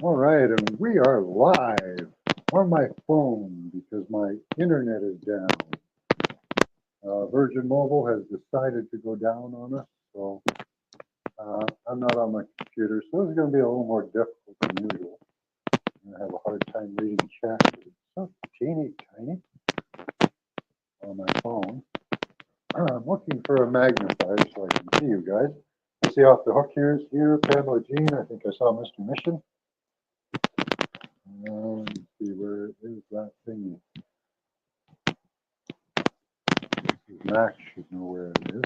All right, and we are live on my phone because my internet is down. Virgin Mobile has decided to go down on us, so I'm not on my computer, so this is going to be a little more difficult than usual. I'm going to have a hard time reading chat. It's so teeny tiny on my phone. I'm looking for a magnifier so I can see you guys. I see off the hook here, Pamela Jean. I think I saw Mr. Mission. Let's see, where is that thingy? Max should know where it is.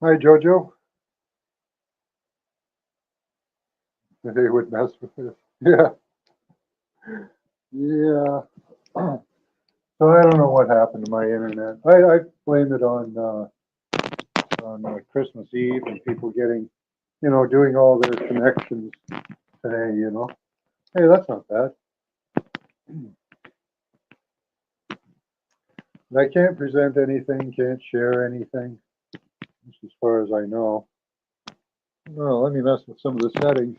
Hi, Jojo. They would mess with this. Yeah. Yeah. So I don't know what happened to my internet. I blame it on Christmas Eve and people getting, doing all their connections today, Hey, that's not bad. I can't present anything, can't share anything, as far as I know. Well, let me mess with some of the settings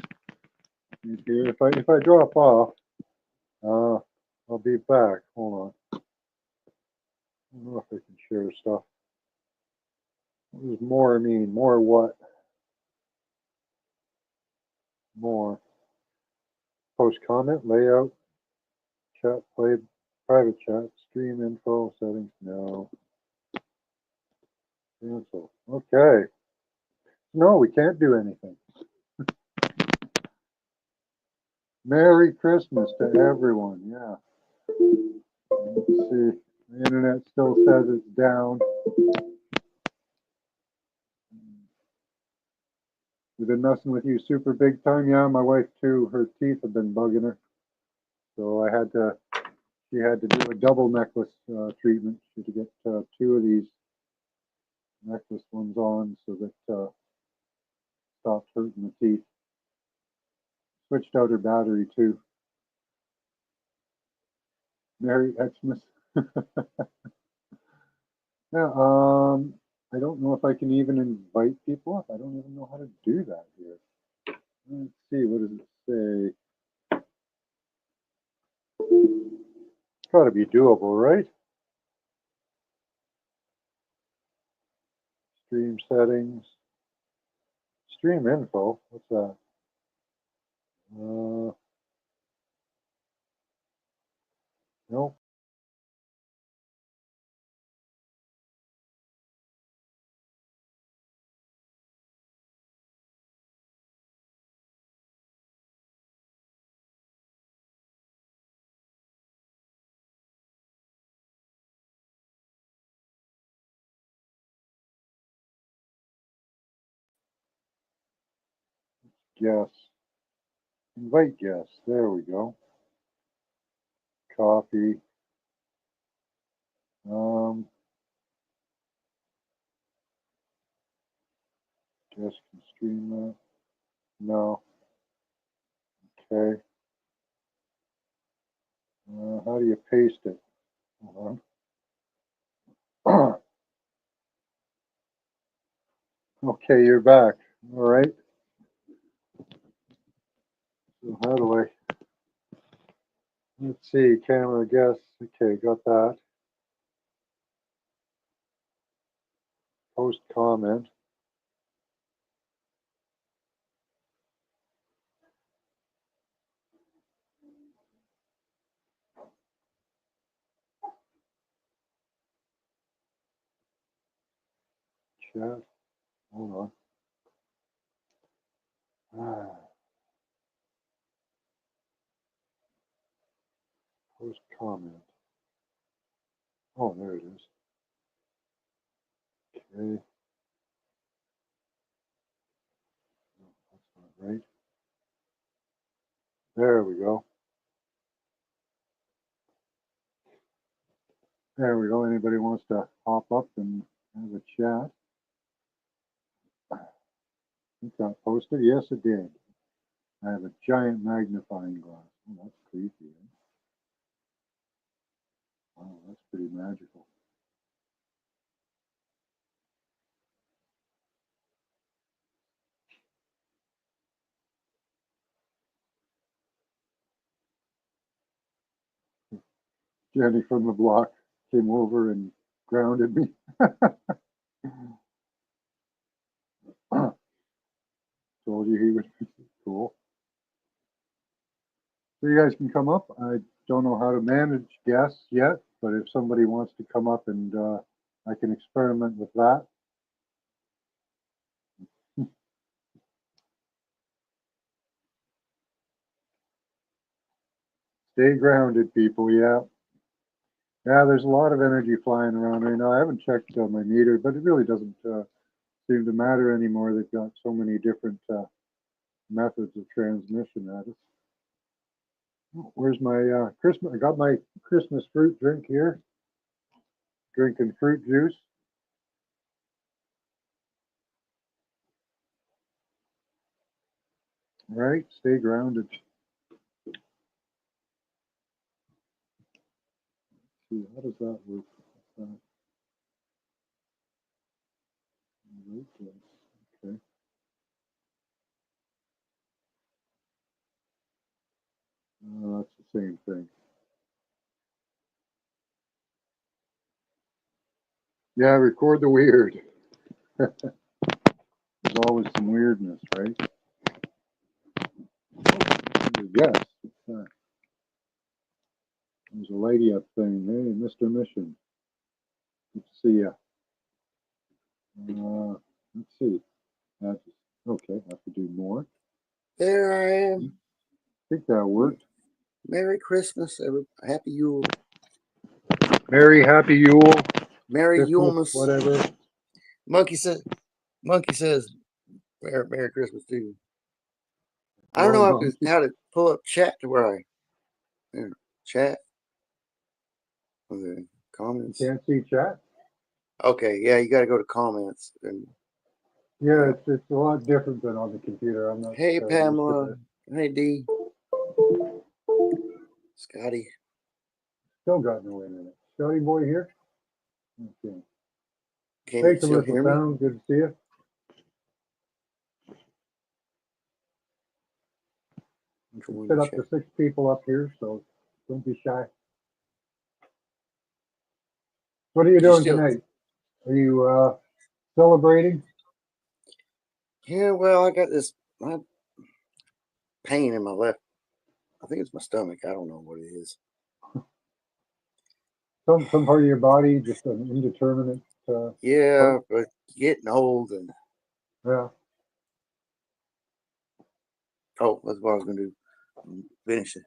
here. If I drop off, I'll be back. Hold on. I don't know if I can share stuff. What does more mean? More what? More. Post comment, layout, chat, play, private chat, stream info, settings, no. Cancel. Okay. No, we can't do anything. Merry Christmas to everyone. Yeah. Let's see. The internet still says it's down. We've been messing with you super big time. Yeah, my wife too. Her teeth have been bugging her. So she had to do a double necklace treatment. She had to get two of these necklace ones on so that stopped hurting the teeth. Switched out her battery too. Merry Xmas. Yeah, I don't know if I can even invite people up. I don't even know how to do that here. Let's see, what does it say? It's got to be doable, right? Stream settings. Stream info. What's that? Nope. Guess. Invite guests. There we go. Copy. Guess can stream that. No. Okay. How do you paste it? Hold on. Okay, you're back. All right. So how do I? Let's see. Camera guess. Okay, got that. Post comment. Chat. Hold on. Post comment. Oh, there it is. Okay. No, that's not right. There we go. There we go. Anybody wants to hop up and have a chat? It got posted. Yes, it did. I have a giant magnifying glass. Oh, that's creepy. Eh? Wow, that's pretty magical. Jenny from the block came over and grounded me. Told you he was cool. So you guys can come up. I don't know how to manage guests yet, but if somebody wants to come up and I can experiment with that. Stay grounded, people. Yeah. Yeah, there's a lot of energy flying around right now. I haven't checked my meter, but it really doesn't seem to matter anymore. They've got so many different methods of transmission at us. Oh, where's my Christmas? I got my Christmas fruit drink here. Drinking fruit juice. All right, stay grounded. Let's see, how does that work? Okay. That's the same thing. Yeah, record the weird. There's always some weirdness, right? Yes. There's a lady up thing. Hey, Mr. Mission. Good to see you. Let's see. Okay, I have to do more. There I am. I think that worked. Merry Christmas, Happy Yule. Merry Happy Yule. Merry Yulemas. Whatever. Monkey says Merry Christmas too. I don't know how to pull up chat to where chat. The comments. Can't see chat. Okay, yeah, you got to go to comments. And yeah, it's a lot different than on the computer. I'm not. Hey, Pamela. Hey, D. Scotty. Still got no internet. Scotty boy here. Okay. Can Hey, you still hear me? Good to see you. We can fit up to 6 people up here, so don't be shy. What are you doing tonight? Are you celebrating? Yeah, well, I got this pain in my left. I think it's my stomach. I don't know what it is. Some part of your body, just an indeterminate. Yeah, but getting old and. Yeah. Oh, that's what I was going to do. Finish it.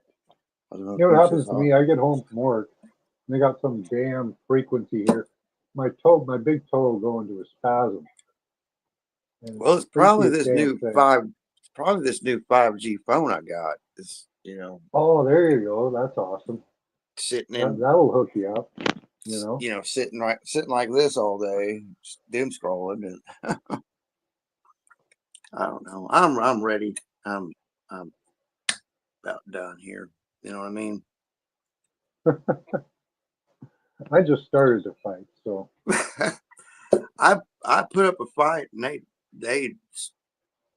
You know what happens to me? I get home from work, and they got some damn frequency here. My big toe will go into a spasm. Well, it's probably this new 5G phone I got. It's, Oh, there you go. That's awesome. Sitting in. That'll hook you up. Sitting like this all day, doom scrolling, and I don't know. I'm ready. I'm about done here. You know what I mean? I just started to fight, so I put up a fight, and they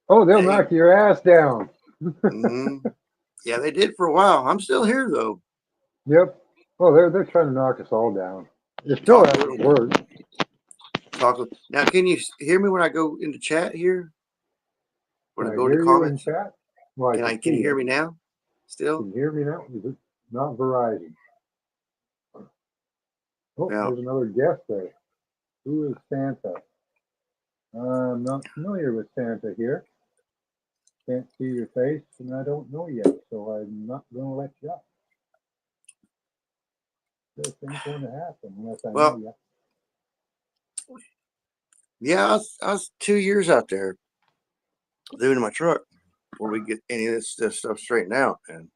they'll knock your ass down. Yeah, they did for a while. I'm still here though. Yep. Oh, they're trying to knock us all down. It's still at work. Now, can you hear me when I go into chat here? When I go to comments? You in chat? Well, can you hear me now? Still? Can you hear me now? Not Verizon. Oh, there's another guest there. Who is Santa? I'm not familiar with Santa here. Can't see your face, and I don't know yet, so I'm not going to let you up. This ain't going to happen unless I know you. Yeah, I was 2 years out there living in my truck before we get any of this stuff straightened out. And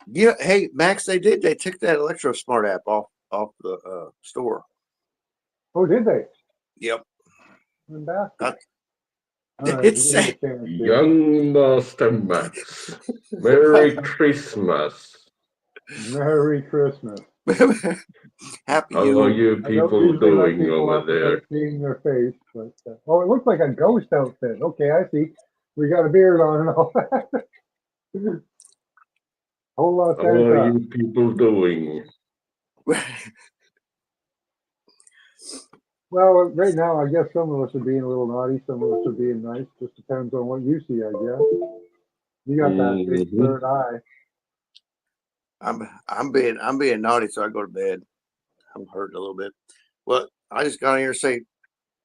yeah, hey Max, they took that Electro Smart app off the store. Oh, did they? Yep. It's Young Master Max. Merry Christmas. Merry Christmas. Happy How are you people doing over there? Seeing their face, but it looks like a ghost outfit. Okay, I see. We got a beard on and all that. Whole lot of How are Santa. you people doing? Well, right now, I guess some of us are being a little naughty, some of us are being nice. Just depends on what you see, I guess. You got that big Mhm. third eye. I'm being naughty, so I go to bed. I'm hurting a little bit. Well, I just got on here to say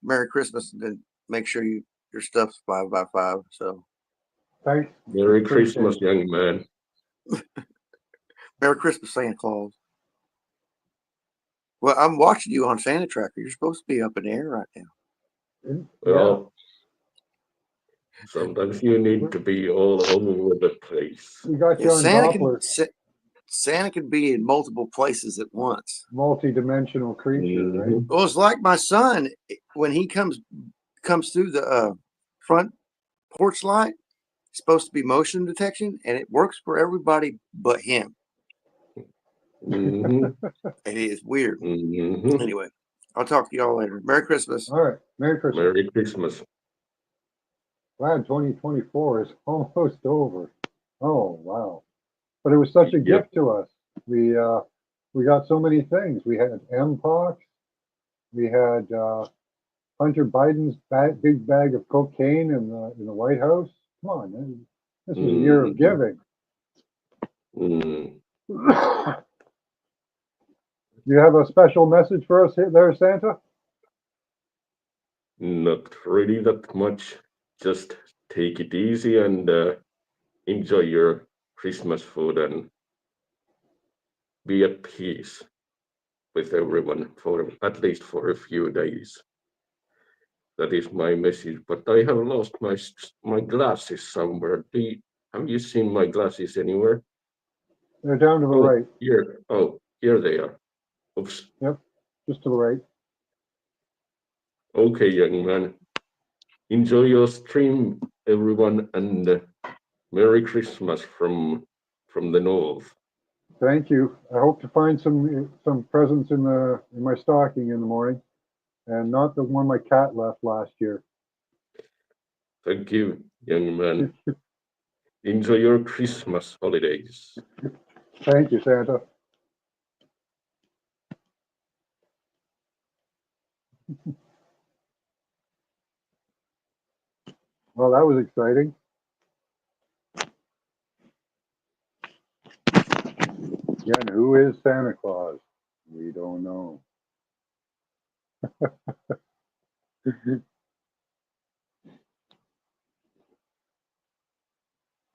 Merry Christmas and then make sure your stuff's 5x5. So Thanks. Merry Appreciate Christmas, it. young man. Merry Christmas, Santa Claus. Well, I'm watching you on Santa Tracker. You're supposed to be up in the air right now. Yeah, Well, sometimes you need to be all over the place. we got you Yeah, on Doppler, Santa can be in multiple places at once. multi-dimensional creature, right? Mhm. Well, it's like my son when he comes through the front porch light. It's supposed to be motion detection, and it works for everybody but him. Mhm. It is weird. Mhm. Anyway, I'll talk to y'all later. Merry Christmas. All right, Merry Christmas. Merry Christmas. Glad 2024 is almost over. Oh, wow. But it was such a Yep. gift to us. We got so many things. We had MPOX. We had Hunter Biden's big bag of cocaine in the White House. Come on, man. This was a year of Mhm. giving. Mm. You have a special message for us there, Santa? Not really that much. Just take it easy and enjoy your Christmas food and be at peace with everyone for at least for a few days. That is my message. But I have lost my glasses somewhere. Have you seen my glasses anywhere? They're down to the Oh, right. here. Oh, here they are. Oops. Yep, just to the right. Okay, young man. Enjoy your stream, everyone, and Merry Christmas from the north. Thank you. I hope to find some presents in my stocking in the morning, and not the one my cat left last year. Thank you, young man. Enjoy your Christmas holidays. Thank you, Santa. Well, that was exciting. Again, who is Santa Claus? We don't know.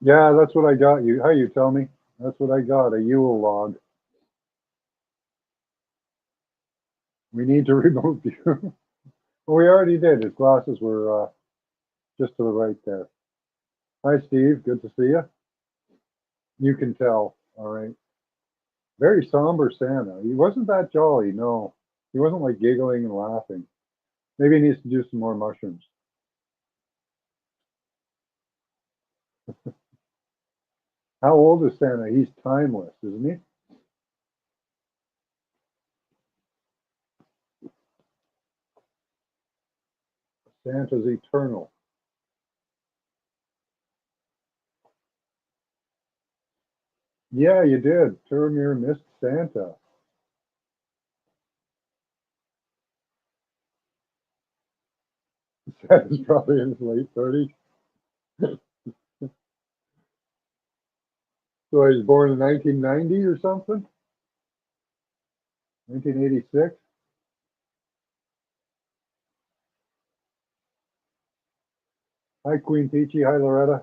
Yeah, that's what I got you. How you tell me? That's what I got, a Yule log. We need to remove you. Well, we already did. His glasses were just to the right there. Hi, Steve. Good to see you. You can tell. All right. Very somber Santa. He wasn't that jolly. No, he wasn't like giggling and laughing. Maybe he needs to do some more mushrooms. How old is Santa? He's timeless, isn't he? Santa's eternal. Yeah, you did. Turamir missed Santa. Santa's probably in his late 30s. So he was born in 1990 or something? 1986? Hi, Queen Peachy. Hi, Loretta.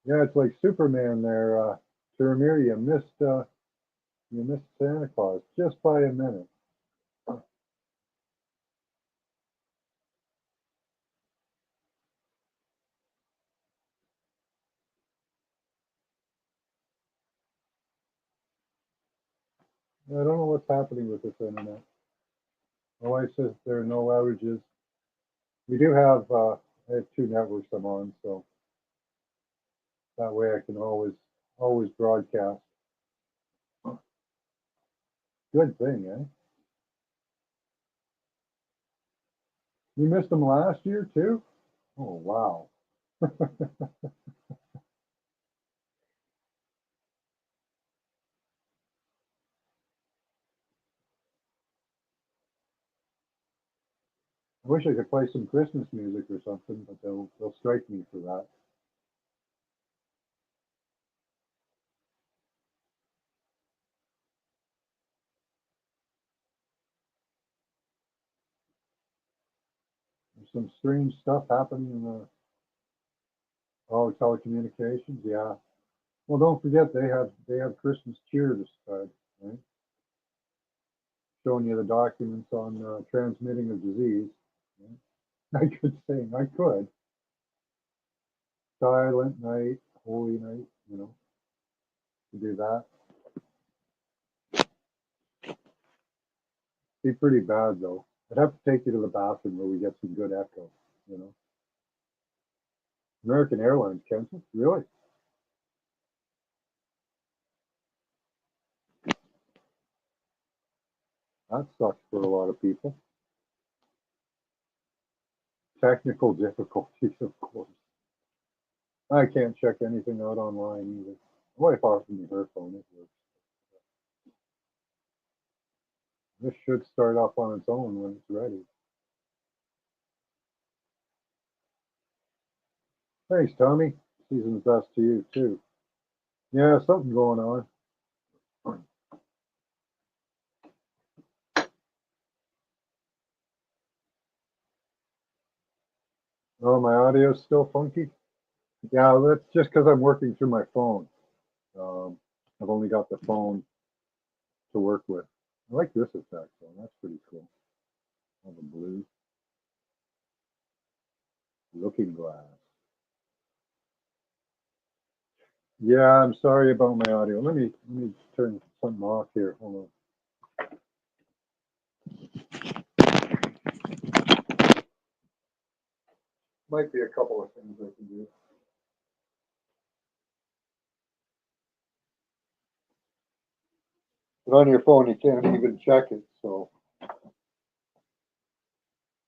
Yeah, it's like Superman there. Turamir, you missed Santa Claus just by a minute. I don't know what's happening with this internet. My wife says there are no outages. We do have, I have two networks I'm on, so that way I can always broadcast. Good thing, eh? You missed them last year too? Oh, wow. I wish I could play some Christmas music or something, but they'll strike me for that. There's some strange stuff happening in the telecommunications. Yeah. Well, don't forget they have Christmas cheer this side, right? Showing you the documents on transmitting of disease. Right? I could sing. I could. Silent night, holy night. To do that. Be pretty bad though. I'd have to take you to the bathroom where we get some good echo. You know. American Airlines canceled. Really? That sucks for a lot of people. Technical difficulties, of course. I can't check anything out online either. My wife offered me her phone. It works. This should start up on its own when it's ready. Thanks, Tommy. Season's best to you too. Yeah, something going on. Oh, my audio's still funky. Yeah, that's just because I'm working through my phone. Um, I've only got the phone to work with. I like this effect though. That's pretty cool. All the blue looking glass. Yeah, I'm sorry about my audio. Let me turn something off here. Hold on. Might be a couple of things I can do. But on your phone, you can't even check it. So I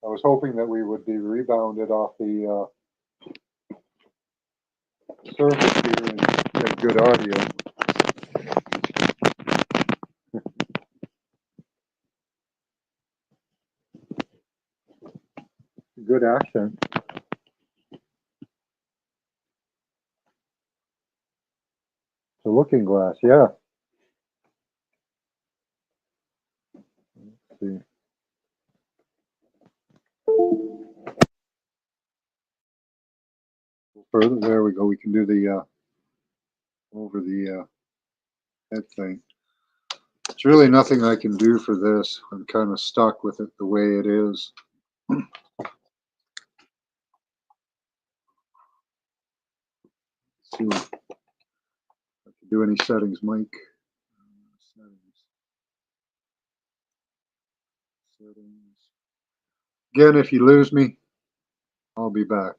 was hoping that we would be rebounded off the surface here and get good audio. Good accent. It's a looking glass, yeah. Let's see. Further, there we go. We can do the over the head thing. It's really nothing I can do for this. I'm kind of stuck with it the way it is. See if I can do any settings, Mike. Settings. Again, if you lose me, I'll be back.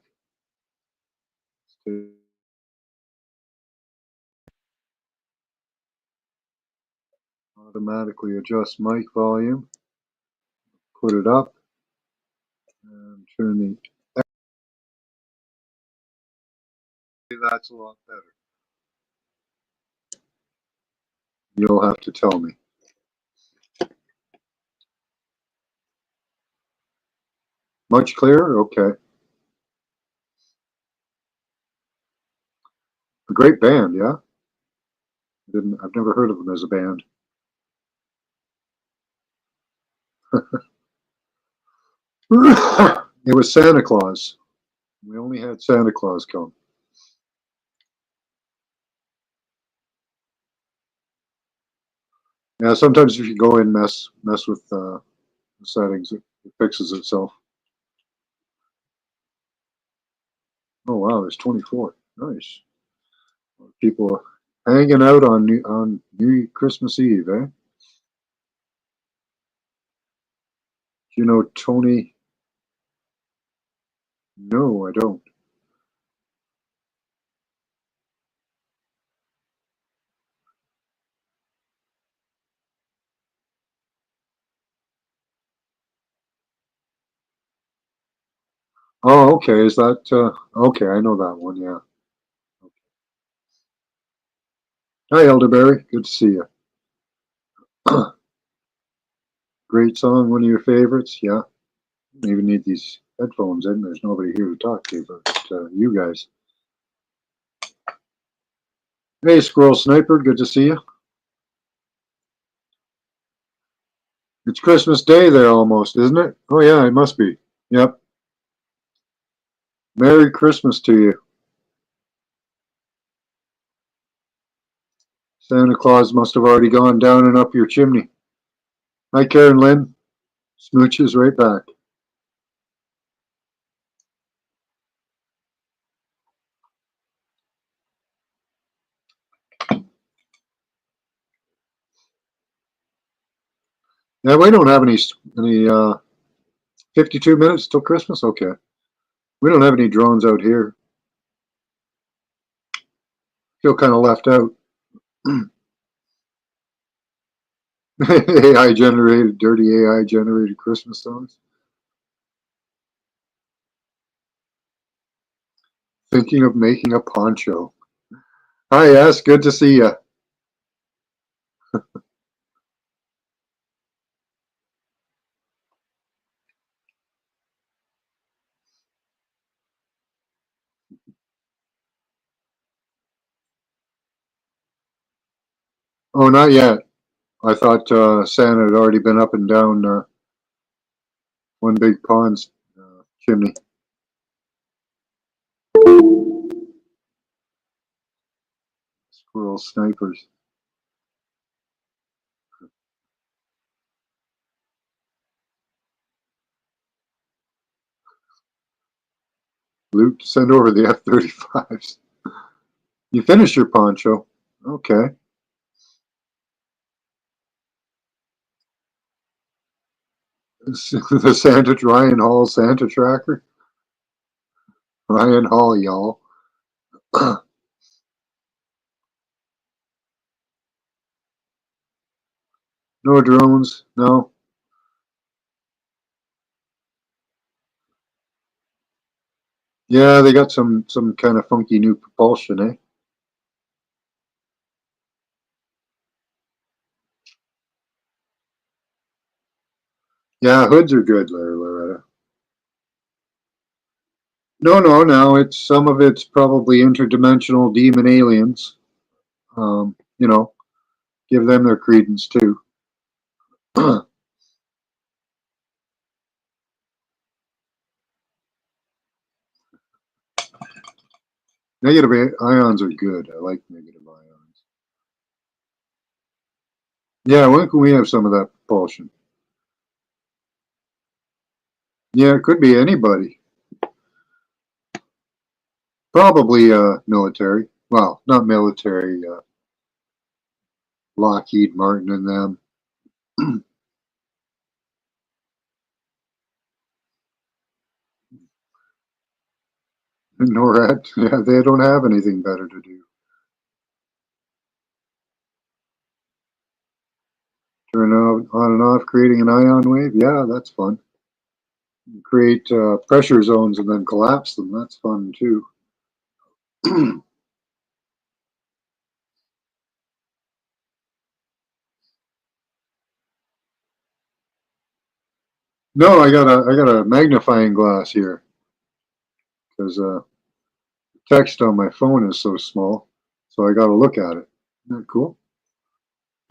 Automatically adjust mic volume. Put it up and turn the. That's a lot better. You'll have to tell me. Much clearer? Okay. A great band, yeah? I've never heard of them as a band. It was Santa Claus. We only had Santa Claus come. Yeah, sometimes if you go in mess with the settings, it fixes itself. Oh wow, there's 24. Nice. People are hanging out on New Christmas Eve, eh? Do you know Tony? No, I don't. Oh, okay. Is that, okay, I know that one, yeah. Hi, Elderberry. Good to see you. Great song, one of your favorites, yeah. Don't even need these headphones in. There's nobody here to talk to but you guys. Hey, Squirrel Sniper, good to see you. It's Christmas Day there almost, isn't it? Oh yeah, it must be. Yep. Merry Christmas to you. Santa Claus must have already gone down and up your chimney. Hi, Karen Lynn. Smooches right back. Yeah, we don't have any 52 minutes till Christmas. Okay, we don't have any drones out here. Feel kind of left out. AI generated, dirty AI generated Christmas songs. Thinking of making a poncho. Hi, yes, good to see you. Oh, not yet. I thought Santa had already been up and down one big pond's chimney. Squirrel snipers. Luke, send over the F-35s. You finished your poncho. Okay. The Santa Ryan Hall Santa tracker. Ryan Hall, y'all. No drones. No. Yeah, they got some kind of funky new propulsion, eh? Yeah, hoods are good, Loretta. No, no, no. It's some of it's probably interdimensional demon aliens. You know, give them their credence too. Negative ions are good. I like negative ions. Yeah, when can we have some of that propulsion? Yeah, it could be anybody. Probably military. Well, not military. Lockheed Martin and them. NORAD. Yeah, they don't have anything better to do. Turn on and off, creating an ion wave. Yeah, that's fun. Create pressure zones and then collapse them. That's fun too. No, I got a magnifying glass here because text on my phone is so small, so I got to look at it. Isn't that cool?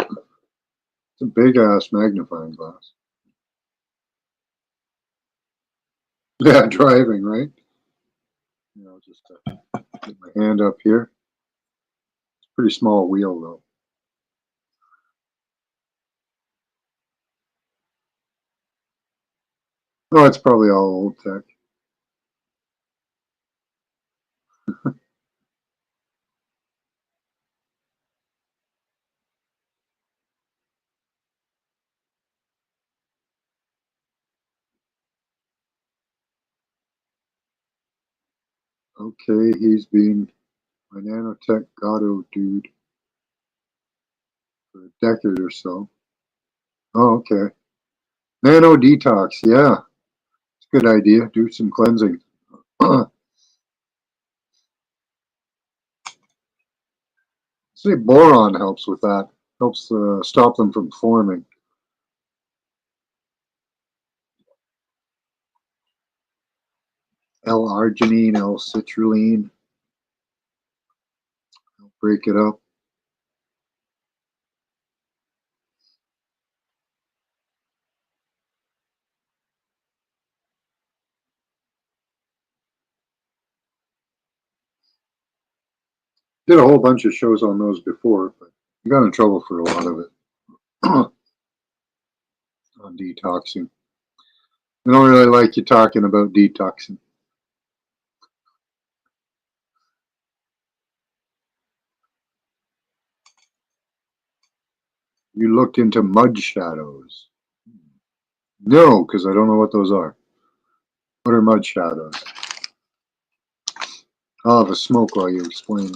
It's a big ass magnifying glass. Yeah, driving, right? You know, just get my hand up here. It's a pretty small wheel though. Oh, it's probably all old tech. Okay, he's been my nanotech Gato dude for a decade or so. Oh, okay. Nano detox, yeah, it's a good idea. Do some cleansing. See, boron helps with that. Helps stop them from forming. L-arginine, L-citrulline. Break it up. Did a whole bunch of shows on those before, but I got in trouble for a lot of it. On detoxing. I don't really like you talking about detoxing. You looked into mud shadows. No, because I don't know what those are. What are mud shadows? I'll have a smoke while you explain.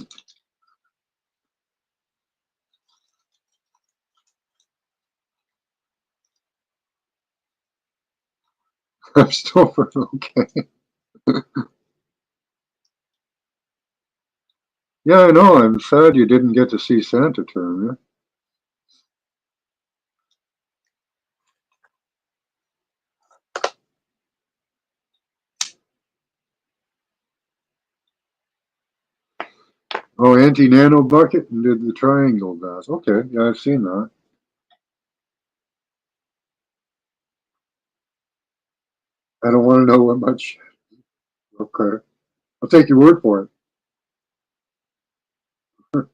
I'm still okay. Yeah, I know. I'm sad you didn't get to see Santa turn. Yeah? Oh, anti-nano bucket and did the triangle does. Okay, yeah, I've seen that. I don't want to know what much. Okay, I'll take your word for it.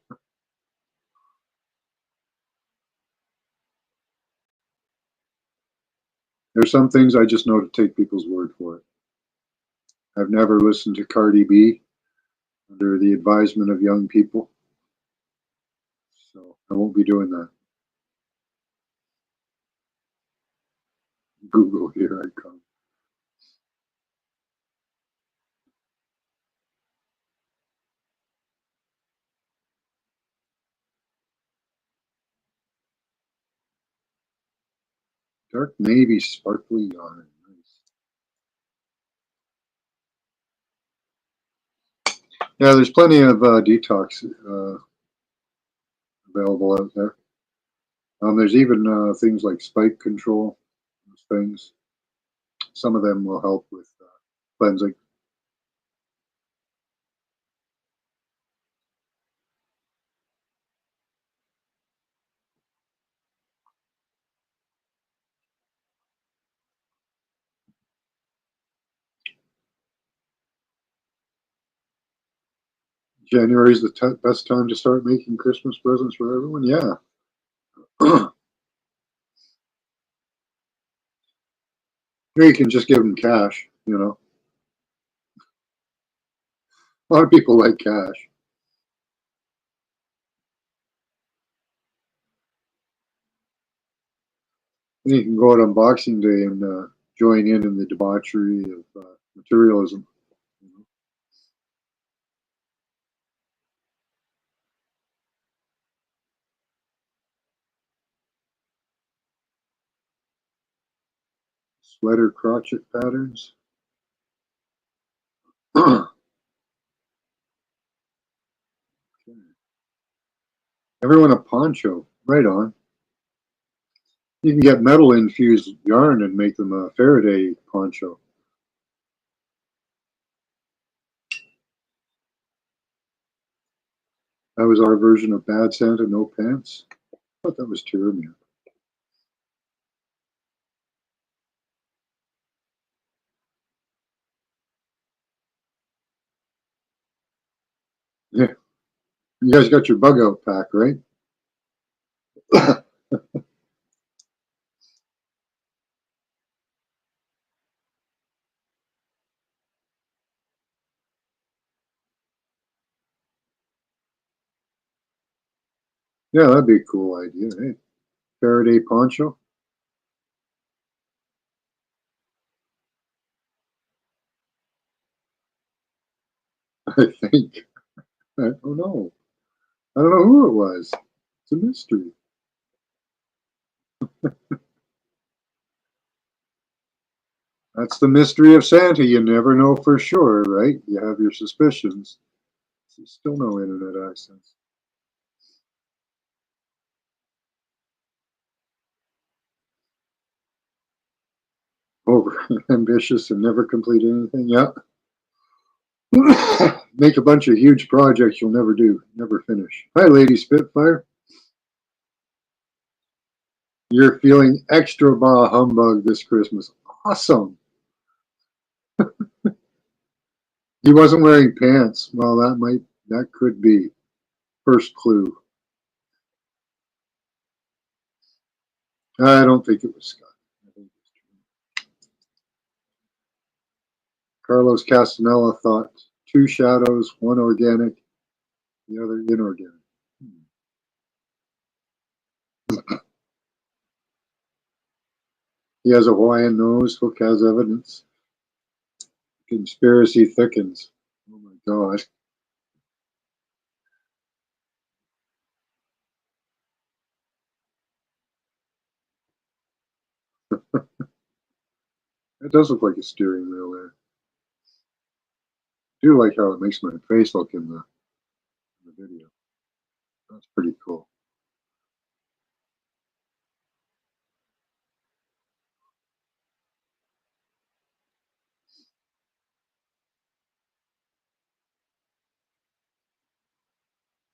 There's some things I just know to take people's word for it. I've never listened to Cardi B under the advisement of young people, so I won't be doing that. Google, here I come. Dark navy sparkly yarn. Nice. Yeah, there's plenty of detox available out there. There's even things like spike control, those things. Some of them will help with cleansing. January is the best time to start making Christmas presents for everyone. Yeah. Or you can just give them cash, you know. A lot of people like cash. And you can go out on Boxing Day and join in the debauchery of materialism. You know. Sweater crotchet patterns. Okay. Everyone a poncho. Right on. You can get metal infused yarn and make them a Faraday poncho. That was our version of Bad Santa, no pants. I thought that was Tyranny. Yeah, you guys got your bug out pack, right? Yeah, that'd be a cool idea. Hey, Faraday poncho. I think. I don't know. I don't know who it was. It's a mystery. That's the mystery of Santa. You never know for sure, right? You have your suspicions. Still no internet access. Over ambitious and never complete anything. Yeah. Make a bunch of huge projects you'll never do, never finish. Hi, Lady Spitfire. You're feeling extra bah humbug this Christmas. Awesome. He wasn't wearing pants. Well, that could be. First clue. I don't think it was Scott. I think it's true. Carlos Castanella thought 2 shadows, 1 organic, the other inorganic. He has a Hawaiian nose. Hook has evidence. Conspiracy thickens. Oh my God. It does look like a steering wheel there. I do like how it makes my face look in the video. That's pretty cool.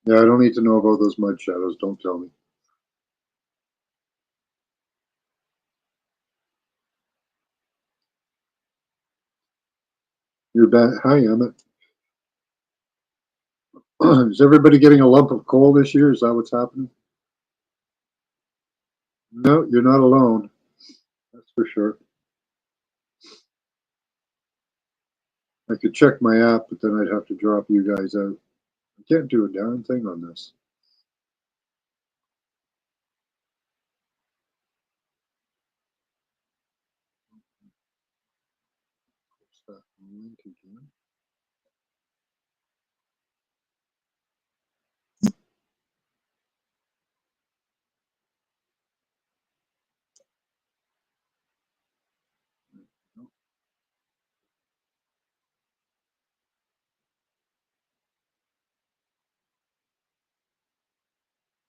Yeah, I don't need to know about those mud shadows. Don't tell me. You're back. Hi, Emmett. Is everybody getting a lump of coal this year? Is that what's happening? No, you're not alone. That's for sure. I could check my app, but then I'd have to drop you guys out. I can't do a darn thing on this. That link again.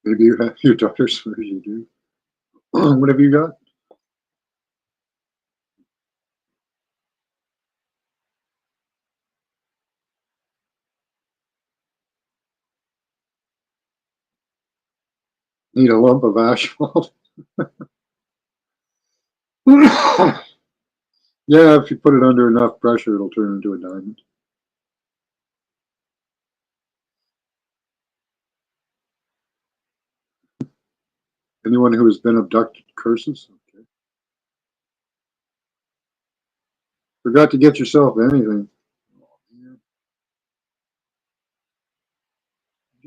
Maybe you have your daughter's version. You do. What have you got? Need a lump of asphalt. Yeah, if you put it under enough pressure, it'll turn into a diamond. Anyone who has been abducted curses. Okay. Forgot to get yourself anything.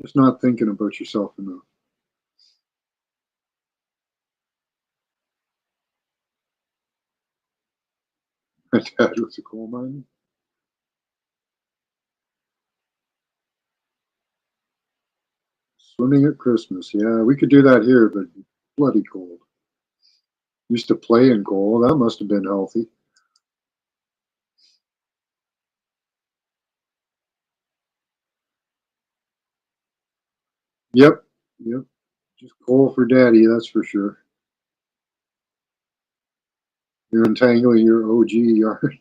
Just not thinking about yourself enough. My dad was a coal miner. Swimming at Christmas. Yeah, we could do that here, but bloody cold. Used to play in coal. That must have been healthy. Yep. Yep. Just coal for daddy, that's for sure. You're entangling your OG yard.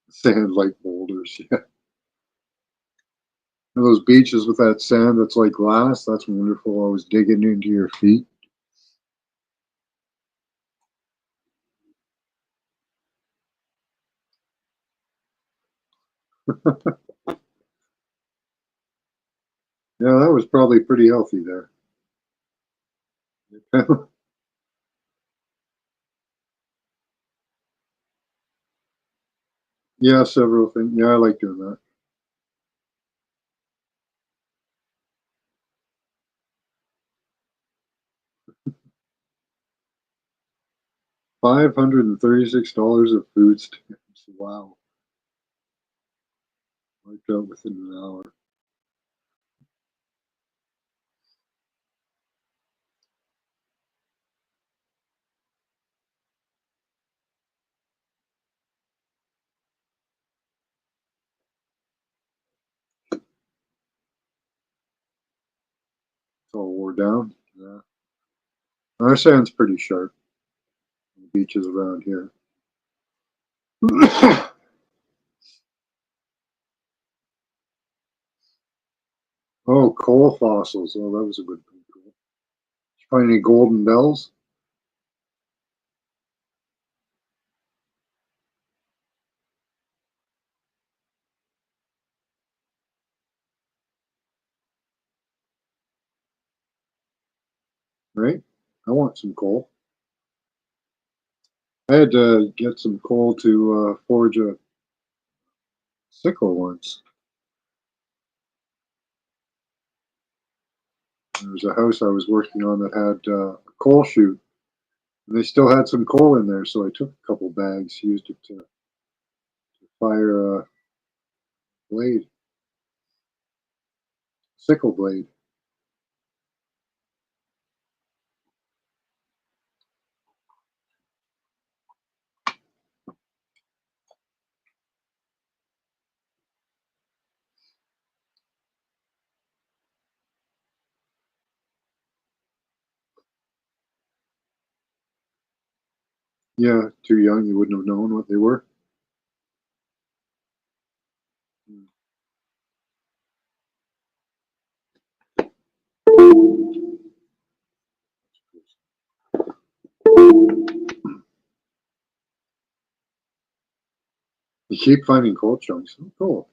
Sand like boulders. Yeah. And those beaches with that sand that's like glass, that's wonderful. I was digging into your feet. Yeah, that was probably pretty healthy there. Yeah, several things. Yeah, I like doing that. $536 of food stamps. Wow. Wiped out within an hour. It's all wore down. Yeah. Our sand's pretty sharp. The beaches around here. Oh, coal fossils. Oh, that was a good thing. Did you find any golden bells? Right? I want some coal. I had to get some coal to forge a sickle once. There was a house I was working on that had a coal chute, and they still had some coal in there, so I took a couple bags, used it to fire a blade, sickle blade. Yeah, too young, you wouldn't have known what they were. You keep finding coal chunks. Oh, cool.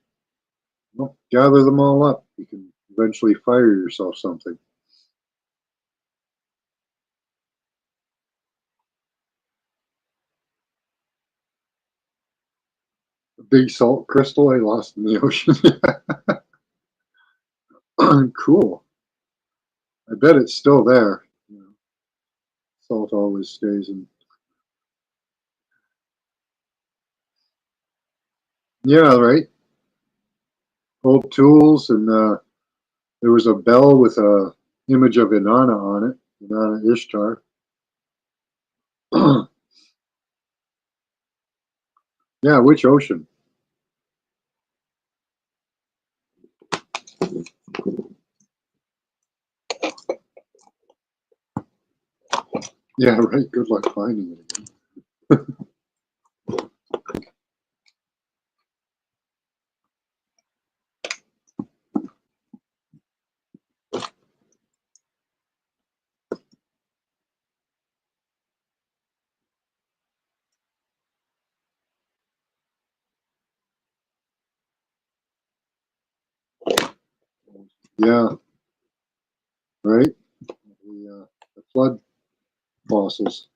Well, gather them all up. You can eventually fire yourself something. A big salt crystal I lost in the ocean. Cool. I bet it's still there. You know, salt always stays in. Yeah, right. Old tools, and there was a bell with a image of Inanna on it. Inanna Ishtar. Yeah, which ocean? Yeah, right. Good luck finding it again. Yeah, right. The flood fossils.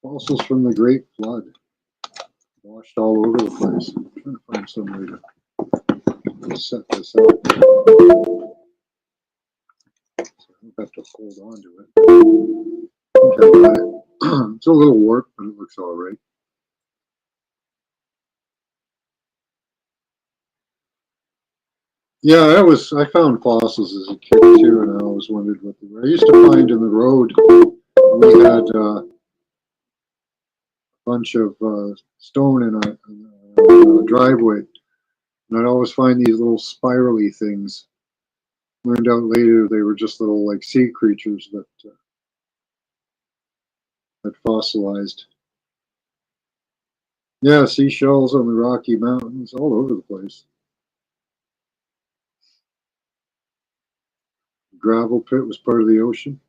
Fossils from the Great Flood. Washed all over the place. I'm trying to find some way to set this up. So I don't have to hold on to it. I think I got it. It's a little warped, but it looks all right. Yeah, I found fossils as a kid too, and I always wondered what they were. I used to find in the road, we had a bunch of stone in a driveway, and I'd always find these little spirally things. Learned out later they were just little like sea creatures that had fossilized. Yeah, seashells on the Rocky Mountains, all over the place. Gravel pit was part of the ocean.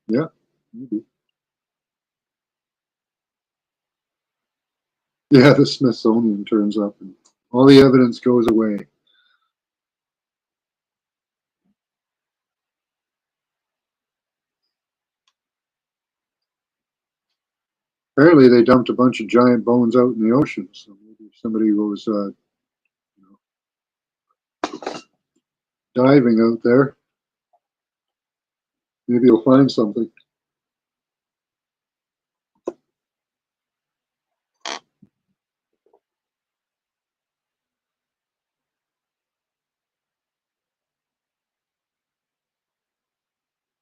Yeah, maybe. Yeah, the Smithsonian turns up and all the evidence goes away. Apparently, they dumped a bunch of giant bones out in the ocean. So maybe if somebody was diving out there, maybe you'll find something.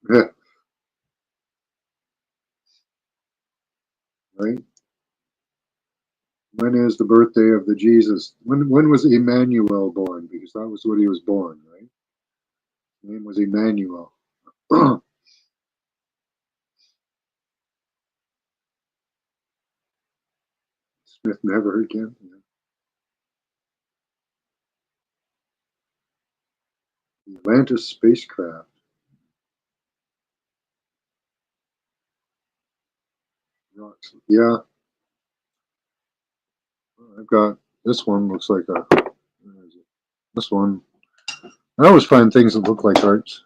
Yeah, right. When is the birthday of the Jesus? When was Emmanuel born? Because that was when he was born, right? His name was Emmanuel. Smith never again. Yeah. The Atlantis spacecraft. Yeah, I've got this one. Looks like a. Where is it? This one. I always find things that look like hearts.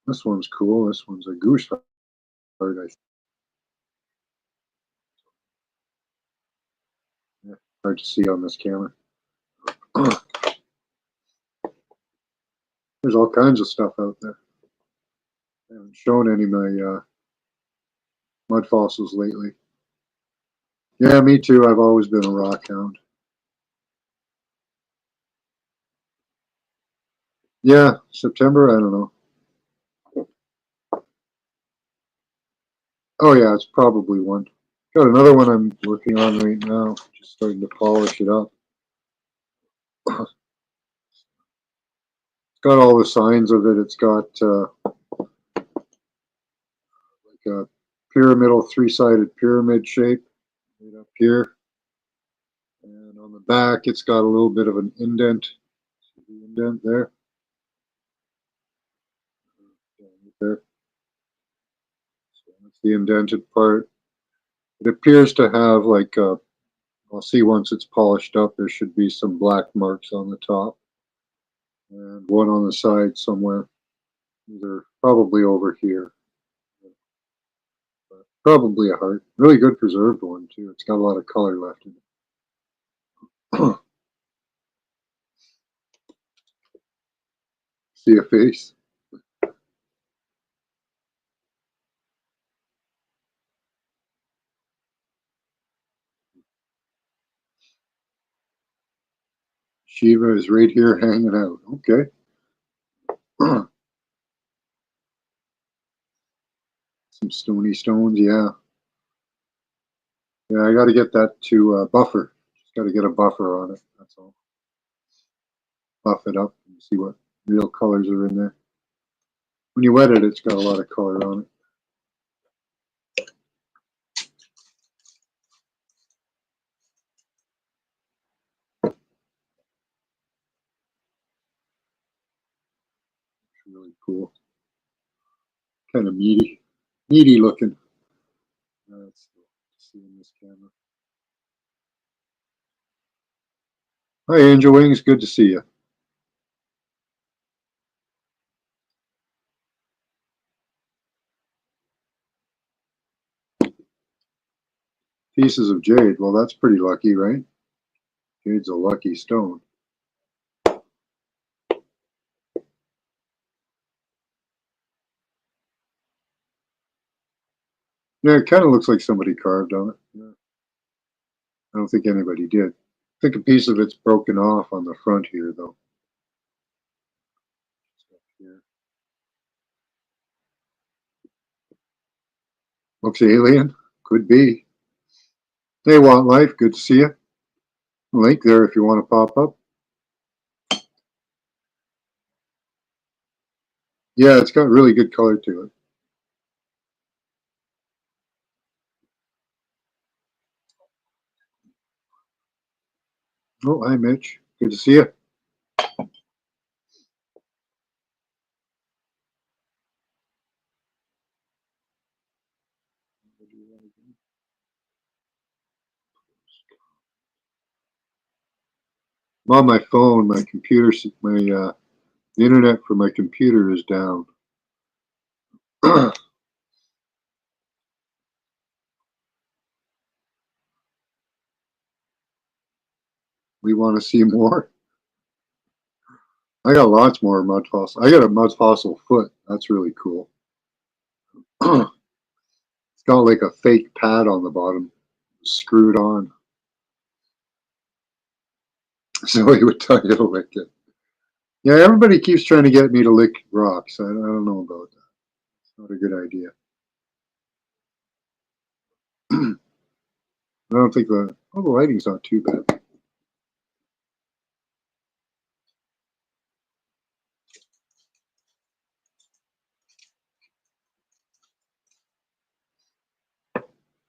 This one's cool. This one's a goose heart. I think. Yeah, hard to see on this camera. There's all kinds of stuff out there. I haven't shown any of my mud fossils lately. Yeah, me too. I've always been a rock hound. Yeah, September, I don't know. Oh yeah, it's probably one. Got another one I'm working on right now. Just starting to polish it up. It's got all the signs of it. It's got like a pyramidal three-sided pyramid shape right up here. And on the back, it's got a little bit of an indent. See the indent there? Right there. So that's the indented part. It appears to have like, I'll see once it's polished up, there should be some black marks on the top. And one on the side somewhere. Either probably over here. But probably a heart. Really good preserved one too. It's got a lot of color left in it. See a face? Shiva is right here hanging out. Okay. Some stony stones, yeah. Yeah, I got to get that to buffer. Just got to get a buffer on it. That's all. Buff it up and see what real colors are in there. When you wet it, it's got a lot of color on it. It's really cool. Kind of meaty looking. That's see in this camera. Hi, Angel Wings. Good to see you. Pieces of jade. Well, that's pretty lucky, right? Jade's a lucky stone. Yeah, it kind of looks like somebody carved on it. Yeah. I don't think anybody did. I think a piece of it's broken off on the front here, though. Here. Looks alien. Could be. Hey, Want Life. Good to see you. Link there if you want to pop up. Yeah, it's got really good color to it. Oh, hi, Mitch. Good to see you. I'm on my phone. My computer, the internet for my computer is down. We want to see more. I got lots more mud fossils. I got a mud fossil foot. That's really cool. It's got like a fake pad on the bottom, screwed on. So he would tell you to lick it. Yeah, everybody keeps trying to get me to lick rocks. I don't know about that. It's not a good idea. I don't think the lighting's not too bad.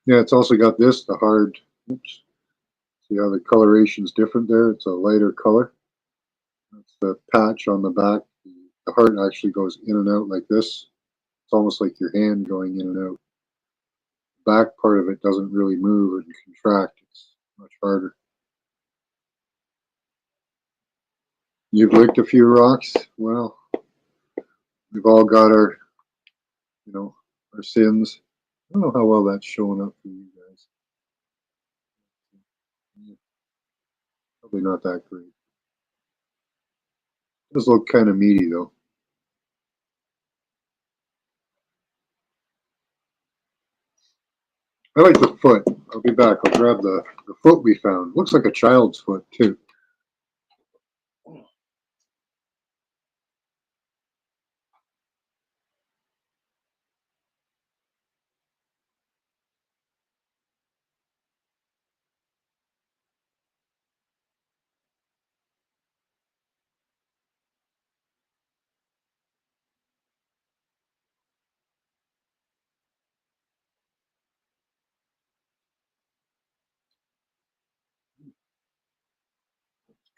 Yeah, it's also got this, the hard, oops. See how the coloration's different there? It's a lighter color. That's the patch on the back. The heart actually goes in and out like this. It's almost like your hand going in and out. The back part of it doesn't really move and contract. It's much harder. You've licked a few rocks? Well, we've all got our, our sins. I don't know how well that's showing up for you guys. Probably not that great. It does look kind of meaty though. I like the foot. I'll be back. I'll grab the foot we found. Looks like a child's foot too.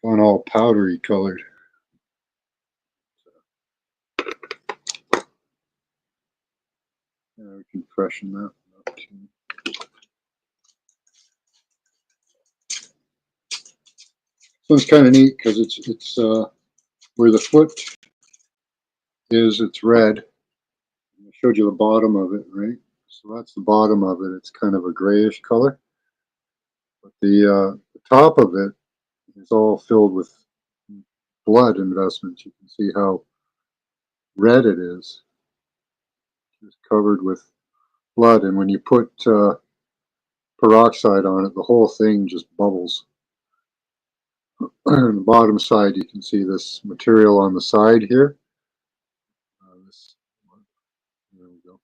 Gone all powdery colored. Yeah, we can freshen that up too. This one's kind of neat because it's where the foot is. It's red. I showed you the bottom of it, right? So that's the bottom of it. It's kind of a grayish color. But the top of it is all filled with blood investments. You can see how red it is. It's covered with blood, and when you put peroxide on it, the whole thing just bubbles. On the bottom side, you can see this material on the side here. There we go.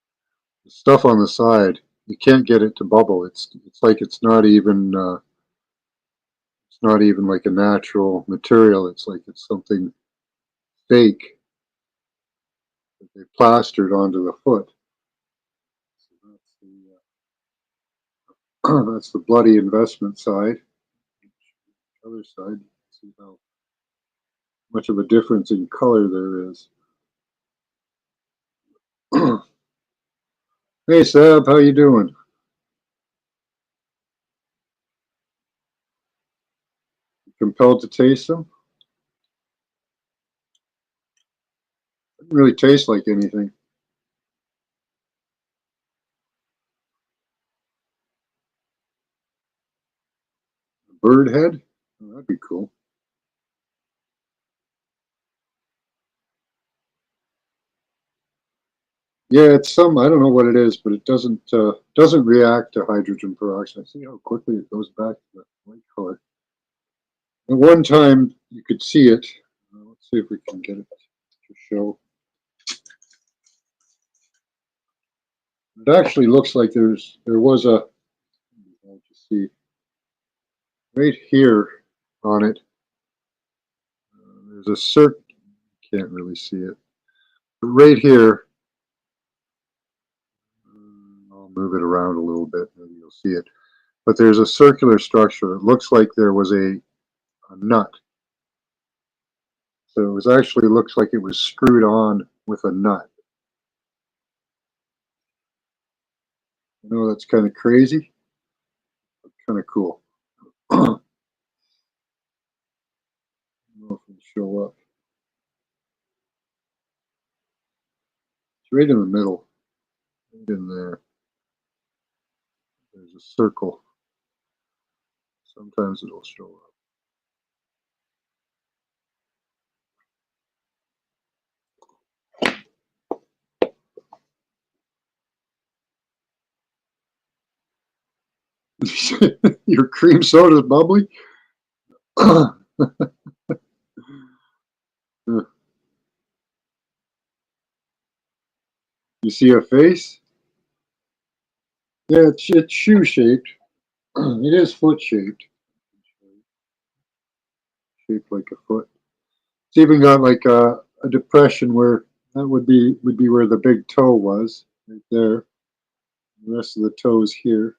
The stuff on the side, you can't get it to bubble. It's like it's not even like a natural material. It's like it's something fake that they plastered onto the foot. So that's the bloody investment side. The other side, see how much of a difference in color there is. Hey Seb, how you doing? Compelled to taste them? Doesn't really taste like anything. Bird head? Oh, that'd be cool. Yeah, it's some, I don't know what it is, but it doesn't react to hydrogen peroxide. See how quickly it goes back to the white color. At one time you could see it. Let's see if we can get it to show. It actually looks like there was a, I'll just see right here on it. There's a circle. Can't really see it. But right here, I'll move it around a little bit, maybe you'll see it. But there's a circular structure. It looks like there was a nut. So it was actually looks like it was screwed on with a nut. I know that's kind of crazy, but kind of cool. I don't know if it'll show up. It's right in the middle, right in there. There's a circle. Sometimes it'll show up. Your cream soda's bubbly? You see a face? Yeah, it's shoe shaped. It is foot shaped. Shaped like a foot. It's even got like a depression where that would be where the big toe was, right there. The rest of the toe is here.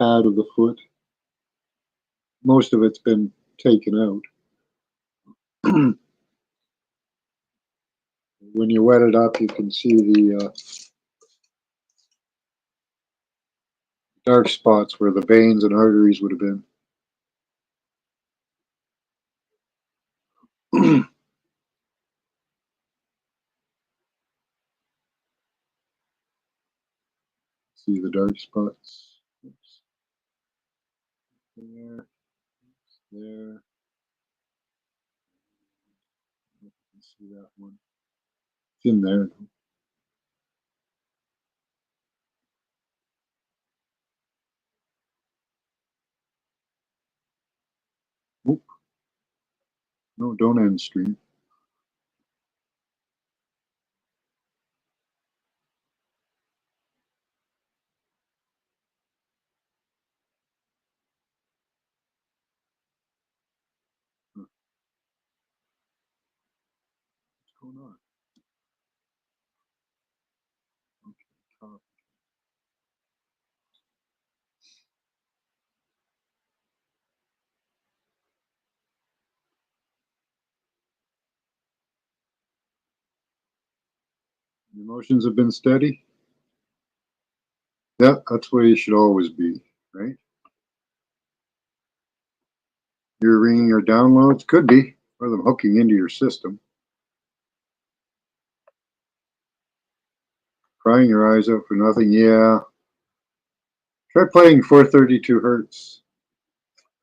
pad of the foot. Most of it's been taken out. When you wet it up, you can see the dark spots where the veins and arteries would have been. See the dark spots. Oops. There. There. You can see that one. It's in there. Oop. No, don't end stream. What's going on? Okay, copy. Your emotions have been steady? Yeah, that's where you should always be, right? You're ringing your downloads? Could be, or them hooking into your system. Crying your eyes out for nothing, yeah. Try playing 432 hertz.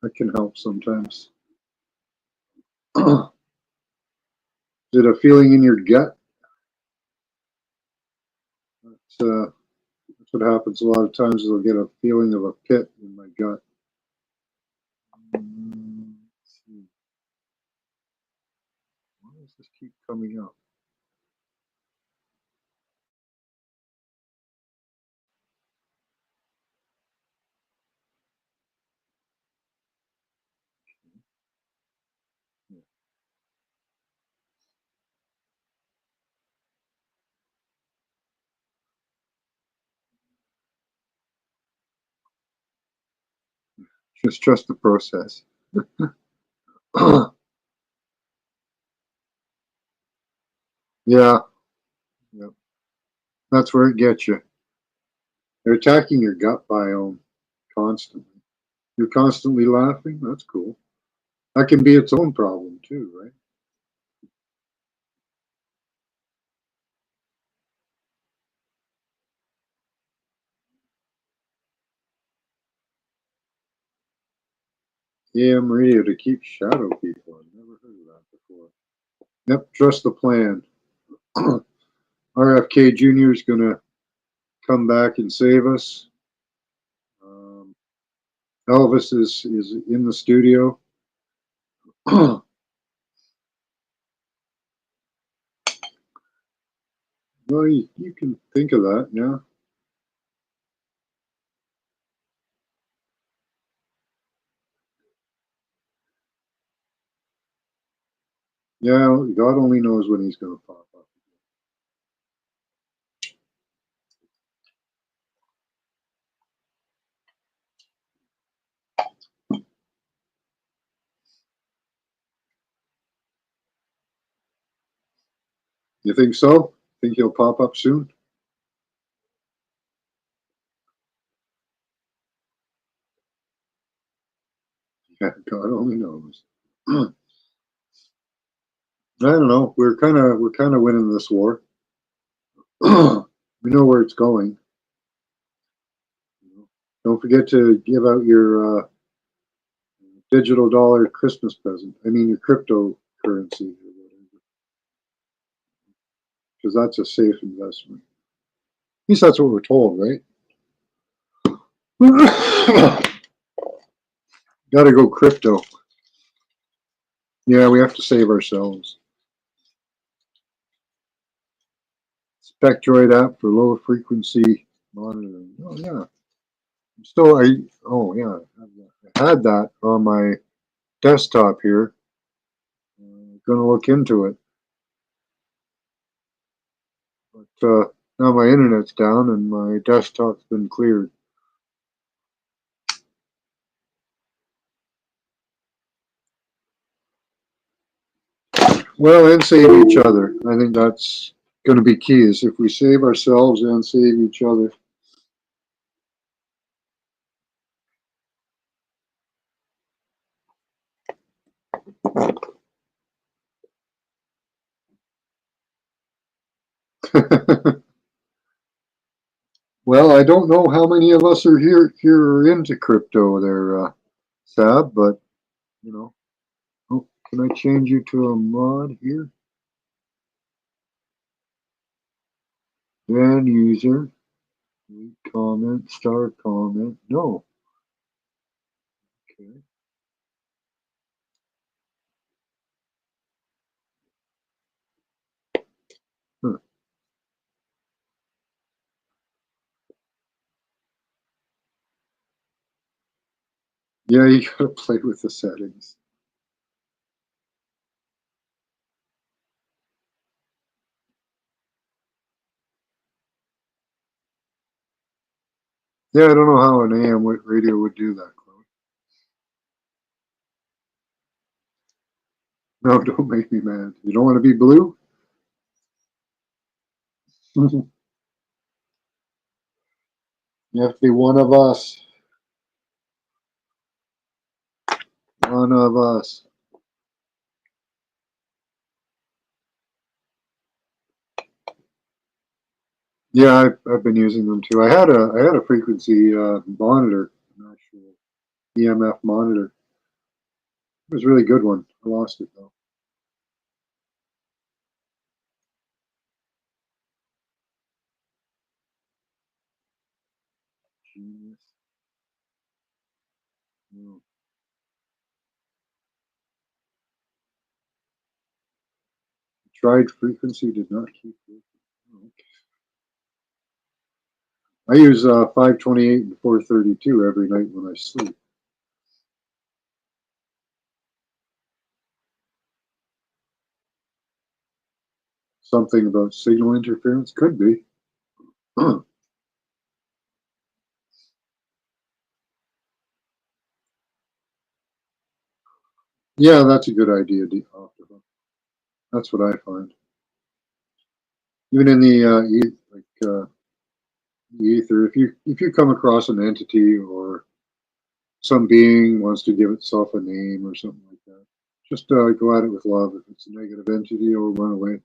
That can help sometimes. Is it a feeling in your gut? That's what happens a lot of times. I'll get a feeling of a pit in my gut. Let's see. Why does this keep coming up? Just trust the process. Yeah, yep. That's where it gets you. They're attacking your gut biome constantly. You're constantly laughing? That's cool. That can be its own problem too, right? AM radio to keep shadow people. I've never heard of that before. Yep, trust the plan. RFK Jr. is going to come back and save us. Elvis is in the studio. Well, you can think of that, yeah. Yeah, God only knows when he's going to pop up. You think so? Think he'll pop up soon? Yeah, God only knows. I don't know. We're kind of winning this war. We know where it's going. Don't forget to give out your digital dollar Christmas present. I mean your cryptocurrency or whatever, because that's a safe investment. At least that's what we're told, right? Got to go crypto. Yeah, we have to save ourselves. Spectroid app for low frequency monitoring. Oh yeah. Oh yeah. I had that on my desktop here. Gonna look into it. But now my internet's down and my desktop's been cleared. Well, and save each other. I think that's going to be key. Is if we save ourselves and save each other. Well, I don't know how many of us are here are into crypto there, Sab, but you know. Oh, can I change you to a mod here? Van user. Comment, star comment. No. Okay. Huh. Yeah, you gotta play with the settings. Yeah, I don't know how an AM radio would do that, Chloe. No, don't make me mad. You don't want to be blue? You have to be one of us. One of us. Yeah, I've been using them too. I had a frequency monitor, an actual EMF monitor. It was a really good one. I lost it though. Genius. No. Tried frequency, did not keep working. Oh, okay. I use 528 and 432 every night when I sleep. Something about signal interference? Could be. Huh. Yeah, that's a good idea, off the hook. That's what I find. Even in the the ether, if you come across an entity or some being wants to give itself a name or something like that, just go at it with love. If it's a negative entity, or run away.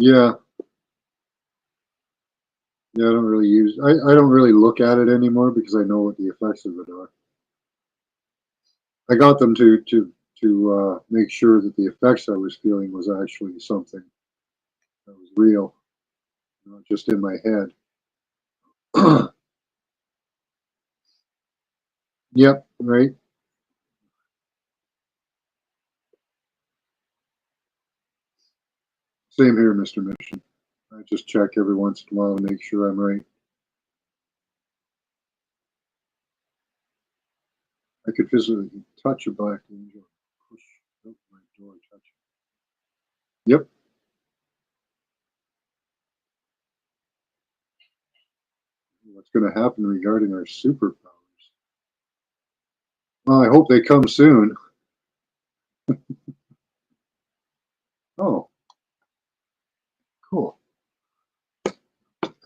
Yeah, yeah. I don't really use. I don't really look at it anymore because I know what the effects of it are. I got them to make sure that the effects I was feeling was actually something that was real, not just in my head. Yep, right. Same here, Mr. Mission. I just check every once in a while to make sure I'm right. I could physically touch a black angel, push out my door, touch it. Yep. What's going to happen regarding our superpowers? Well, I hope they come soon. Oh, cool.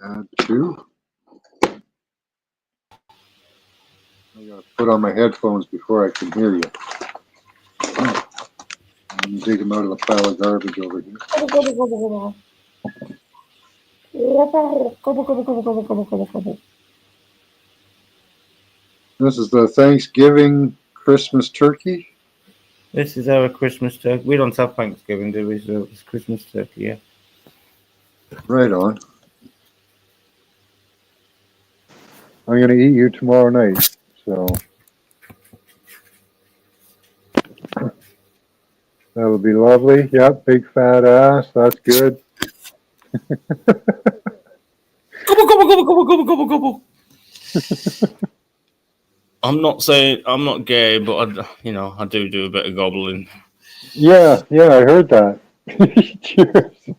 Add two. I gotta put on my headphones before I can hear you. I'm dig them out of the pile of garbage over here. This is the Thanksgiving Christmas turkey. This is our Christmas turkey. We don't have Thanksgiving, do we? So it's Christmas turkey, yeah. Right on. I'm gonna eat you tomorrow night, so that'll be lovely. Yep, big fat ass. That's good. Gobble, gobble, gobble, gobble, gobble, gobble, gobble. I'm not saying I'm not gay, but I do a bit of gobbling. Yeah, I heard that. Cheers.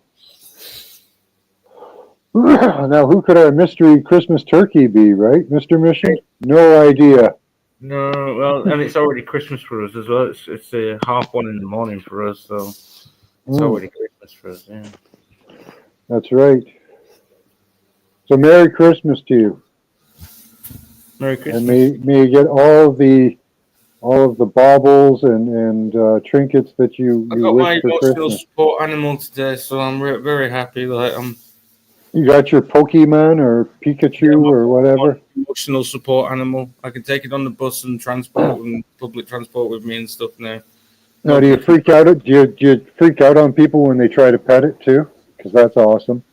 Now, who could our mystery Christmas turkey be, right, Mr. Mission? No idea. No, well, and it's already Christmas for us as well. It's 1:30 in the morning for us, so it's already Christmas for us. Yeah. That's right. So Merry Christmas to you, Merry Christmas. and may you get all of the baubles and trinkets that you I got my wish for emotional Christmas. support animal today, so I'm very happy. Like I'm You got your Pokemon or Pikachu or whatever. emotional support animal. I can take it on the bus and transport and public transport with me and stuff now. Now, do you freak out? Do you freak out on people when they try to pet it too? Because that's awesome.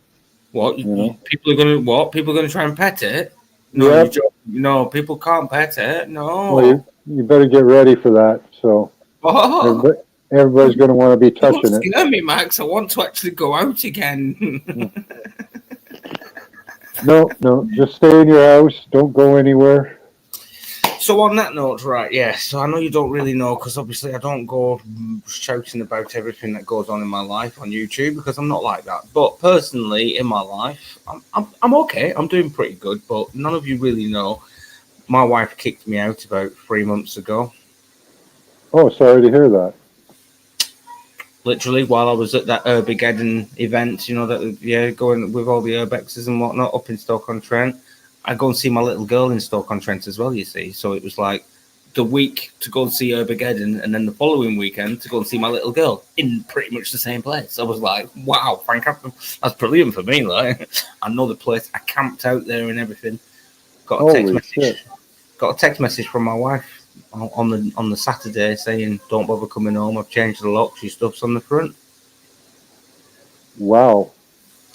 What? You know? People are gonna what? People are gonna try and pet it? No, Yep. no, people can't pet it. No. Well, you better get ready for that. So Oh, everybody's going to want to be touching don't it. scare me, Max. I want to actually go out again. No, just stay in your house. Don't go anywhere. So on that note, right, yeah, so I know you don't really know because obviously I don't go shouting about everything that goes on in my life on YouTube because I'm not like that. But personally, in my life, I'm okay. I'm doing pretty good, but none of you really know. My wife kicked me out about 3 months ago. Oh, sorry to hear that. Literally, while I was at that Urbigeddon event, you know, that going with all the Urbexes and whatnot up in Stoke-on-Trent. I go and see my little girl in Stoke-on-Trent as well, you see. So it was like the week to go and see Urbigeddon, and then the following weekend to go and see my little girl in pretty much the same place. I was like, wow, Frank, that's brilliant for me. Like, I know the place. I camped out there and everything. Got a text Holy message. shit. Got a text message from my wife on the Saturday saying, "Don't bother coming home. I've changed the locks. Your stuff's on the front." Wow.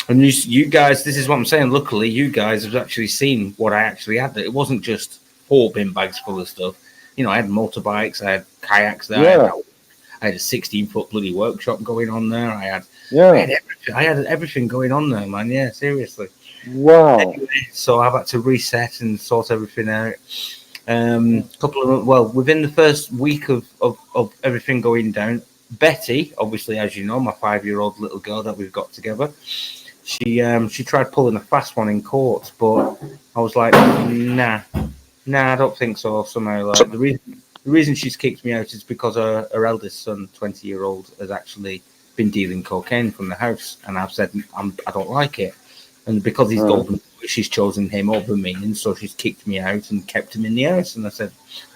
And you guys, this is what I'm saying. Luckily, you guys have actually seen what I actually had. It wasn't just 4 bin bags full of stuff. You know, I had motorbikes, I had kayaks there. Yeah. I had a 16-foot bloody workshop going on there. I had Yeah. everything going on there, man. Yeah, seriously. Wow. Anyway, so I've had to reset and sort everything out. Within the first week of everything going down, Betty, obviously, as you know, my 5-year-old little girl that we've got together, she tried pulling a fast one in court, but I was like, nah, I don't think so. Somehow, like the reason she's kicked me out is because her eldest son, 20-year-old, has actually been dealing cocaine from the house, and I've said I don't like it, and because he's golden, she's chosen him over me, and so she's kicked me out and kept him in the house. And I said,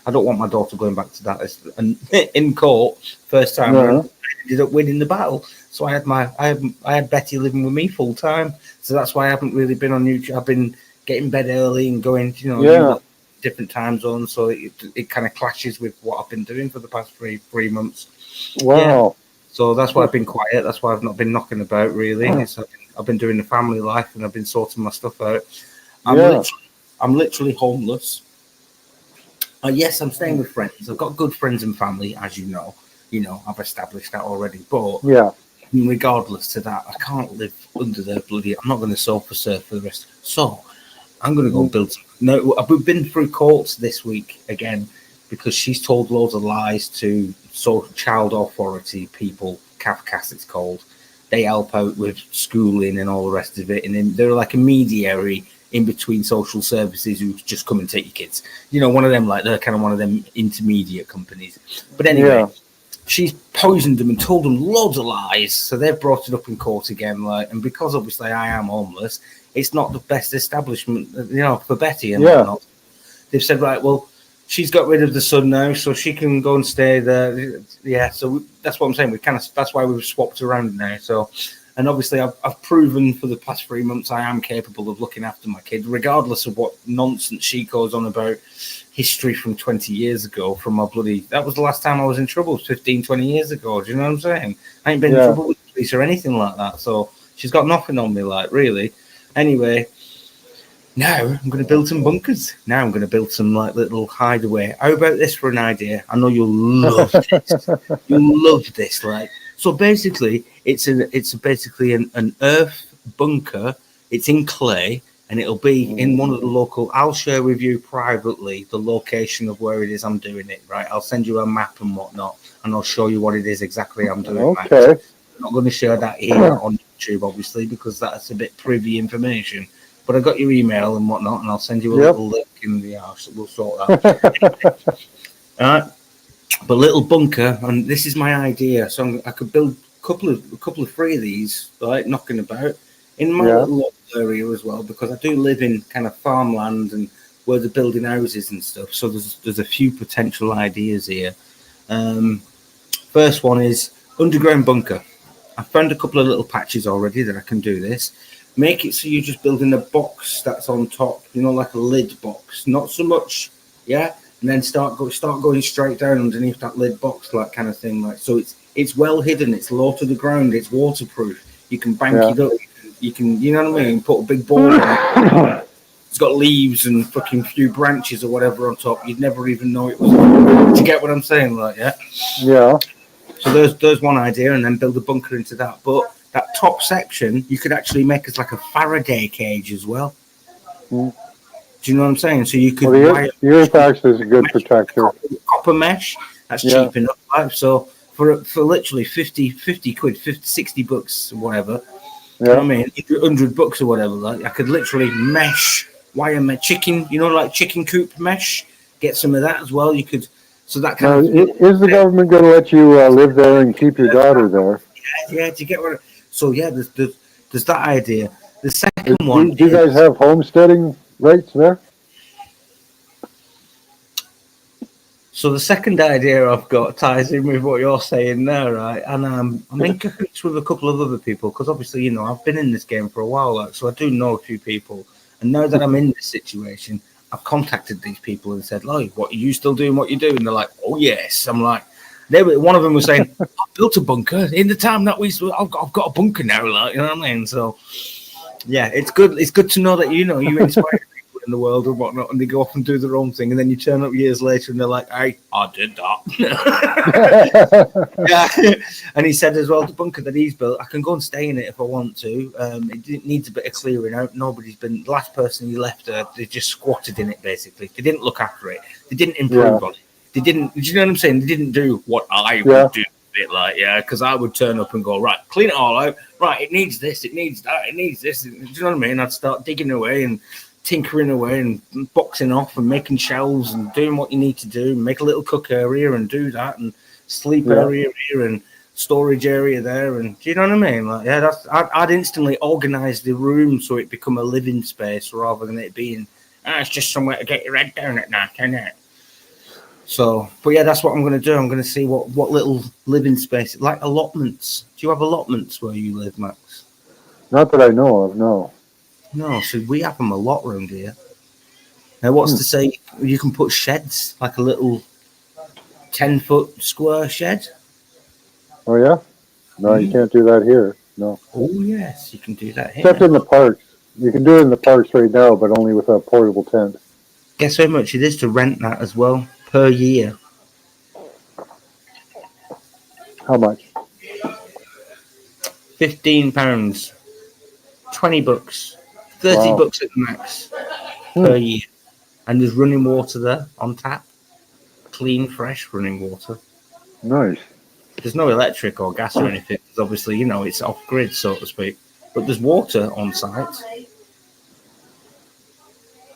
I don't want my daughter going back to that. And in court, first time, I ended up winning the battle. So I had Betty living with me full time. So that's why I haven't really been on YouTube. I've been getting bed early and going, different time zones. So it kind of clashes with what I've been doing for the past three months. Wow. Yeah. So that's why I've been quiet. That's why I've not been knocking about really. So I've been doing the family life and I've been sorting my stuff out. I'm literally homeless. Yes, I'm staying with friends. I've got good friends and family, as you know. You know, I've established that already. But regardless to that, I can't live under their bloody. I'm not going to sofa surf for the rest. So I'm going to go build. No, I've been through courts this week again because she's told loads of lies to child authority people. CAFCAS it's called. They help out with schooling and all the rest of it, and then they're like a mediary in between social services who just come and take your kids. You know, one of them, like they're kind of one of them intermediate companies. But anyway, she's poisoned them and told them loads of lies. So they've brought it up in court again. Like, and because obviously I am homeless, it's not the best establishment, you know, for Betty and whatnot. They've said, right, well, she's got rid of the son now, so she can go and stay there. Yeah, so that's what I'm saying. That's why we've swapped around now. So, and obviously I've proven for the past 3 months I am capable of looking after my kid, regardless of what nonsense she goes on about history from 20 years ago from my bloody. That was the last time I was in trouble, 15, 20 years ago. Do you know what I'm saying? I ain't been in trouble with the police or anything like that. So she's got nothing on me, like, really. Anyway. Now I'm going to build some bunkers. Now I'm going to build some like little hideaway. How about this for an idea? I know you'll love this. You'll love this. Like, so basically, it's basically an earth bunker. It's in clay, and it'll be in one of the local. I'll share with you privately the location of where it is I'm doing it. Right, I'll send you a map and whatnot, and I'll show you what it is exactly I'm doing. Okay. I'm not going to share that here YouTube, obviously, because that's a bit privy information. But I got your email and whatnot, and I'll send you a Yep. little link in the house. We'll sort that. All right. But little bunker, and this is my idea. So I could build a couple of three of these, right, knocking about in my Yeah. little local area as well, because I do live in kind of farmland and where they're building houses and stuff. So there's a few potential ideas here. First one is underground bunker. I found a couple of little patches already that I can do this. Make it so you're just building a box that's on top, you know, like a lid box. Not so much, yeah. And then start going straight down underneath that lid box, like kind of thing. Like so, it's well hidden. It's low to the ground. It's waterproof. You can bank it up. You can, you know what I mean. Put a big ball on it. It's got leaves and fucking few branches or whatever on top. You'd never even know it was. Do you get what I'm saying? Like, yeah. Yeah. So there's one idea, and then build a bunker into that. But that top section, you could actually make as like a Faraday cage as well. Mm. Do you know what I'm saying? So you could Well, wire the Urfax is a good protector. copper mesh. That's Yeah. cheap enough. Right? So for literally 50 quid, 50, 60 bucks, whatever. You know what I Yeah. mean? $100 or whatever. Like I could literally wire my chicken, you know, like chicken coop mesh. Get some of that as well. You could. So that Now, kind of. is the government going to let you live there and keep your daughter there? Yeah, do you get what? So yeah, there's that idea. The second Do one. you guys have homesteading rights there? So the second idea I've got ties in with what you're saying there, right? And I'm in cahoots with a couple of other people because obviously, you know, I've been in this game for a while, like, so I do know a few people. And now that I'm in this situation, I've contacted these people and said, "Like, what are you still doing? What you do?" And they're like, "Oh yes." I'm like, one of them was saying, "I built a bunker in the time that I've got a bunker now." Like, you know what I mean? So yeah, it's good. It's good to know that you inspire people in the world and whatnot, and they go off and do their own thing, and then you turn up years later and they're like, "Hey, I did that." Yeah, and he said as well, the bunker that he's built, I can go and stay in it if I want to. It needs a bit of clearing out. Nobody's been. The last person he left, they just squatted in it basically. They didn't look after it. They didn't improve on it. They didn't. Do you know what I'm saying? They didn't do what I would do. Bit like, yeah, because I would turn up and go, right, clean it all out. Right, it needs this, it needs that, it needs this. Do you know what I mean? I'd start digging away and tinkering away and boxing off and making shelves and doing what you need to do. Make a little cook area and do that, and sleep area here and storage area there. And do you know what I mean? Like, yeah, I'd instantly organize the room so it become a living space rather than it being, it's just somewhere to get your head down at night, isn't it? So, but yeah, that's what I'm going to do. I'm going to see what little living space, like allotments. Do you have allotments where you live, Max? Not that I know of, no. No, so we have them a lot around here. Now, what's to say you can put sheds, like a little 10-foot square shed? Oh, yeah? No, you can't do that here, no. Oh, yes, you can do that here. Except in the parks. You can do it in the parks right now, but only with a portable tent. Guess how much it is to rent that as well per year? How much? £15, $20, $30 at max per year. And there's running water there on tap. Clean, fresh running water. Nice. There's no electric or gas or anything. Because obviously, you know, it's off grid, so to speak. But there's water on site.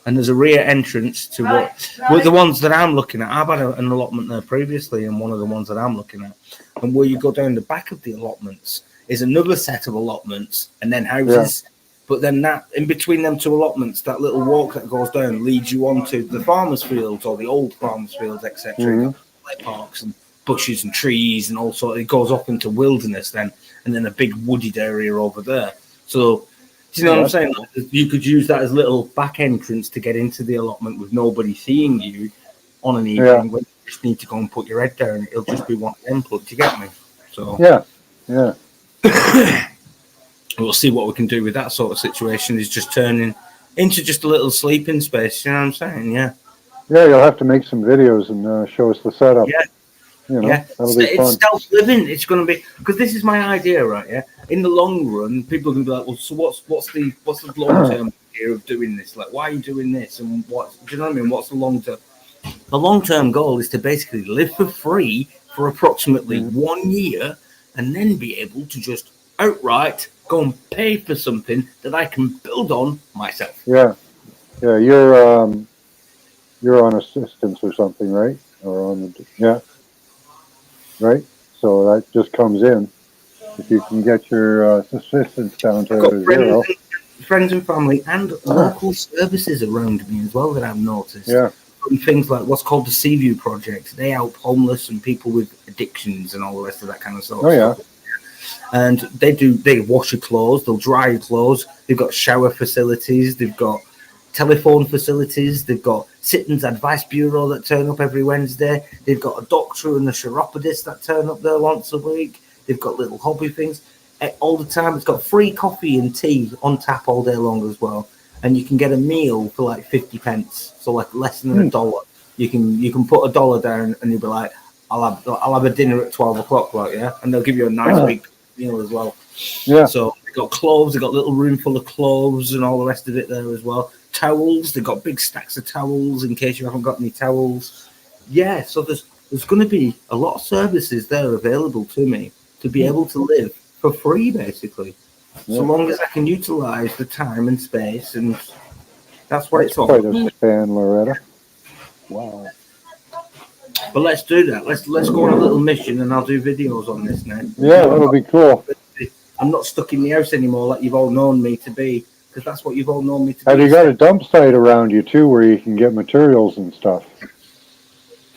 And there's a rear entrance to what the ones that I'm looking at. I've had an allotment there previously, and one of the ones that I'm looking at. And where you go down the back of the allotments is another set of allotments and then houses. Yeah. But then that in between them two allotments, that little walk that goes down leads you onto the farmers' fields or the old farmers' fields, etc. Like parks and bushes and trees and all sorts. It goes off into wilderness then, and then a big wooded area over there. So, do you know what I'm saying? Like, you could use that as a little back entrance to get into the allotment with nobody seeing you on an evening when you just need to go and put your head down. It'll just be one input. Do you get me? So yeah. We'll see what we can do with that sort of situation. Is just turning into just a little sleeping space. You know what I'm saying? Yeah. Yeah, you'll have to make some videos and show us the setup. Yeah. You know, that'll be fun. It's stealth living. It's going to be, because this is my idea, right? Yeah. In the long run, people are going to be like, well, so what's the long term idea of doing this? Like, why are you doing this? And what? Do you know what I mean? What's the long term? The long term goal is to basically live for free for approximately 1 year, and then be able to just outright go and pay for something that I can build on myself. Yeah. Yeah. You're on assistance or something, right? Or on the, yeah. Right. So that just comes in. If you can get your assistance down I've got to zero. friends and family and local services around me as well that I've noticed. Yeah. And things like what's called the Seaview Project. They help homeless and people with addictions and all the rest of that kind of stuff. Oh, yeah. And they wash your clothes, they'll dry your clothes. They've got shower facilities, they've got telephone facilities, they've got Sittons Advice Bureau that turn up every Wednesday. They've got a doctor and a chiropodist that turn up there once a week. They've got little hobby things all the time. It's got free coffee and tea on tap all day long as well. And you can get a meal for like 50 pence, so like less than $1. You can put $1 down and you'll be like, I'll have a dinner at 12 o'clock, like, yeah, and they'll give you a nice big meal as well. Yeah. So they've got clothes, they've got a little room full of clothes and all the rest of it there as well. Towels, they've got big stacks of towels in case you haven't got any towels. Yeah, so there's going to be a lot of services there available to me to be able to live for free, basically. So long as I can utilize the time and space, and that's what it's all Quite about. a span, Loretta. Wow. But let's do that. Let's go on a little mission, and I'll do videos on this now. Yeah, that'll be cool. I'm not stuck in the house anymore like you've all known me to be, because that's what you've all known me to Have be. you got a dump site around you too, where you can get materials and stuff?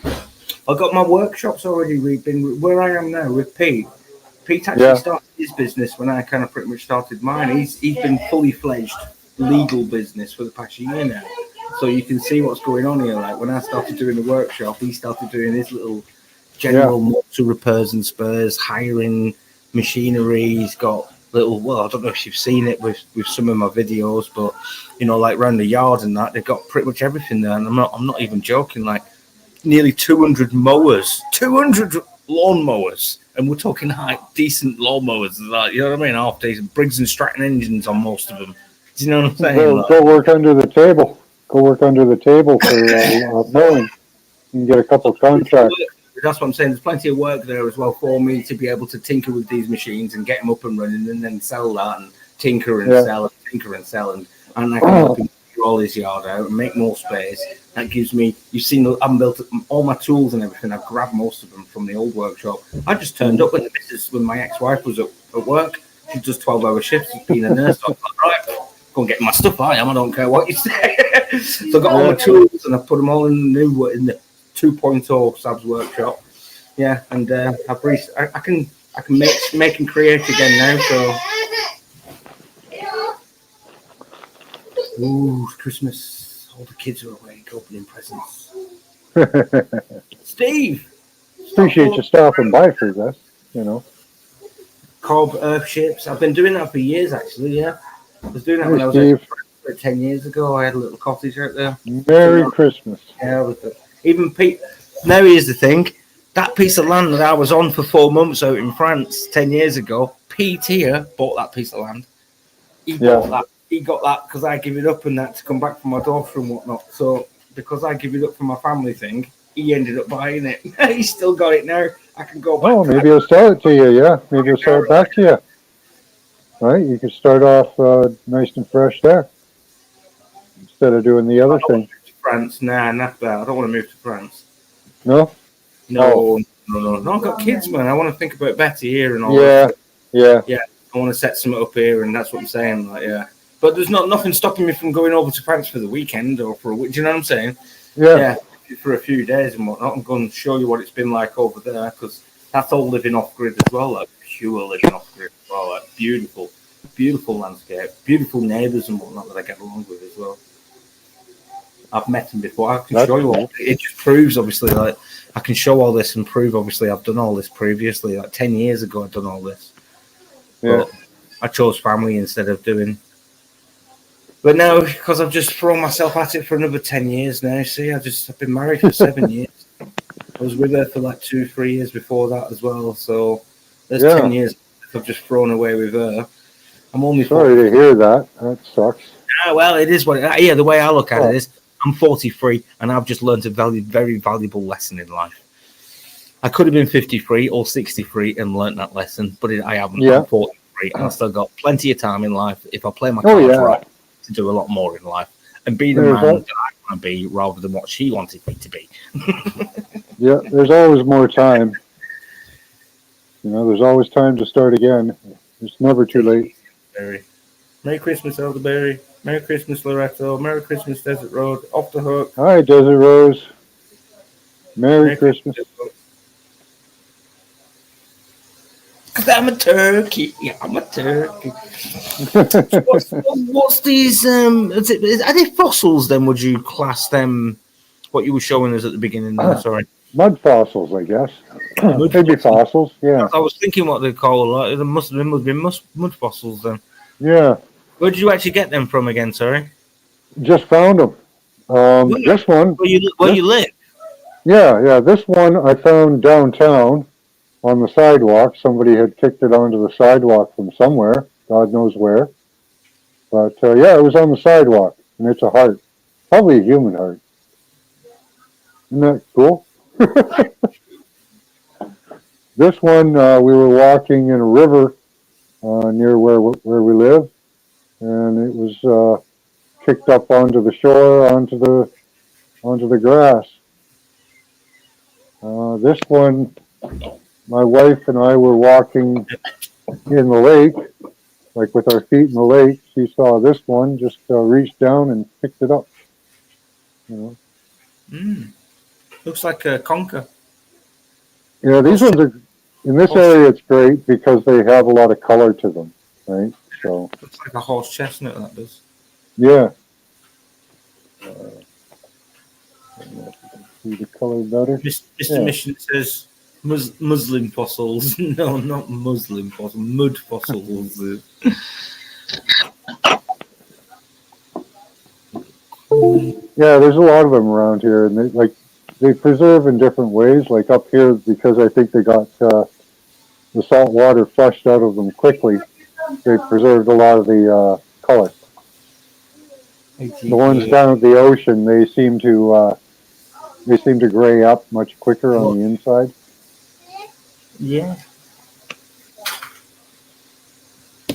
I've got my workshops already. We've been where I am now with Pete. Pete actually started his business when I kind of pretty much started mine. He's been fully fledged legal business for the past year now. So you can see what's going on here. Like when I started doing the workshop, he started doing his little general motor repairs and spares, hiring machinery. He's got little, well, I don't know if you've seen it with some of my videos, but you know, like around the yard and that, they've got pretty much everything there. And I'm not even joking, like nearly 200 mowers, 200 lawn mowers. And we're talking like decent lawn mowers, like, you know what I mean? Half decent Briggs and Stratton engines on most of them. Do you know what I'm saying? Go work under the table. Go work under the table for mowing. You can get a couple of contracts. That's what I'm saying. There's plenty of work there as well for me to be able to tinker with these machines and get them up and running, and then sell that and tinker and sell and tinker and sell, and I can help him clear all his yard out and make more space. That gives me. You've seen I've built all my tools and everything. I've grabbed most of them from the old workshop. I just turned up when my ex-wife was at work. She does 12-hour shifts. She's been a nurse. So I'm like, right, go and get my stuff. I don't care what you say. So I got all my tools and I put them all in the 2.0 Sab's workshop. Yeah, and I can make and create again now. So, ooh, Christmas! All the kids are awake, opening presents. Steve, Appreciate you stopping by for this. You know, Cobb Earthships. I've been doing that for years, actually. Yeah, I was doing that when I was like 10 years ago. I had a little cottage out there. Merry Christmas. Yeah, with even Pete. Now here's the thing. That piece of land that I was on for 4 months out in France 10 years ago, Pete here bought that piece of land. He bought that. He got that because I give it up and that to come back for my daughter and whatnot. So because I give it up for my family thing, he ended up buying it. He's still got it now. I can go back. Oh, maybe he'll sell it to you. Yeah, maybe he'll sell it back to you. Right? You could start off nice and fresh there instead of doing the other thing. France? Nah, not that. I don't want to move to France. No. No. I've got kids, man. I want to think about Betty here and all. Yeah. I want to set something up here, and that's what I'm saying. Like, yeah. But there's nothing stopping me from going over to France for the weekend or for a week. Do you know what I'm saying? Yeah. For a few days and whatnot. I'm going to show you what it's been like over there because that's all living off grid as well, like pure living off grid as well. Like beautiful landscape, beautiful neighbours and whatnot that I get along with as well. I've met them before. I can show you all. It just proves, obviously, like I can show all this and prove, obviously, I've done all this previously. Like 10 years ago, I've done all this. Yeah. But I chose family instead of doing. But now, because I've just thrown myself at it for another 10 years now. See, I've been married for 7 years. I was with her for like 2-3 years before that as well. So there's 10 years I've just thrown away with her. I'm only sorry to hear that. That sucks. Well, it is what. Yeah, the way I look at it is, I'm 43 and I've just learned a very valuable lesson in life. I could have been 53 or 63 and learned that lesson, but I haven't. Yeah. I'm 43. great, and I still got plenty of time in life if I play my Oh, cards yeah. right to do a lot more in life and be the There's man that. that I want to be rather than what she wanted me to be. Yeah, there's always more time. You know, there's always time to start again. It's never too late. Merry Christmas, Elderberry. Merry Christmas, Loretto. Merry Christmas, Desert Road. Off the hook. Hi, Desert Rose. Merry Christmas. I'm a turkey. Yeah, I'm a turkey. What's these? Are they fossils? Then would you class them? What you were showing us at the beginning? There, sorry. Mud fossils, I guess. Mud Could be fossils, yeah. I was thinking what they call it. There must have been mud fossils then. Yeah, Where did you actually get them from again? Sorry. just found them. Where? This one, Where you live? yeah, this one I found downtown on the sidewalk. Somebody had kicked it onto the sidewalk from somewhere, God knows where. But yeah, it was on the sidewalk, and it's a heart. Probably a human heart. Isn't that cool? This one, we were walking in a river near where we live, and it was kicked up onto the shore, onto the grass. This one, my wife and I were walking in the lake, like with our feet in the lake. She saw this one, just reached down and picked it up. You know. Looks like a conker. Yeah, these ones are in this area. It's great because they have a lot of color to them, right? So Looks like a horse chestnut. That does. yeah. See the color better. Mr. Yeah. Mission says Muslim fossils. No, not Muslim fossils. Mud fossils. Yeah, there's a lot of them around here, and they preserve in different ways. Like up here, because I think they got the salt water flushed out of them quickly. They preserved a lot of the color. The ones down at the ocean, they seem to gray up much quicker on the inside. Yeah.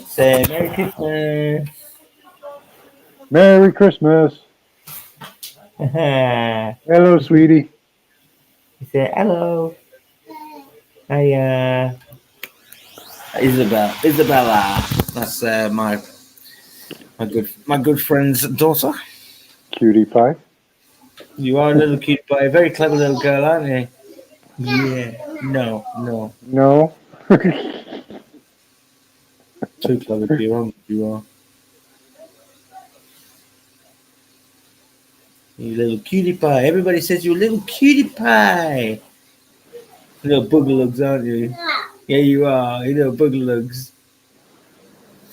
Say Merry Christmas. Merry Christmas. Hello, sweetie. He said, hello. Hi, Isabella. That's my good friend's daughter. Cutie pie. You are a little cute boy, very clever little girl, aren't you? Yeah. No. No. Too clever to be wrong. You are. You little cutie pie. Everybody says you're a little cutie pie. Little boogalugs, aren't you? Yeah, you are. You little boogalugs.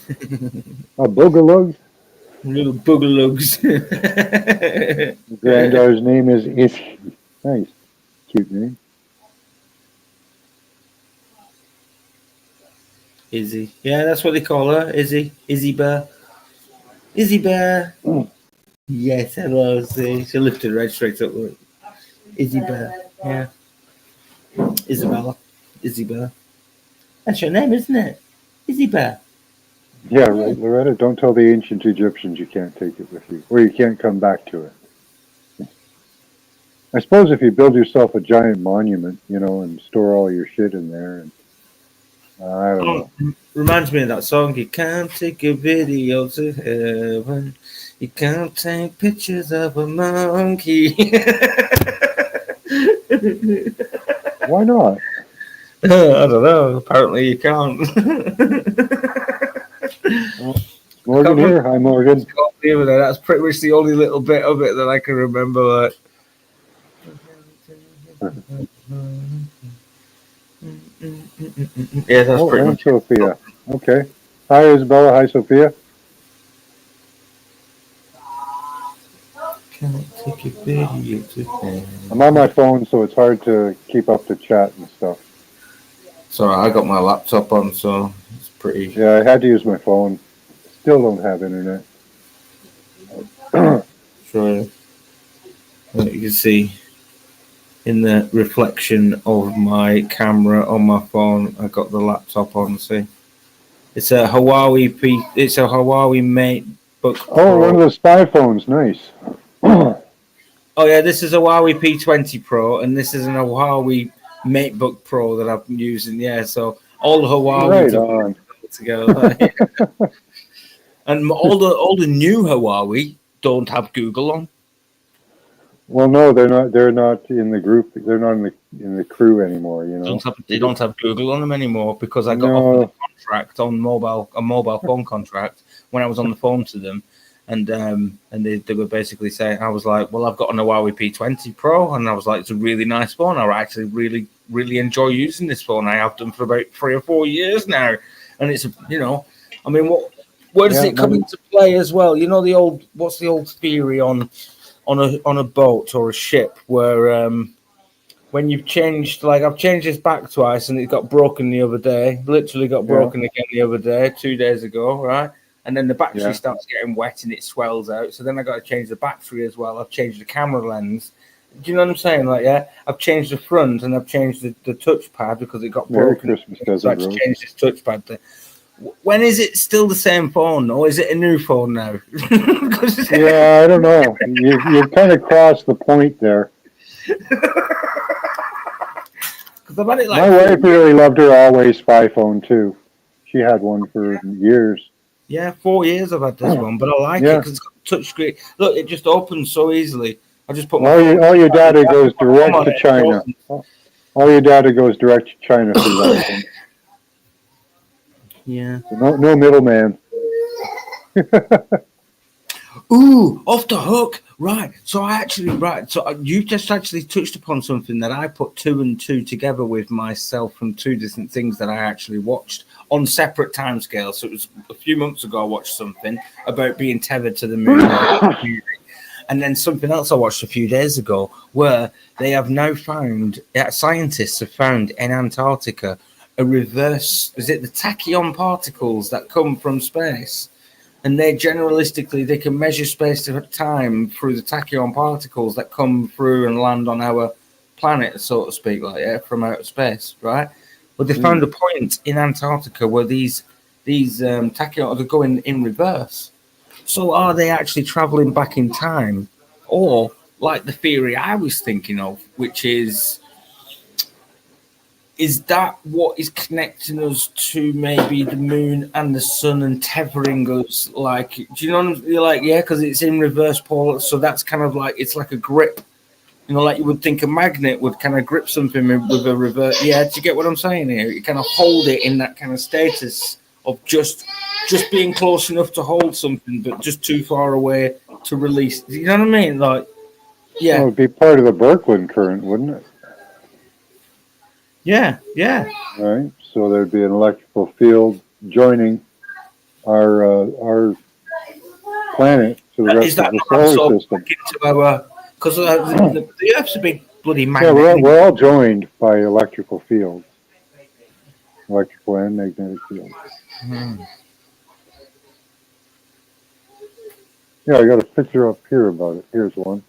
A boogaloo. Little boogalugs. Granddaughter's name is Izzy. Nice. Cute name. Izzy. Yeah, that's what they call her. Izzy. Izzy Bear. Izzy Bear. Yes, hello. See, she lifted right straight up. Look. Izzy Bear. Yeah. Isabella. Izzy Bear. That's your name, isn't it? Izzy Bear. Yeah, right, Loretta. Don't tell the ancient Egyptians you can't take it with you, or you can't come back to it. I suppose if you build yourself a giant monument, you know, and store all your shit in there, and I don't know. Reminds me of that song. You can't take a video to heaven. You can't take pictures of a monkey. Why not? I don't know. Apparently you can't. Morgan here. Hi, Morgan. That's pretty much the only little bit of it that I can remember. Like. Yeah, that's pretty and much. Sophia. Okay. Hi, Isabella. Hi, Sophia. Take a video to I'm on my phone, so it's hard to keep up the chat and stuff. Sorry, I got my laptop on, so it's pretty. Yeah, I had to use my phone. Still don't have internet. Sure. You can see in the reflection of my camera on my phone, I got the laptop on. See, It's a Huawei MateBook Oh, one Pro. of the spy phones. Nice. Oh yeah, this is a Huawei P20 Pro, and this is a Huawei MateBook Pro that I'm using. Yeah, so all the Huawei Right devices on. together. And all the new Huawei don't have Google on. Well, no, they're not. They're not in the group. They're not in the crew anymore. You know. They don't have Google on them anymore because I got No. offered a contract on a mobile phone contract when I was on the phone to them, and they were basically saying, I was like, well, I've got an Huawei P20 Pro, and I was like, it's a really nice phone. I actually really enjoy using this phone. I have done for about 3 or 4 years now, and it's I mean, where does it come into play as well? You know what's the old theory on a boat or a ship where when you've changed, like I've changed this back twice and it got broken the other day, literally got broken again the other day, 2 days ago, right? And then the battery starts getting wet and it swells out. So then I got to change the battery as well. I've changed the camera lens. Do you know what I'm saying? Like, yeah, I've changed the front and I've changed the touchpad because it got Merry broken. Christmas, So I just changed this touchpad thing. When is it still the same phone, or is it a new phone now? Yeah, I don't know. You kind of crossed the point there. I've had it My wife really loved her Always spy phone too. She had one for years. Yeah, 4 years I've had this one, but I like it because it's got touch screen. Look, it just opens so easily. I just put all your data goes direct to China. All your data goes direct to China through that thing. Yeah. So no middleman. Ooh, off the hook. Right. So you just actually touched upon something that I put 2 and 2 together with myself from 2 different things that I actually watched on separate timescales. So it was a few months ago I watched something about being tethered to the moon. And then something else I watched a few days ago where they have now found, scientists have found in Antarctica a reverse, is it the tachyon particles that come from space? And they can measure space to time through the tachyon particles that come through and land on our planet, so to speak, from outer space, right? But they found a point in Antarctica where these tachyon are going in reverse. So are they actually traveling back in time? Or like the theory I was thinking of, which is that what is connecting us to maybe the moon and the sun and tethering us? Like, do you know what I'm like? Yeah, because it's in reverse pole. So that's kind of like, it's like a grip, like you would think a magnet would kind of grip something with a reverse. Yeah, do you get what I'm saying here? You kind of hold it in that kind of status of just being close enough to hold something, but just too far away to release. Do you know what I mean? Like, yeah. Well, it would be part of the Birkeland current, wouldn't it? Yeah. Right. So there'd be an electrical field joining our planet to the rest of the solar system. Because the Earth's a big bloody magnet. Yeah, we're all joined by electrical fields, electrical and magnetic fields. Yeah, I got a picture up here about it. Here's one.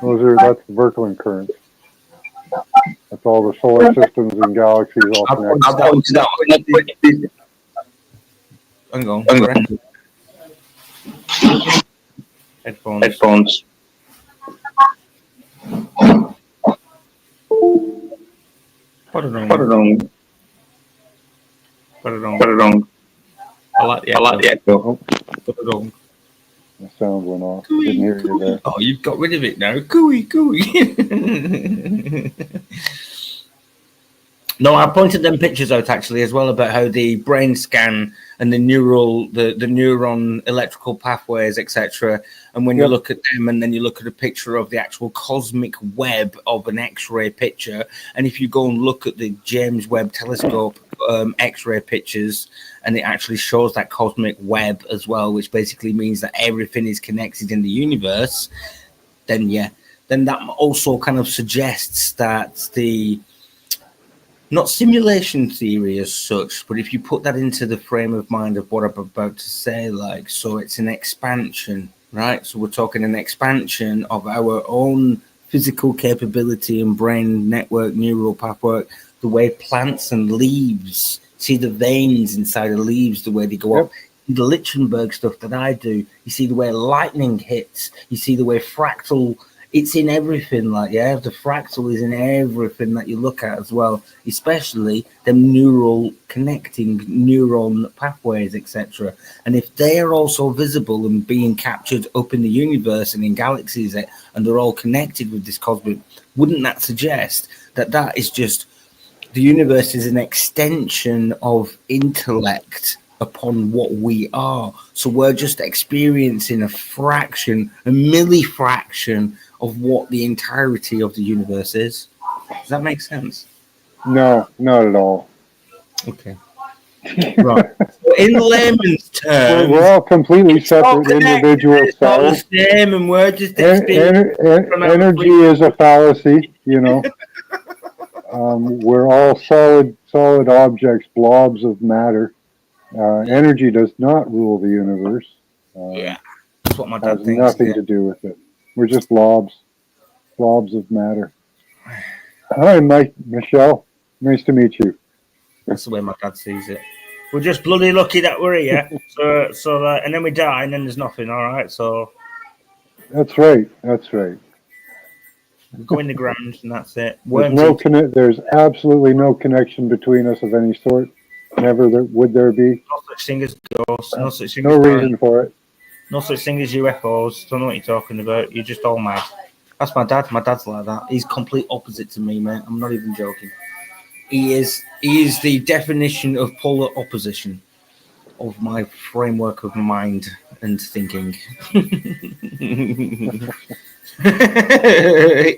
That's the Birkeland current. That's all the solar systems and galaxies all connected. Hang on. Headphones. Put it on. I like the echo. Put it on. The sound went off. Didn't hear you there. Oh, you've got rid of it now. Cooey. No, I pointed them pictures out actually as well about how the brain scan and the neuron electrical pathways, etc. And when you look at them, and then you look at a picture of the actual cosmic web of an X-ray picture, and if you go and look at the James Webb Telescope X-ray pictures, and it actually shows that cosmic web as well, which basically means that everything is connected in the universe, then that also kind of suggests that not simulation theory as such, but if you put that into the frame of mind of what I'm about to say, so it's an expansion, right? So we're talking an expansion of our own physical capability and brain network, neural pathwork, the way plants and leaves, see the veins inside of leaves, the way they go Yep. up. The Lichtenberg stuff that I do, you see the way lightning hits, you see the way fractal, it's in everything. Like, yeah, the fractal is in everything that you look at as well, especially the neural connecting neuron pathways, etc. And if they are also visible and being captured up in the universe and in galaxies, and they're all connected with this cosmic, wouldn't that suggest that that is just the universe is an extension of intellect upon what we are? So we're just experiencing a fraction, a millifraction of what the entirety of the universe is. Does that make sense? No, not at all. Okay. Right. So in layman's terms, We're all completely it's all separate connected, individual it's all the cells. same, and we're just experiencing from our Energy is a fallacy, you know. We're all solid objects, blobs of matter. Energy does not rule the universe. Yeah, that's what my Has dad thinks. nothing Yeah. to do with it. We're just blobs of matter. Hi, Michelle. Nice to meet you. That's the way my dad sees it. We're just bloody lucky that we're here. And then we die, and then there's nothing. All right, so That's right. That's right. we go in the ground, and that's it. There's Worms There's absolutely no connection between us of any sort. Never would there be. no such thing as ghosts. No such thing. No as reason for it. No such thing as UFOs. Don't know what you're talking about. You're just all mad. That's my dad. My dad's like that. He's complete opposite to me, mate. I'm not even joking. He is the definition of polar opposition of my framework of mind and thinking.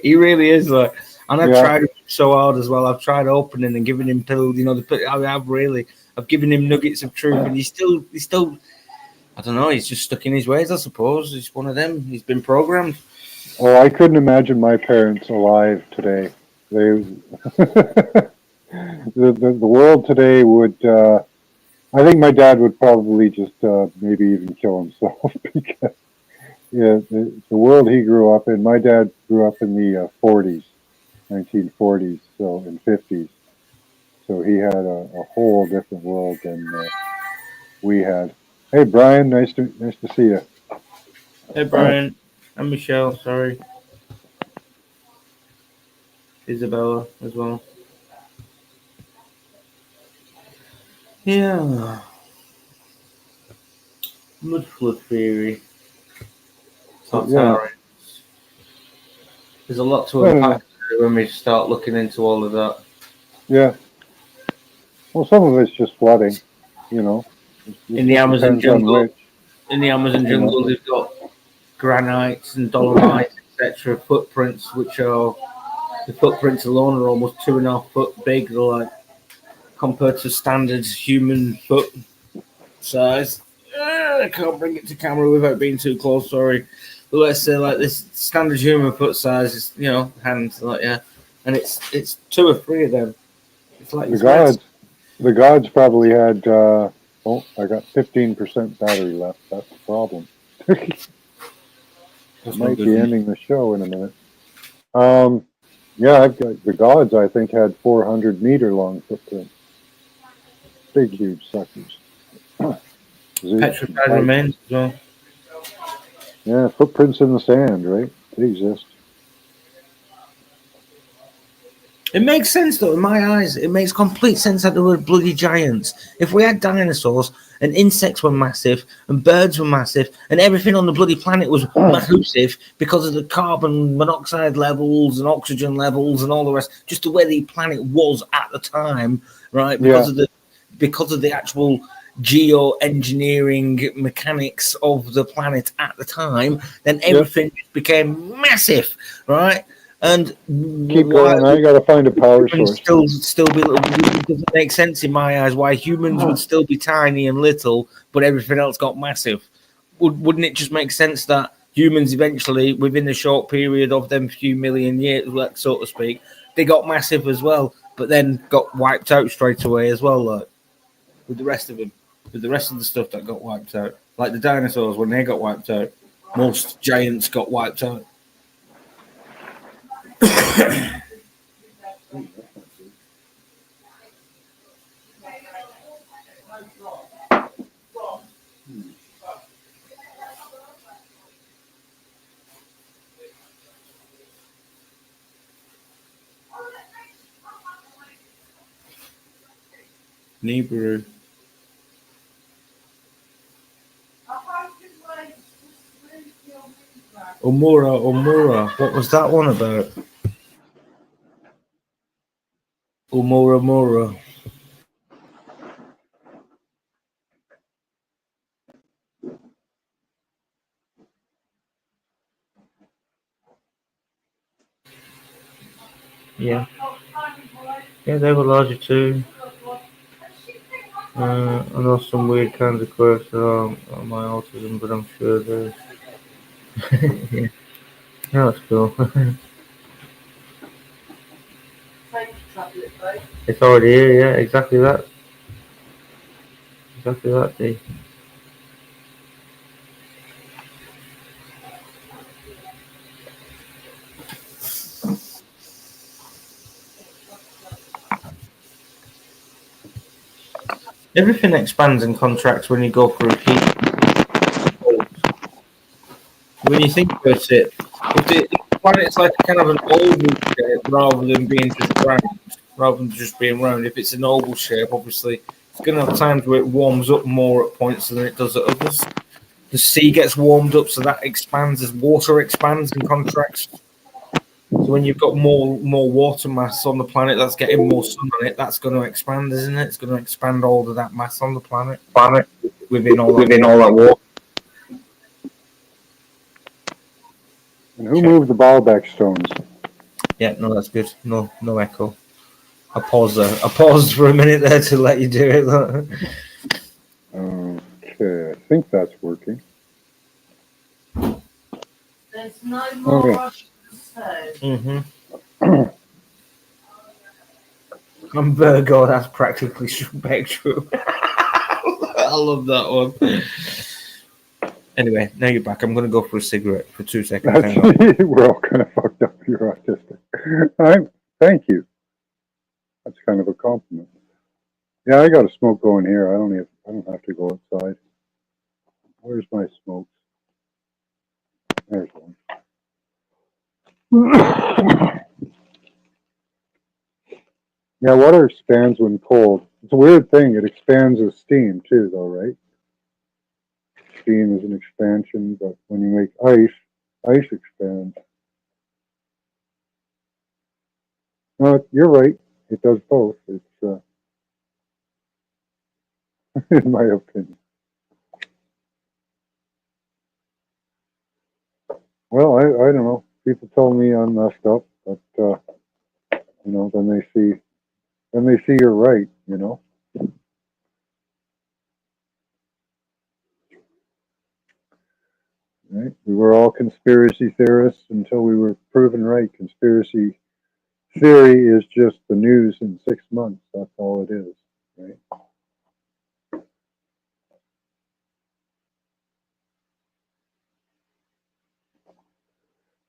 He really is like, and I've tried so hard as well. I've tried opening and giving him pills. You know, I've given him nuggets of truth, and he's still. I don't know. He's just stuck in his ways, I suppose. He's one of them. He's been programmed. Oh, I couldn't imagine my parents alive today. They, the world today would. I think my dad would probably just maybe even kill himself because the world he grew up in. My dad grew up in the 40s, 1940s, so in 50s. So he had a whole different world than we had. Hey Brian, nice to see you. Hey Brian, I'm Michelle. Sorry, Isabella as well. Yeah, mud flood theory. Yeah. There's a lot to unpack when we start looking into all of that. Yeah. Well, some of it's just flooding, you know. In the Amazon Depends on jungle, which. they've got granites and dolomites, etc. Footprints, which are the footprints alone are almost 2.5 foot big. They're like compared to standard human foot size. I can't bring it to camera without being too close. Sorry, but let's say like this standard human foot size is, you know, hands like and it's 2 or 3 of them. It's like The gods probably had. I got 15% battery left. That's the problem. I might be ending the show in a minute. Yeah, I've got the gods. I think had 400-meter long footprints. Big, huge suckers. Petrified remains as well. Yeah, footprints in the sand, right? They exist. It makes sense, though, in my eyes. It makes complete sense that there were bloody giants. If we had dinosaurs and insects were massive and birds were massive and everything on the bloody planet was massive because of the carbon monoxide levels and oxygen levels and all the rest, just the way the planet was at the time, right? Because of the actual geoengineering mechanics of the planet at the time, then everything became massive, right? And keep going. I got to find a power source. Still be. It doesn't make sense in my eyes why humans would still be tiny and little, but everything else got massive. Wouldn't it just make sense that humans eventually, within the short period of them few million years, so to speak, they got massive as well, but then got wiped out straight away as well, like with the rest of them, with the rest of the stuff that got wiped out, like the dinosaurs when they got wiped out, most giants got wiped out. Nibiru. Umura. What was that one about? Umura. Yeah. Yeah, they were larger too. I know some weird kinds of quirks on my autism, but I'm sure there's. Yeah, that's cool. It's already here, yeah, exactly that. Exactly that, D. Everything expands and contracts when you go through heat. When you think about it, if the planet's like kind of an oval shape rather than being just being round, if it's an oval shape, obviously it's going to have times where it warms up more at points than it does at others. The sea gets warmed up, so that expands as water expands and contracts. So when you've got more water mass on the planet that's getting more sun on it, that's going to expand, isn't it? It's going to expand all of that mass on the planet within all that water. And who moved the Baalbek stones? Yeah, no, that's good. No echo. I paused there. I paused for a minute there to let you do it. Okay, I think that's working. There's no more Okay. Russian food. Mm-hmm. I'm Virgo. That's practically true. I love that one. Anyway, now you're back. I'm going to go for a cigarette for 2 seconds. Hang on. We're all kind of fucked up. You're autistic. Thank you. That's kind of a compliment. Yeah, I got a smoke going here. I don't have to go outside. Where's my smokes? There's one. Yeah, water expands when cold. It's a weird thing. It expands with steam too, though, right? Steam is an expansion, but when you make ice expands. No, you're right. It does both. It's in my opinion. Well, I don't know. People tell me I'm messed up, but then they see you're right. Right? We were all conspiracy theorists until we were proven right. Conspiracy theory is just the news in 6 months. That's all it is, right?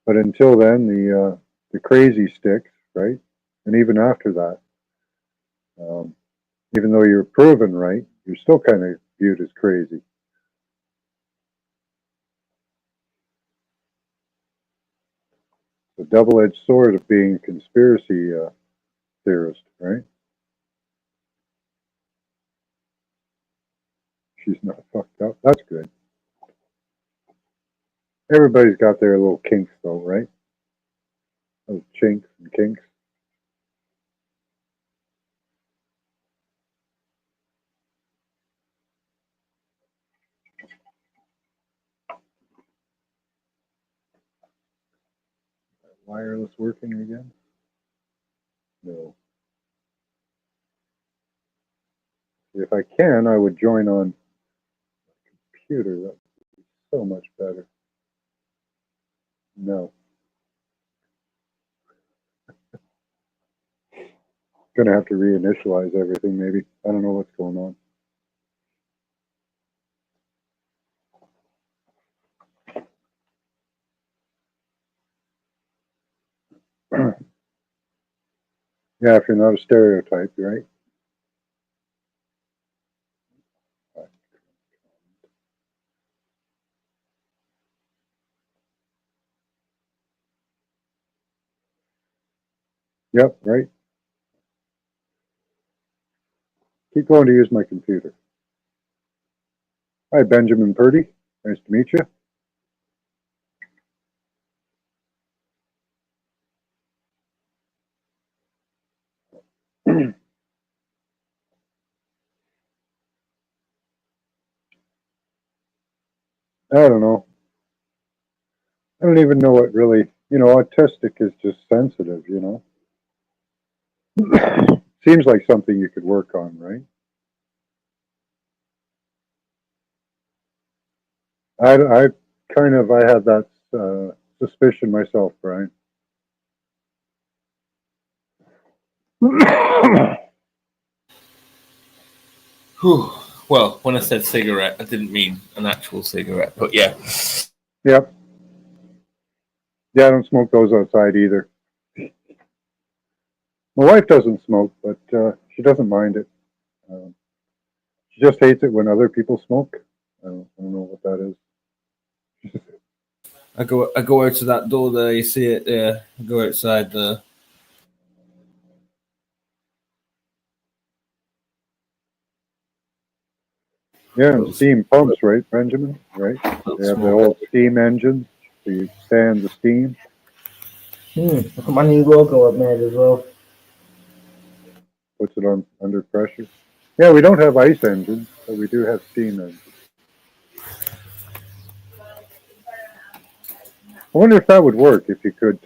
But until then, the crazy sticks, right? And even after that, even though you're proven right, you're still kind of viewed as crazy. The double-edged sword of being a conspiracy theorist, right? She's not fucked up. That's good. Everybody's got their little kinks, though, right? Those chinks and kinks. Wireless working again? No. If I can, I would join on computer. That would be so much better. No. Gonna have to reinitialize everything, maybe. I don't know what's going on. Yeah, if you're not a stereotype, right? Yep, right. Keep going to use my computer. Hi, Benjamin Purdy. Nice to meet you. I don't know. I don't even know what really, autistic is just sensitive, Seems like something you could work on, right? I I had that suspicion myself, Brian. Whew. Well, when I said cigarette, I didn't mean an actual cigarette, but yeah. Yep. Yeah, I don't smoke those outside either. My wife doesn't smoke, but she doesn't mind it. She just hates it when other people smoke. I don't know what that is. I go out to that door there, you see it there. I go outside there. Yeah, and steam pumps, right, Benjamin? Right? They have the old steam engines, so you fan the steam. Look at my new logo I've made as well. Puts it on under pressure. Yeah, we don't have ice engines, but we do have steam engines. I wonder if that would work if you could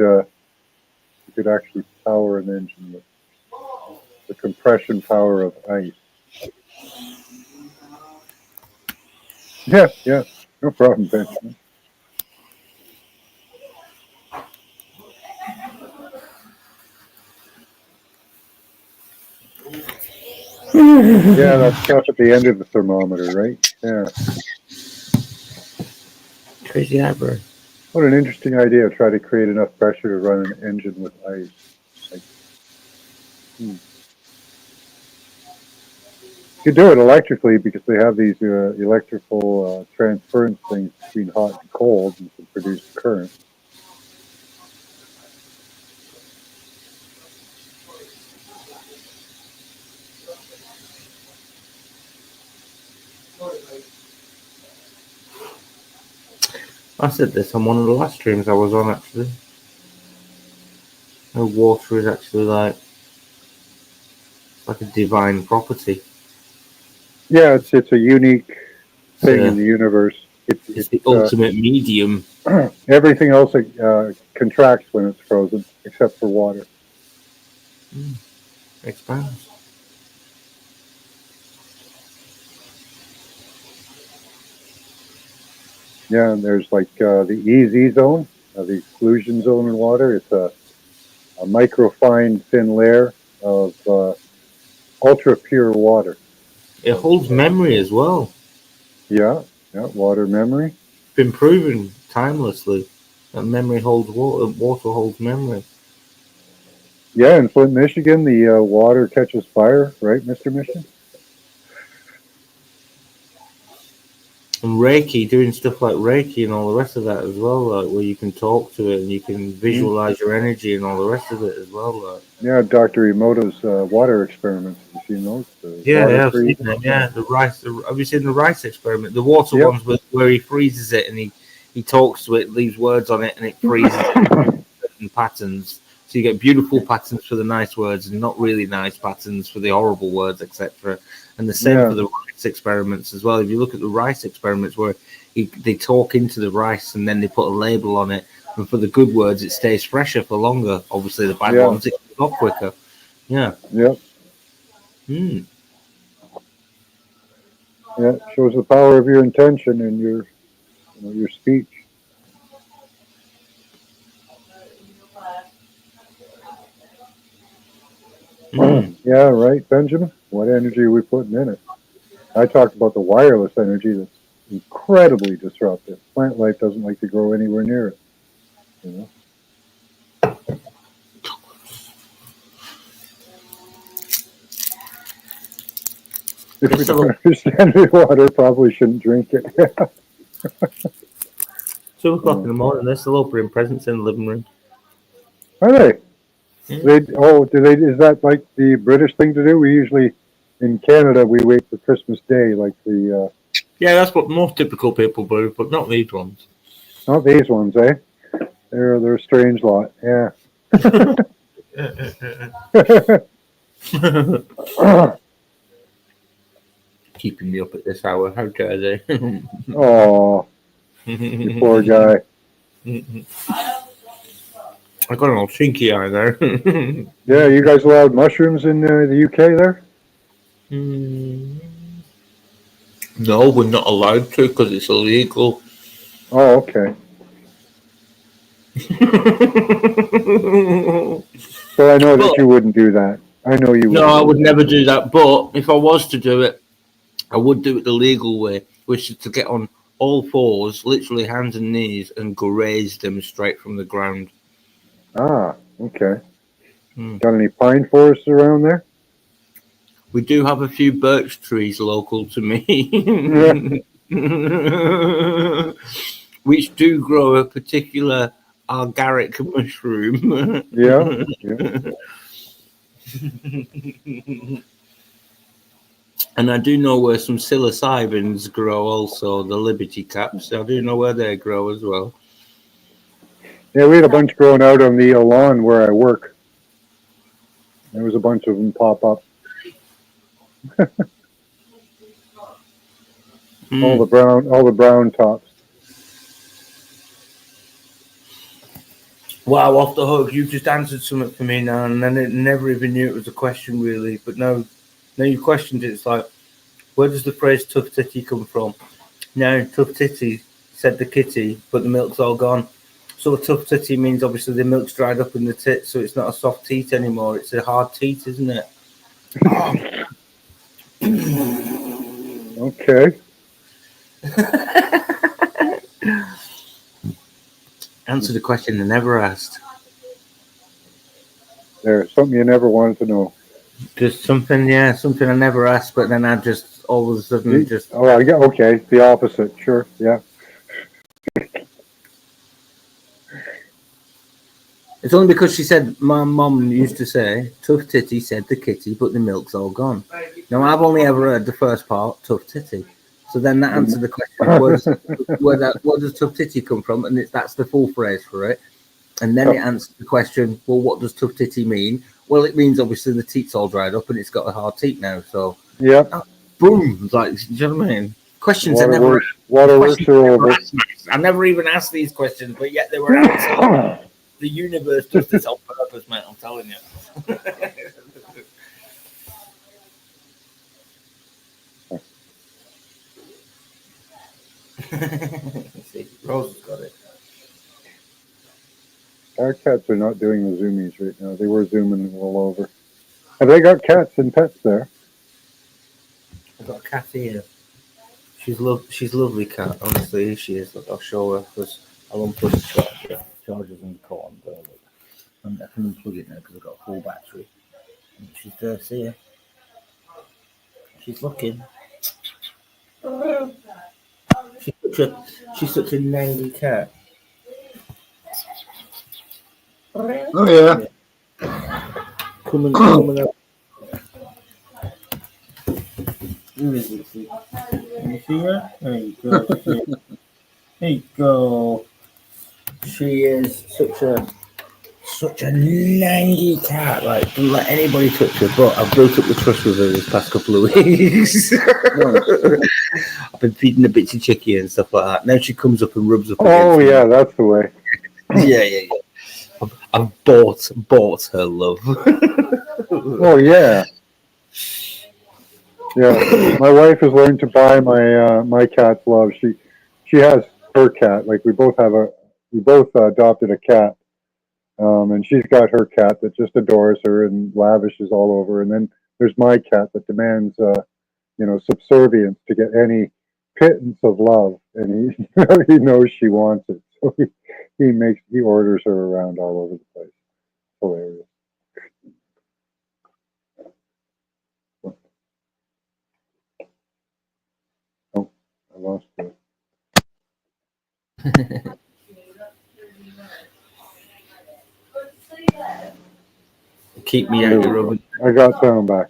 actually power an engine with the compression power of ice. Yeah, no problem, Benjamin. Yeah, that stuff at the end of the thermometer, right? Yeah. Crazy eyebrow. What an interesting idea. Try to create enough pressure to run an engine with ice. You could do it electrically because they have these electrical transference things between hot and cold and can produce current. I said this on one of the last streams I was on, actually. No, water is actually like a divine property. Yeah, it's a unique thing in the universe. It's the ultimate medium. Everything else contracts when it's frozen, except for water. Expands. Yeah, and there's like the EZ zone, the exclusion zone in water. It's a microfine thin layer of ultra pure water. It holds memory as well. Yeah, water memory. Been proven timelessly that memory holds water. Water holds memory. Yeah, in Flint, Michigan, the water catches fire, right, Mr. Mission? And Reiki, doing stuff like Reiki and all the rest of that as well, like where you can talk to it and you can visualize your energy and all the rest of it as well. Like. Yeah, Dr. Emoto's water experiments. Have you seen those? Yeah, I've seen them. Yeah, the rice. Have you seen the rice experiment? The water ones where he freezes it and he talks to it, leaves words on it, and it freezes it in patterns. So you get beautiful patterns for the nice words and not really nice patterns for the horrible words, etc. And the same for the rice experiments as well. If you look at the rice experiments where they talk into the rice and then they put a label on it, and for the good words it stays fresher for longer. Obviously the bad ones it goes off quicker. Yeah. Yep. Mm. Yeah, it shows the power of your intention and your speech. Yeah, right, Benjamin? What energy are we putting in it? I talked about the wireless energy that's incredibly disruptive. Plant life doesn't like to grow anywhere near it. If we It's a don't understand the water, probably shouldn't drink it. 2 o'clock in the morning. They're still opening presents in the living room. Are they? Yeah. Do they, is that like the British thing to do? We usually, in Canada, we wait for Christmas Day, like Yeah, that's what most typical people do, but not these ones. not these ones, eh? They're a strange lot, yeah. Keeping me up at this hour. How dare they? Oh, you poor guy. I got an old chinky eye there. Yeah, you guys allowed mushrooms in the UK there? No, we're not allowed to because it's illegal. Oh, okay. So I know that you wouldn't do that. I know you No, I wouldn't. would never do that. But if I was to do it, I would do it the legal way, which is to get on all fours, literally hands and knees, and graze them straight from the ground. Ah, okay. Hmm. Got any pine forests around there? We do have a few birch trees local to me, which do grow a particular agaric mushroom. Yeah, yeah. And I do know where some psilocybins grow also, the Liberty caps. I do know where they grow as well. Yeah, we had a bunch growing out on the lawn where I work. There was a bunch of them pop up. All the brown tops. Wow, off the hook. You just answered something for me now, and then it never even knew it was a question, really. But now you questioned it. It's like, where does the phrase tough titty come from? Now, tough titty, said the kitty, but the milk's all gone. So a tough titty means obviously the milk's dried up in the tit, so it's not a soft teat anymore. It's a hard teat, isn't it? Okay. Answer the question I never asked. There's something you never wanted to know. Just something I never asked, but then I just all of a sudden just. Oh, yeah, okay. The opposite. Sure. Yeah. It's only because she said, my mum used to say, tough titty, said the kitty, but the milk's all gone. Now, I've only ever heard the first part, tough titty. So then that answered the question, where does tough titty come from? And that's the full phrase for it. And then it answered the question, well, what does tough titty mean? Well, it means obviously the teat's all dried up and it's got a hard teat now. So, yeah. Boom. Like, do you know what I mean? Questions I never I never even asked these questions, but yet they were answered. The universe does this on purpose, mate. I'm telling you. See, Rose has got it. Our cats are not doing the zoomies right now. They were zooming all over. Have they got cats and pets there? I've got a cat here. She's lovely cat. Honestly, she is. Look, I'll show her because I'll unplug the charger. Charger's in the corner there. Look. And I can unplug it now because I've got a full battery. And she's there. See her. She's looking. She's such a nanny cat. Oh yeah. Come and up. Where is it? Can you see her? There you go. There you go. She is such a nanny cat. Like, don't let anybody touch her. But I've built up the trust with her this past couple of weeks. I've been feeding a bits of chicky and stuff like that. Now she comes up and rubs up. Oh yeah, that's the way. Yeah. I've bought her love. Oh yeah. Yeah, my wife has learned to buy my cat's love. She has her cat. Like we both adopted a cat, and she's got her cat that just adores her and lavishes all over. And then there's my cat that demands, subservience to get any pittance of love, and he he knows she wants it, so he orders her around all over the place. Hilarious. lost it. Keep me out your oven. I got sound back.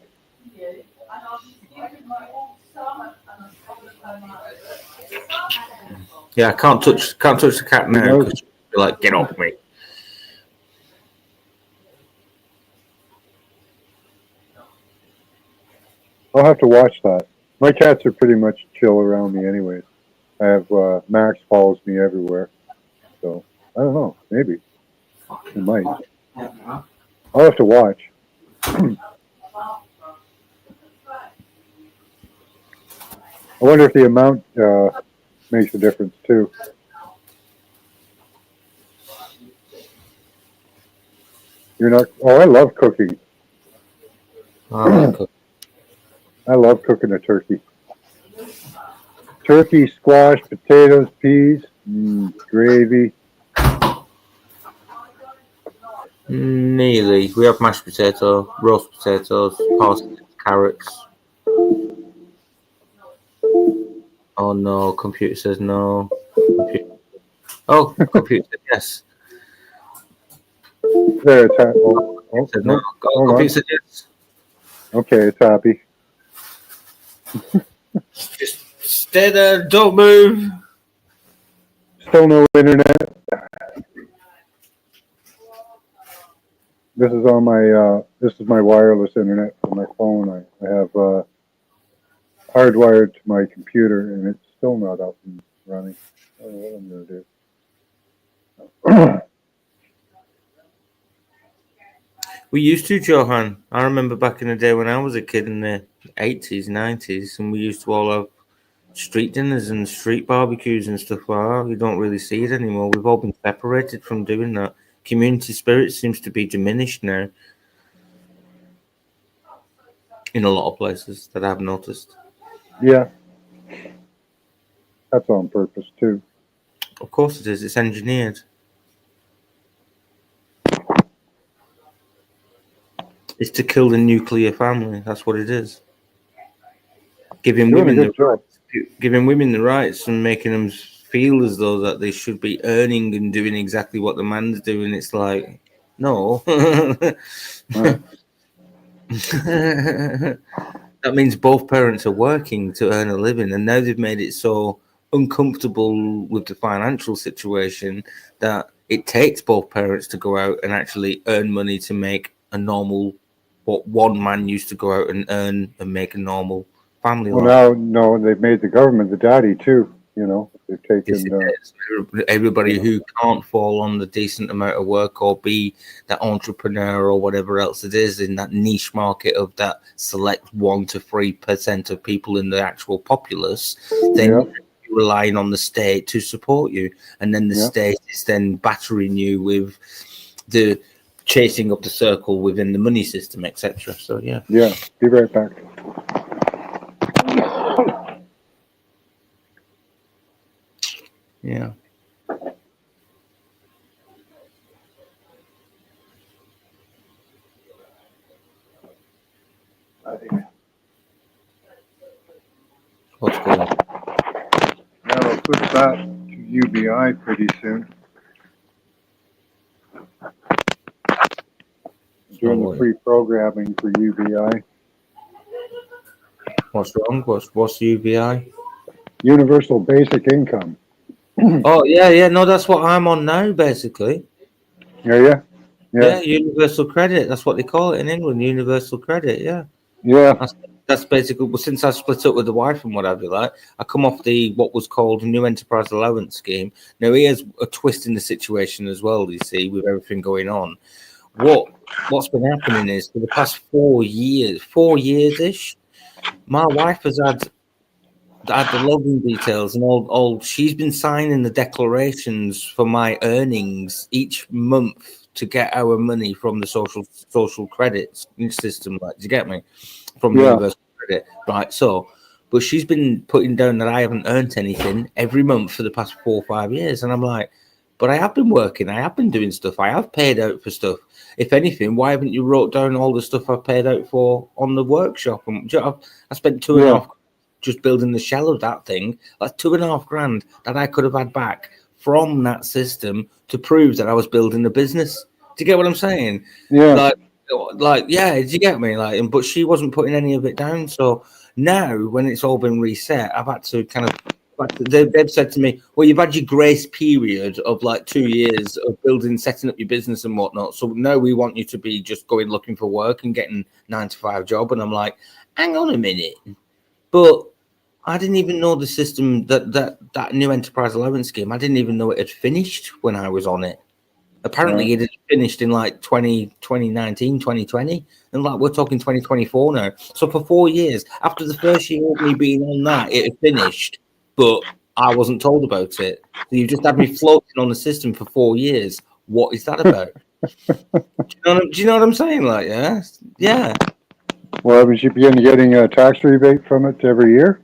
Yeah, I can't touch the cat now because you're like, get off me. I'll have to watch that. My cats are pretty much chill around me anyways. I have Max follows me everywhere. So I don't know, maybe. He might. I'll have to watch. I wonder if the amount makes a difference too. You're not. Oh, I love cooking. I love cooking a turkey. Turkey, squash, potatoes, peas, gravy. Nearly. We have mashed potato, roast potatoes, parsnips, carrots. Oh no, computer says no. Oh, computer said yes. There, it's Said no. hold Computer on. said yes. Okay, it's happy. Just stay there, don't move. Still no internet. This is on my this is my wireless internet for my phone. I have hardwired to my computer, and it's still not up and running. I don't know what I'm gonna do. We used to, Johan. I remember back in the day when I was a kid in the 80s, 90s, and we used to all have street dinners and street barbecues and stuff like that. You don't really see it anymore. We've all been separated from doing that. Community spirit seems to be diminished now in a lot of places that I've noticed. Yeah, that's on purpose too. Of course it is. It's engineered. It's to kill the nuclear family. That's what it is. Giving Doing a women good the rights and making them feel as though that they should be earning and doing exactly what the man's doing. It's like, no. That means both parents are working to earn a living, and now they've made it so uncomfortable with the financial situation that it takes both parents to go out and actually earn money to make a normal, what one man used to go out and earn and make a normal family Well, life. now, no, they've made the government the daddy too. You know, they've taken. Everybody who can't fall on the decent amount of work or be that entrepreneur or whatever else it is in that niche market of that select 1 to 3% of people in the actual populace, then you're relying on the state to support you, and then the state is then battering you with the chasing up the circle within the money system, etc. So yeah. Be right back. Yeah. What's going on? Yeah, I'll switch that to UBI pretty soon. Doing the free programming for UBI. What's wrong? What's UBI? Universal Basic Income. Oh yeah, no, that's what I'm on now, basically. Yeah. Yeah, universal credit. That's what they call it in England. Universal credit. Yeah. That's basically. Well, since I split up with the wife and what have you, like I come off the what was called New Enterprise Allowance Scheme. Now here's a twist in the situation as well. You see, with everything going on, what's been happening is for the past 4 years ish, my wife has had the login details and all. She's been signing the declarations for my earnings each month to get our money from the social credit system. Like, do you get me? From the universal credit, right? So, but she's been putting down that I haven't earned anything every month for the past 4 or 5 years, and I'm like, but I have been working, I have been doing stuff, I have paid out for stuff. If anything, why haven't you wrote down all the stuff I've paid out for on the workshop? And I spent 2.5 just building the shell of that thing. That's $2,500 that I could have had back from that system to prove that I was building a business. Do you get what I'm saying? Yeah. Like, yeah, do you get me? Like, but she wasn't putting any of it down. So now, when it's all been reset, I've had to kind of. They've said to me, "Well, you've had your grace period of like 2 years of building, setting up your business and whatnot. So now we want you to be just going looking for work and getting 9 to 5 job." And I'm like, "Hang on a minute," but I didn't even know the system that new enterprise allowance scheme. I didn't even know it had finished when I was on it. Apparently, it had finished in like 2019, 2020. And like, we're talking 2024 now. So for 4 years, after the first year of me being on that, it had finished, but I wasn't told about it. So you've just had me floating on the system for 4 years. What is that about? Do you know what I'm saying? Like, yeah. Well, haven't you been getting a tax rebate from it every year?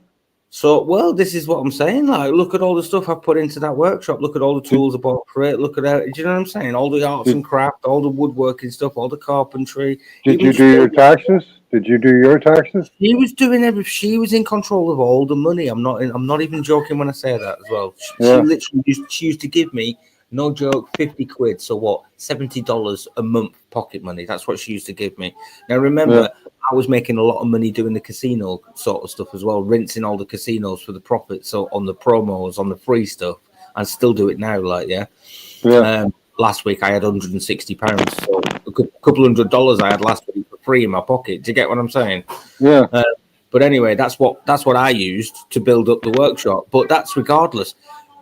So, well, this is what I'm saying. Like, look at all the stuff I've put into that workshop. Look at all the tools I bought for it. Look at that. Do you know what I'm saying? All the arts and craft, all the woodworking stuff, all the carpentry. Did you do your taxes? Did you do your taxes? She was doing everything. She was in control of all the money. I'm not even joking when I say that as well. She literally used to give me, no joke, 50 quid. So what? $70 a month pocket money. That's what she used to give me. Now remember, I was making a lot of money doing the casino sort of stuff as well, rinsing all the casinos for the profit. So on the promos, on the free stuff, I still do it now. Like, last week I had £160, so a couple $100 I had last week for free in my pocket. Do you get what I'm saying? Yeah. But anyway, that's what I used to build up the workshop. But that's regardless.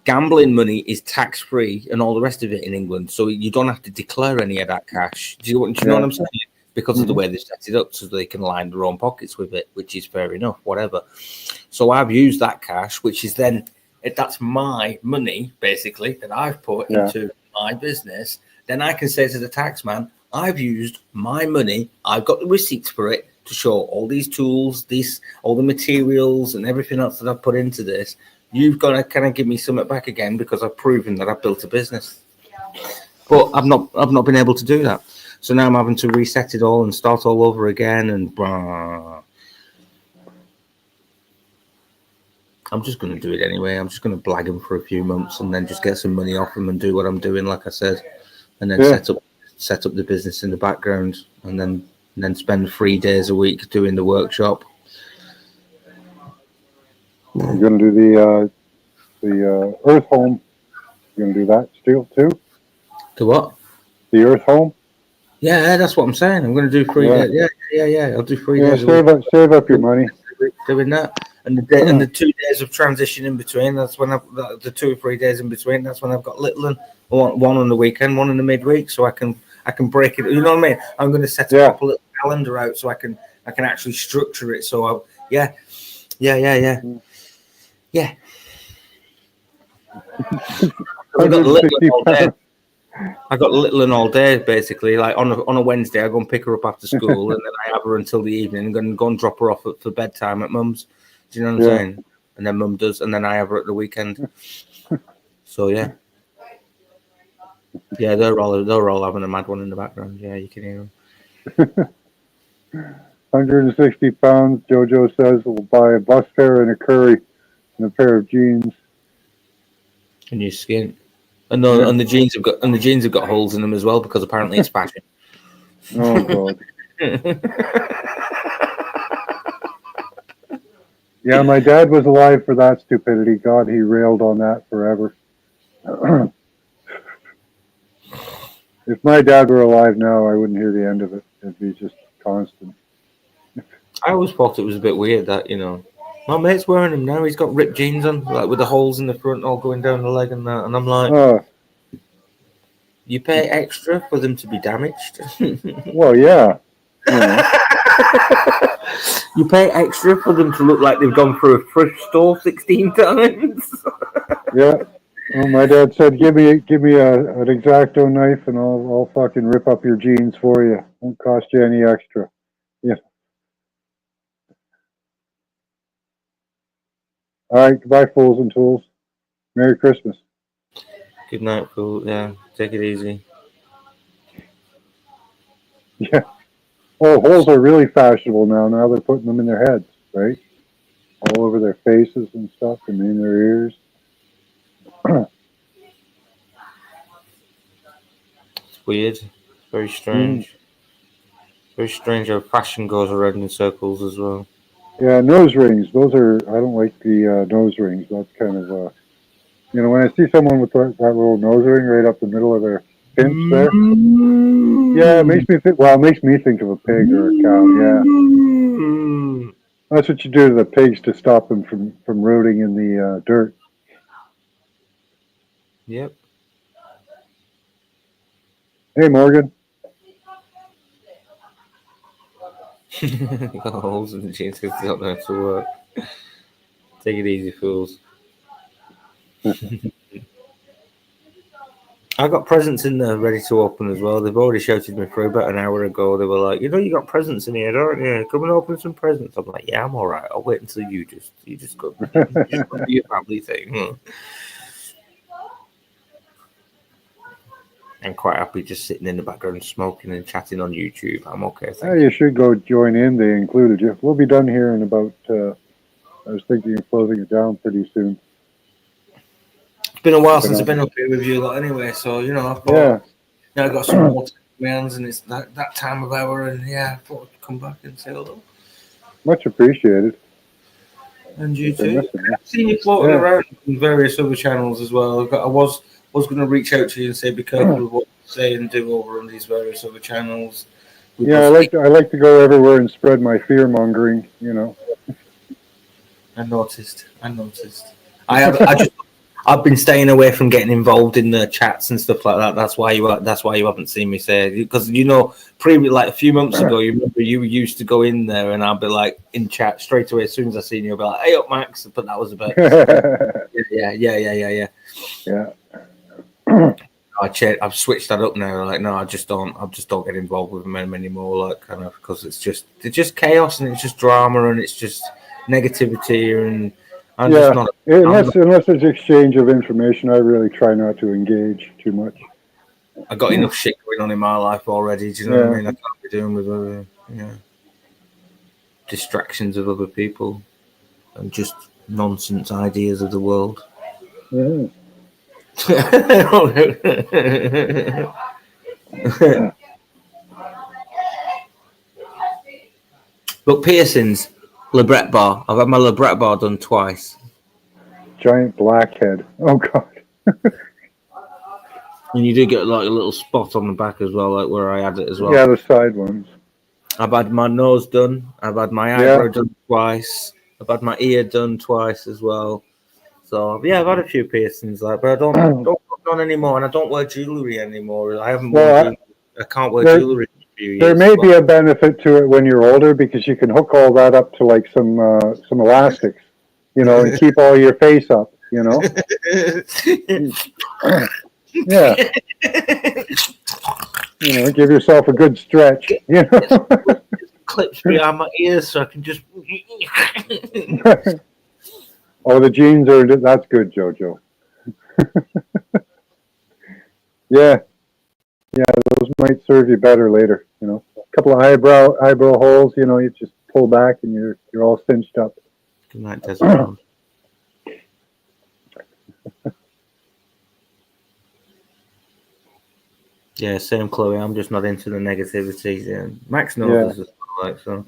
Gambling money is tax free and all the rest of it in England, so you don't have to declare any of that cash. Do you know what I'm saying? Because of the way they set it up, so they can line their own pockets with it, which is fair enough, whatever. So I've used that cash, which is then, that's my money, basically, that I've put into my business. Then I can say to the tax man, I've used my money, I've got the receipts for it to show all these tools, all the materials and everything else that I've put into this. You've got to kind of give me something back again because I've proven that I've built a business. But I've not been able to do that. So now I'm having to reset it all and start all over again. And I'm just going to do it anyway. I'm just going to blag him for a few months and then just get some money off him and do what I'm doing, like I said, and then set up the business in the background, and then spend 3 days a week doing the workshop. You're going to do the Earth Home. You're going to do that still too? The what? The Earth Home? Yeah, that's what I'm saying. I'm going to do 3 days. Yeah. I'll do 3 days. Save up your money. Doing that, and the 2 days of transition in between. That's when the 2 or 3 days in between. That's when I've got little one on the weekend, one in the midweek, so I can break it. You know what I mean? I'm going to set a proper little calendar out so I can actually structure it. So yeah. I got little and all day, basically. Like on a Wednesday, I go and pick her up after school, and then I have her until the evening, and go and drop her off for bedtime at mum's. Do you know what I'm saying? And then mum does, and then I have her at the weekend. So yeah, they're all having a mad one in the background. Yeah, you can hear them. 160 pounds. Jojo says we'll buy a bus fare and a curry and a pair of jeans. And your skin. And the jeans have got holes in them as well because apparently it's fashion. Oh God. Yeah, my dad was alive for that stupidity. God, he railed on that forever. If my dad were alive now, I wouldn't hear the end of it. It'd be just constant. I always thought it was a bit weird that, my mate's wearing them now. He's got ripped jeans on, like with the holes in the front all going down the leg and that. And I'm like, you pay extra for them to be damaged? Well, yeah. You pay extra for them to look like they've gone through a thrift store 16 times? Yeah. Well, my dad said, give me an X-Acto knife and I'll fucking rip up your jeans for you. Won't cost you any extra. Yeah. All right, goodbye, fools and tools. Merry Christmas. Good night, fool. Yeah, take it easy. Yeah. Oh, holes are really fashionable now. Now they're putting them in their heads, right? all over their faces and stuff, and in their ears. It's weird. Very strange. Very strange how fashion goes around in circles as well. Yeah, nose rings. Those are. I don't like the nose rings. That's kind of. When I see someone with that little nose ring right up the middle of their pinch there. Yeah, it makes me think. Well, it makes me think of a pig or a cow. Yeah, that's what you do to the pigs to stop them from rooting in the dirt. Yep. Hey, Morgan. Got holes in the jeans because they don't know how to work. Take it easy, fools. I got presents in there ready to open as well. They've already shouted me through about an hour ago. They were like, you got presents in here, don't you? Come and open some presents. I'm like, yeah, I'm all right. I'll wait until you just go do your family thing. I'm quite happy just sitting in the background smoking and chatting on YouTube. I'm okay. Yeah, you should go join in. They included you. We'll be done here in about. I was thinking of closing it down pretty soon. It's been a while since I've been up here with you lot anyway, so I thought, I got some more hands, and it's that time of hour, and I thought I'd come back and say hello. Much appreciated. And you too. I've seen you floating around on various other channels as well. I was going to reach out to you and say be careful with what you say and do over on these various other channels. I like to go everywhere and spread my fear mongering. I noticed. I've been staying away from getting involved in the chats and stuff like that. That's why you haven't seen me say it. Because previously, like a few months ago, you remember you used to go in there and I'd be like in chat straight away as soon as I seen you. I'd be like, "Hey up, Max!" But that was about yeah. I've switched that up now. Like, no, I just don't get involved with them anymore. Like, kind of because it's just chaos and it's just drama and it's just negativity and. Unless there's exchange of information, I really try not to engage too much. I got enough shit going on in my life already. Do you know what I mean? I can't be doing with other distractions of other people and just nonsense ideas of the world. Yeah. Look, piercings. Labret bar. I've had my Labret bar done twice. Giant blackhead. Oh God. And you do get like a little spot on the back as well, like where I had it as well. Yeah, the side ones. I've had my nose done. I've had my eyebrow done twice. I've had my ear done twice as well. So I've had a few piercings, but I don't put on anymore, and I don't wear jewelry anymore. I haven't worn jewelry. I can't wear jewelry. There may be a benefit to it when you're older because you can hook all that up to like some elastics, and keep all your face up, Yeah. Give yourself a good stretch. Clips behind my ears so I can just. Oh, the jeans that's good, Jojo. Yeah, those might serve you better later. A couple of eyebrow holes. You just pull back and you're all cinched up. Good night, Desert. Yeah, same, Chloe. I'm just not into the negativity. Yeah. Max knows this as well, so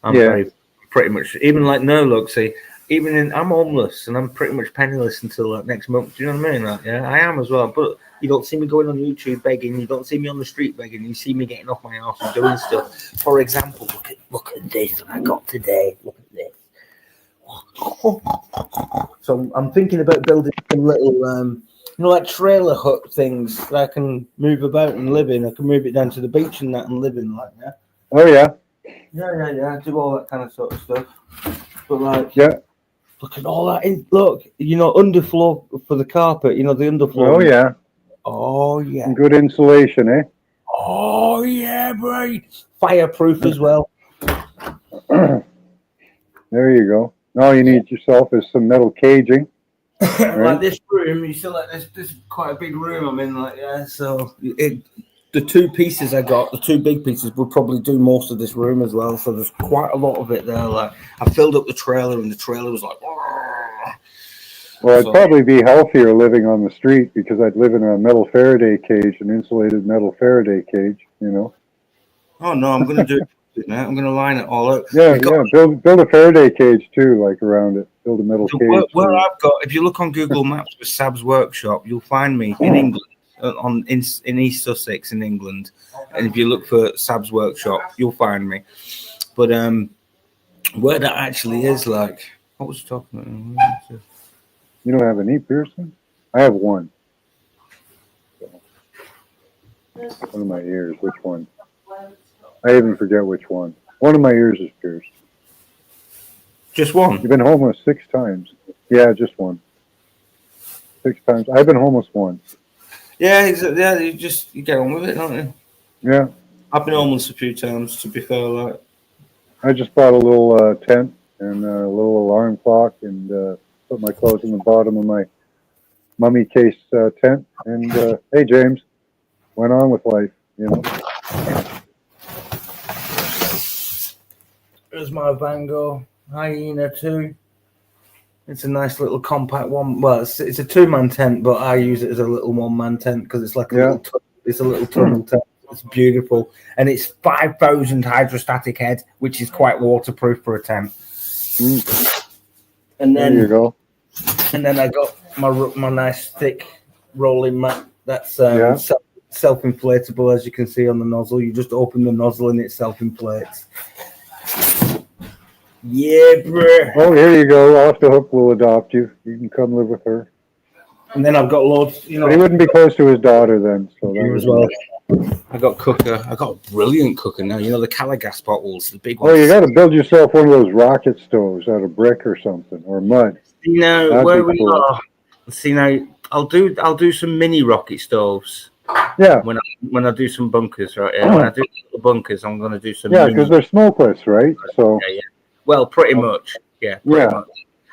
I'm pretty much even like look. See, I'm homeless and I'm pretty much penniless until next month. Do you know what I mean? I am as well. But you don't see me going on YouTube begging. You don't see me on the street begging. You see me getting off my ass and doing stuff. For example, look at this I got today. Look at this. So I'm thinking about building some little, like trailer hut things that I can move about and live in. I can move it down to the beach and that and live in like that. Oh yeah. Yeah. Do all that kind of sort of stuff. But look at all that. Look, underfloor for the carpet. The underfloor. Oh yeah. Oh yeah. Good insulation, eh? Oh yeah, right. Fireproof as well. There you go. All you need yourself is some metal caging. Like this room, you see, like this is quite a big room I'm in, so the two pieces I got, the two big pieces, would probably do most of this room as well. So there's quite a lot of it there. Like I filled up the trailer, and the trailer was like. Well, I'd So- probably be healthier living on the street because I'd live in a metal Faraday cage, an insulated metal Faraday cage, you know. Oh no, I'm gonna do it, man. I'm gonna line it all out. Yeah, Because- yeah. Build a Faraday cage too, like around it. Build a metal So cage. where for- I've got, if you look on Google Maps for Sab's workshop, you'll find me in England, in East Sussex in England. And if you look for Sab's workshop, you'll find me. But where that actually is, like, what was I talking about? You don't have any piercing? I have one. One of my ears. Which one? I even forget which one. One of my ears is pierced. Just one. You've been homeless 6 times. Yeah, just one. 6 times. I've been homeless once. Yeah, yeah. You get on with it, don't you? Yeah. I've been homeless a few times. To be fair, like. I just bought a little tent and a little alarm clock and put my clothes in the bottom of my mummy case tent. And hey, James, went on with life, you know. There's my Van Gogh Hyena 2. It's a nice little compact one. Well, it's a 2-man tent, but I use it as a little 1-man tent because it's like a Yeah. little tunnel tent. It's beautiful, and it's 5,000 hydrostatic head, which is quite waterproof for a tent. And There you then, go. I got my nice thick rolling mat. That's Yeah. self-inflatable, as you can see on the nozzle. You just open the nozzle and it self-inflates. Yeah, bruh. Oh, here you go. Off the hook will adopt you. You can come live with her. And then I've got loads, you know. But he wouldn't be close to his daughter then. So that Here was as well. I got cooker. I got a brilliant cooker now. You know the Calagas bottles, the big Oh, ones. you got to build yourself one of those rocket stoves out of brick or something, or mud. You know That'd where be we cool. are. See now, I'll do some mini rocket stoves Yeah, when I do some bunkers, right? Yeah, when I do little bunkers, I'm gonna do some. yeah, mini- because they're smokeless, right? So yeah. Well, pretty much. Yeah, pretty Yeah. much.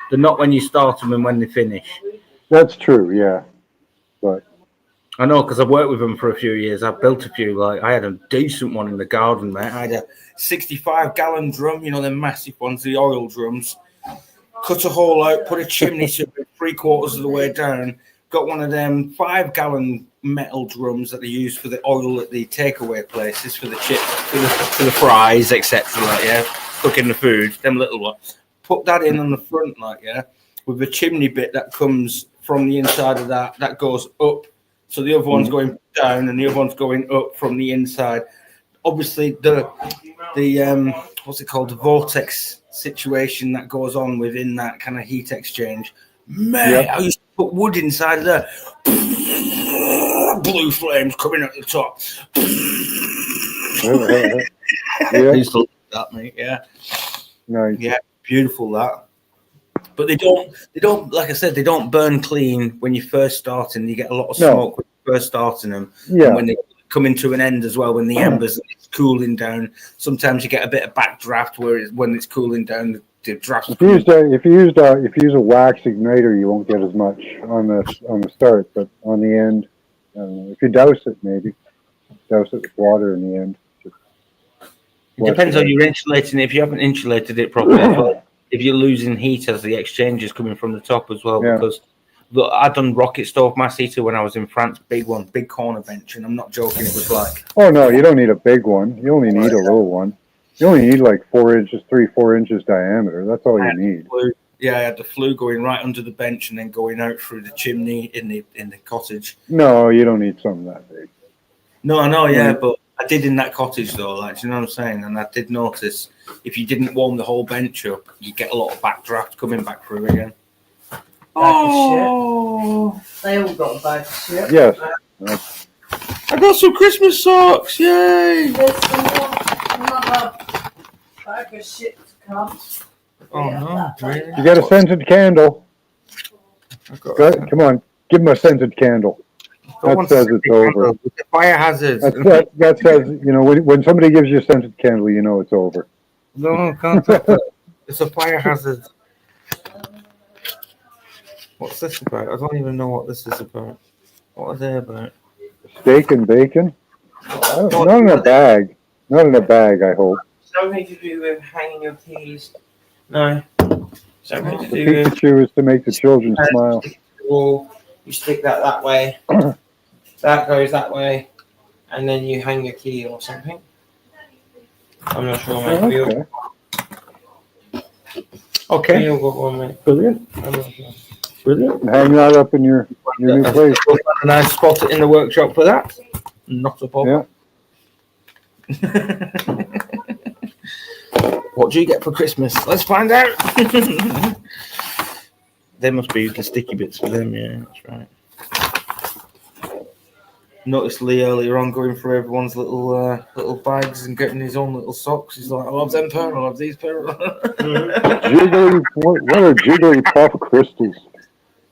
They're not when you start them and when they finish. that's true. Yeah, but I know because I've worked with them for a few years. I've built a few. Like I had a decent one in the garden, mate. I had a 65-gallon drum. You know, the massive ones, the oil drums. Cut a hole out, put a chimney to it 3/4 of the way down. Got one of them 5-gallon metal drums that they use for the oil at the takeaway places for the chips, for the fries, etc. Like yeah, cooking the food. Them little ones. Put that in on the front, like yeah, with a chimney bit that comes from the inside of that goes up. So the other one's going down and the other one's going up from the inside. Obviously, the what's it called? The vortex situation that goes on within that kind of heat exchange. Man, I used to put wood inside of there. Blue flames coming at the top. I yeah, used to love that, mate. Yeah. nice. Yeah, beautiful that. But they don't, like I said, they don't burn clean when you first start and you get a lot of No. smoke when you first starting them. Yeah, And when they come into an end as well, when the embers it's cooling down, sometimes you get a bit of backdraft when it's cooling down, the draft. if you use a wax igniter, you won't get as much on the start, but on the end, if you douse it, maybe douse it with water in the end. It depends on you're insulating it. If you haven't insulated it properly as well, if you're losing heat as the exchange is coming from the top as well, Yeah. because look, I done rocket stove mass heater when I was in France, big one, big corner bench, and I'm not joking. It was like Oh no, you don't need a big one. You only need a little one. You only need like 4 inches diameter. That's all you need. flue. Yeah, I had the flue going right under the bench and then going out through the chimney in the cottage. No, you don't need something that big. No, I know, yeah, but I did in that cottage though, like, do you know what I'm saying? And I did notice if you didn't warm the whole bench up, you get a lot of backdraft coming back through again. Oh, they all got a bag of shit. Yes. I got some Christmas socks, yay! There's another bag of shit to come. Oh no, really? You got a scented candle. I've got- Come on, give him a scented candle. Don't That want says to it's stick over. candle with the fire hazard. That says, you know, when somebody gives you a scented candle, you know it's over. No, can't have that. It's a fire hazard. What's this about? I don't even know what this is about. What are they about? Steak and bacon. Not in a bag. Not in a bag, I hope. Something to do with hanging your keys. No. Something to The do with Pikachu is to make the children smile. wall. You stick that way. That goes that way, and then you hang your key or something. I'm not sure, mate. We all, Okay. we Okay, all got one, mate. brilliant, I'm not sure. brilliant. Hang that up in your new place. We'll find a nice spot in the workshop for that. Not a problem. What do you get for Christmas? Let's find out. There must be the sticky bits for them. Yeah, that's right. Noticed Lee earlier on going through everyone's little bags and getting his own little socks. He's like, I love them pair, I love these pair. Jiggly, what are Jigglypuff crystals?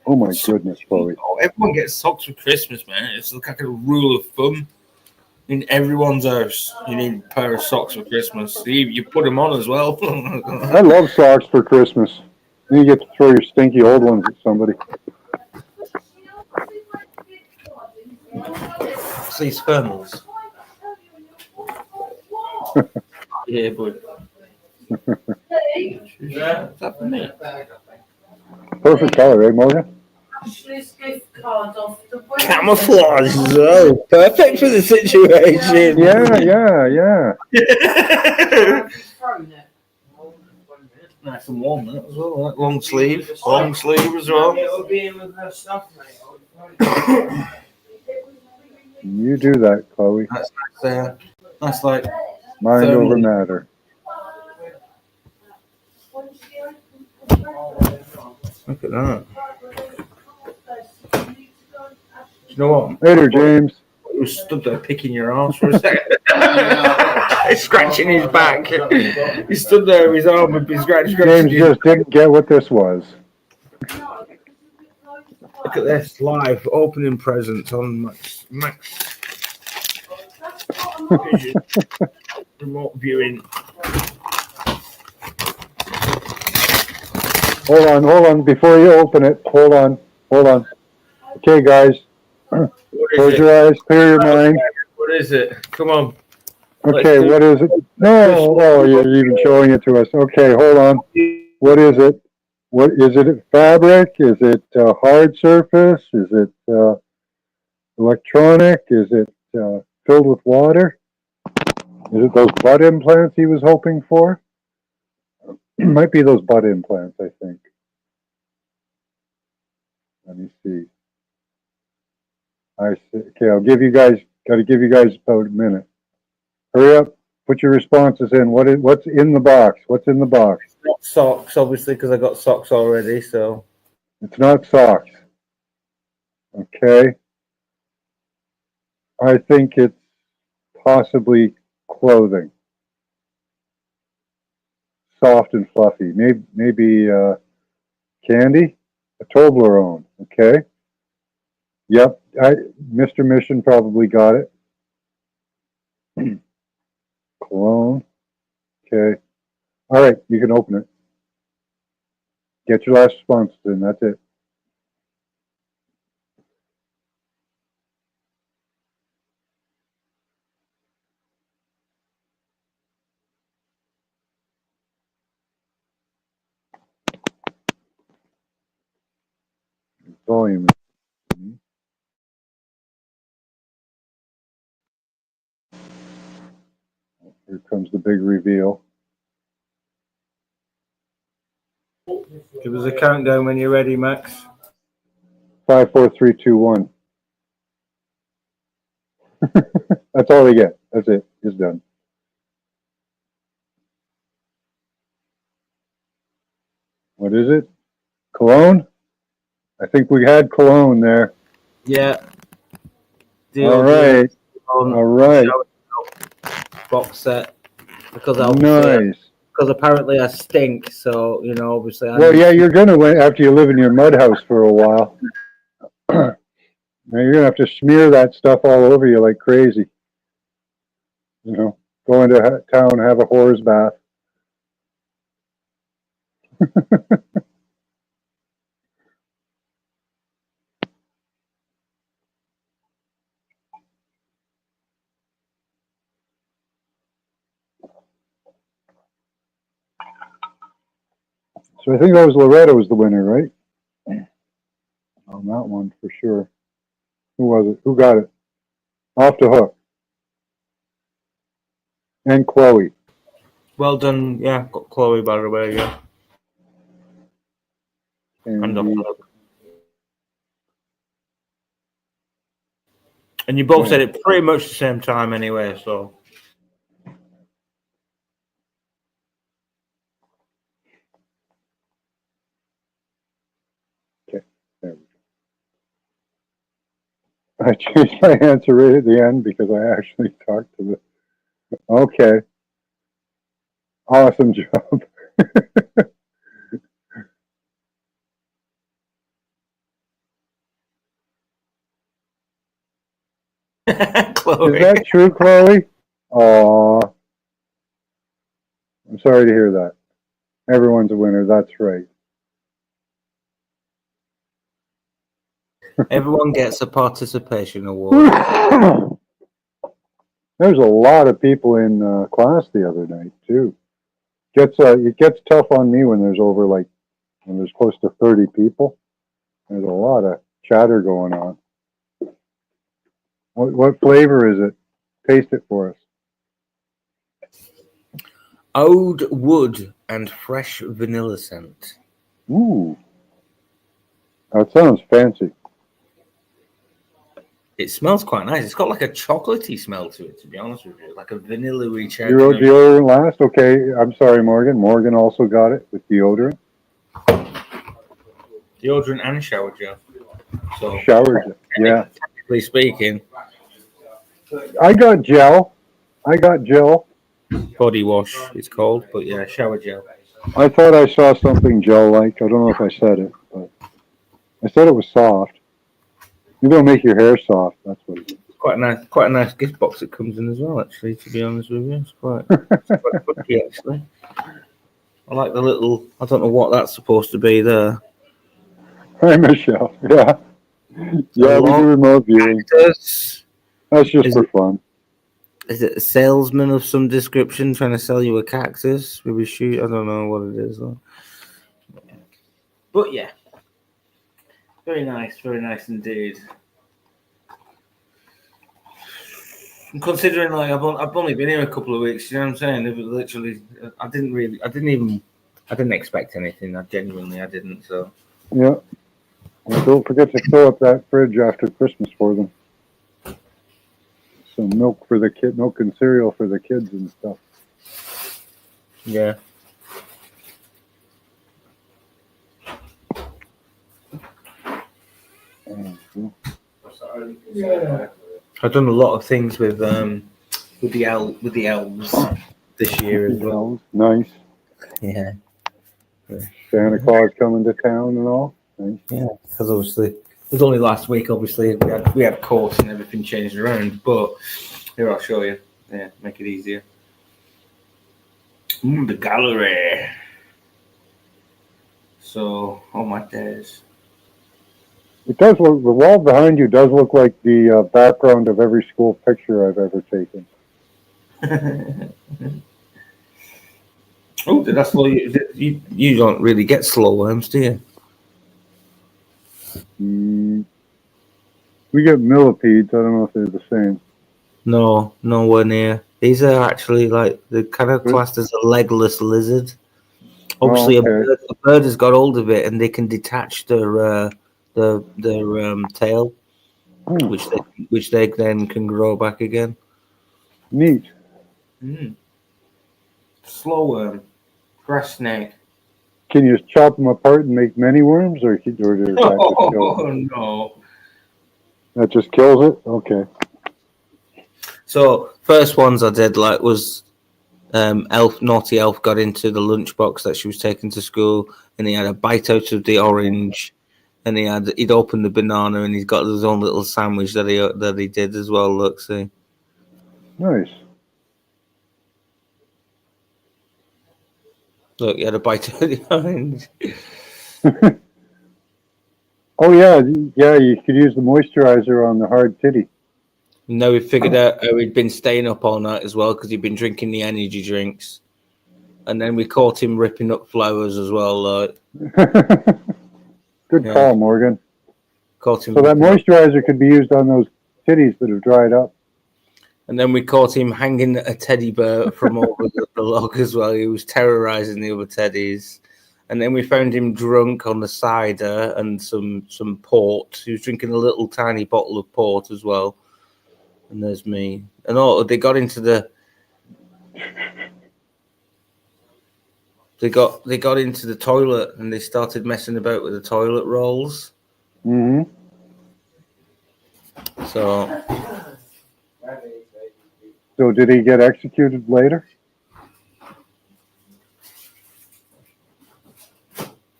Oh my goodness, Chloe. Oh, everyone gets socks for Christmas, man. It's like a rule of thumb. In everyone's house, you need a pair of socks for Christmas. You put them on as well. I love socks for Christmas. Then you get to throw your stinky old ones at somebody. These thermals. Yeah, bud. Yeah, is that for me? Perfect color, eh, Morgan? Ashley's gift card off the web. Camouflage as well. Perfect for the situation. Yeah. Thrown it. Nice and warm that as well. That long sleeve as well. It'll be in with her stuff, mate. You do that, Chloe. That's like Mind Thermal. over matter. look at that. You know what? Later, James. He was stood there picking your arse for a second. Scratching his back. He stood there with his arm and been scratching James his just didn't get what this was. Look at this live opening presents on Max Vision. Remote viewing. Hold on. Before you open it, hold on. Okay, guys. Close your eyes, clear your mind. What is it? Come on. Okay, what is it? No, oh, you're even showing it to us. Okay, hold on. What is it? What is it? Fabric? Is it hard surface? Is it electronic? Is it filled with water? Is it those butt implants he was hoping for? Might be those butt implants, I think. Let me see. I see. Okay, got to give you guys about a minute. Hurry up. Put your responses in. What's in the box? What's in the box? Not socks, obviously, because I got socks already. So It's not socks. Okay. I think it's possibly clothing. Soft and fluffy. Maybe candy? A Toblerone. Okay. Yep. Mr. Mission probably got it. Cologne. Okay. All right. You can open it. Get your last responses in. That's it. Volume. Here comes the big reveal. give us a countdown when you're ready, Max. 5, 4, 3, 2, 1. That's all they get. That's it. It's done. What is it? Cologne? I think we had cologne there. Yeah. All right. All right. Box set because Nice. because apparently I stink. So obviously. Well, yeah, you're gonna after you live in your mud house for a while. Now you're gonna have to smear that stuff all over you like crazy. Go into town, have a whore's bath. So I think that was Loretta was the winner, right? On that one for sure. Who was it? Who got it? Off the hook. And Chloe. Well done, yeah. Got Chloe by the way, yeah. And off the hook. And you both said it pretty much the same time anyway, so. There we go. I changed my answer right at the end because I actually talked to the. Okay. Awesome job. Chloe. Is that true, Chloe? Aw. I'm sorry to hear that. Everyone's a winner. That's right. Everyone gets a participation award. There's a lot of people in class the other night too. It gets tough on me when there's when there's close to 30 people. There's a lot of chatter going on. What flavor is it? Taste it for us. Oud wood and fresh vanilla scent. Ooh, that sounds fancy. It smells quite nice. It's got like a chocolatey smell to it, to be honest with you, like a vanilla-y cherry. You wrote deodorant last? Okay, I'm sorry, Morgan. Morgan also got it with deodorant. Deodorant and shower gel. So, Shower gel. Yeah. technically speaking, I got gel. body wash it's called, but yeah, shower gel. I thought I saw something gel-like. I don't know if I said it, but I said it was soft. Maybe it'll make your hair soft. That's what it is. Quite a nice gift box it comes in as well, actually, to be honest with you. It's quite funky, actually. I like the little, I don't know what that's supposed to be there. Hi, Michelle. Yeah. Yeah, we do remote viewing. That's just for fun. Is it a salesman of some description trying to sell you a cactus? Maybe shoot. I don't know what it is though. But yeah, very nice indeed. I'm considering I've only been here a couple of weeks. You know what I'm saying? It was literally, I didn't expect anything. I didn't. So Yeah. And don't forget to fill up that fridge after Christmas for them. Some milk and cereal for the kids and stuff. yeah. I've done a lot of things with the elves this year as well. Nice. Yeah. Santa Claus coming to town and all. Nice. Yeah, because obviously it was only last week. Obviously, we had course and everything changed around. But here, I'll show you. Yeah, make it easier. The gallery. So, oh my days. It does look. The wall behind you does look like the background of every school picture I've ever taken. Oh, did I slow you? You don't really get slow worms, do you? We get millipedes. I don't know if they're the same. No, nowhere near. These are actually like they're kind of classed as a legless lizard. Obviously, Oh, okay. a bird has got hold of it and they can detach their tail, which they then can grow back again. Neat. Slow worm, grass snake. Can you chop them apart and make many worms, or does that just kill it? No. That just kills it? Okay. So first ones I did was naughty elf got into the lunchbox that she was taking to school, and he had a bite out of the orange, and he'd opened the banana, and he's got his own little sandwich that he did as well. Look, see. Nice. Look, he had a bite out of the orange. Oh yeah, you could use the moisturizer on the hard titty. Now we figured out how he'd been staying up all night as well because he'd been drinking the energy drinks. And then we caught him ripping up flowers as well. Good Yeah. call, Morgan. Caught him. So that ripping up- moisturizer could be used on those titties that have dried up. And then we caught him hanging a teddy bear from over the log as well. He was terrorizing the other teddies. And then we found him drunk on the cider and some port. He was drinking a little tiny bottle of port as well. And there's me. And they got into the they got into the toilet and they started messing about with the toilet rolls. Mm-hmm. So So did he get executed later?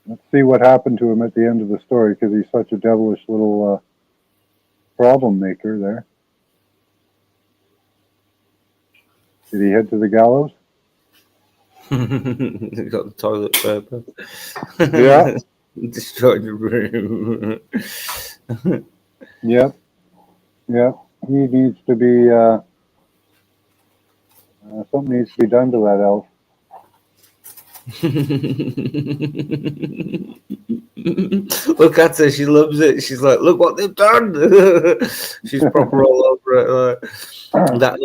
Let's see what happened to him at the end of the story, because he's such a devilish little problem maker there. Did he head to the gallows? they got the toilet paper. Yeah. Destroyed the room. Yep. Yep. He needs to be, something needs to be done to that elf. Look at her, she loves it. She's like, look what they've done. She's proper all over it. Like,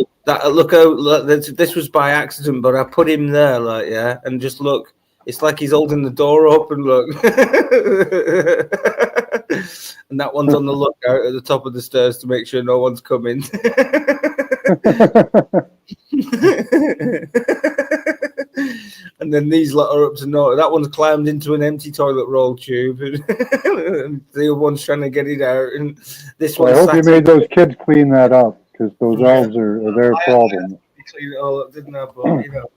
look how this was by accident, but I put him there, like, yeah, and just look, it's like he's holding the door open. Look, and that one's on the lookout at the top of the stairs to make sure no one's coming. And then these lot are up to no. That one's climbed into an empty toilet roll tube, and the other one's trying to get it out. And this Well, one. I hope you made those kids clean that up, because those elves are their problem. Clean it all up, didn't I? But, you know.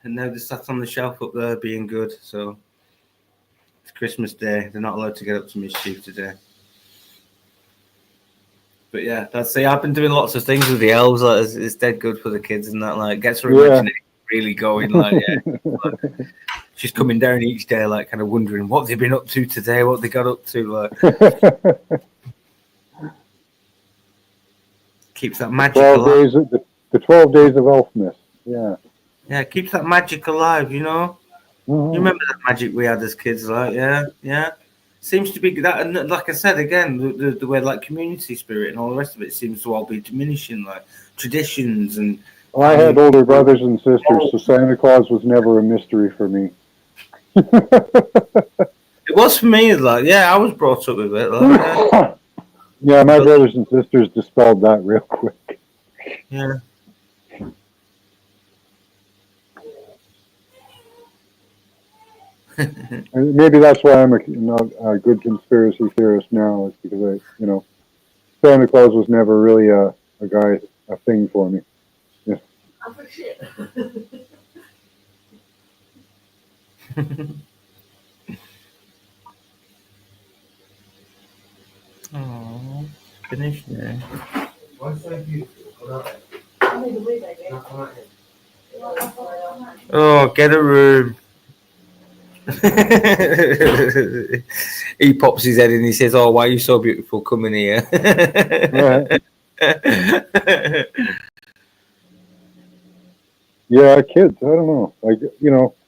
And now they're sat on the shelf up there being good. So it's Christmas Day. They're not allowed to get up to mischief today. But yeah, that's it. I've been doing lots of things with the elves. Like, it's dead good for the kids, and that like gets her imagination really going. Like, yeah, like, she's coming down each day, like kind of wondering what they've been up to today, what they got up to. Like, keeps that magic 12 alive. days of the 12 days of Elfmas. Yeah. Yeah, keeps that magic alive. You know, Mhm. you remember that magic we had as kids? Like, yeah. Seems to be that, and like I said again, the way like community spirit and all the rest of it seems to all be diminishing, like traditions and. Well, I had older brothers and sisters, so Santa Claus was never a mystery for me. It was for me, like, yeah, I was brought up with it. Like, Yeah, my brothers and sisters dispelled that real quick. yeah. And maybe that's why I'm not a good conspiracy theorist now, is because Santa Claus was never really a thing for me. Oh, for shit. Oh, finished there. I need to leave, I guess. Oh, get a room. He pops his head in. He says, "Oh, why are you so beautiful? Come in here." Yeah, kids. I don't know.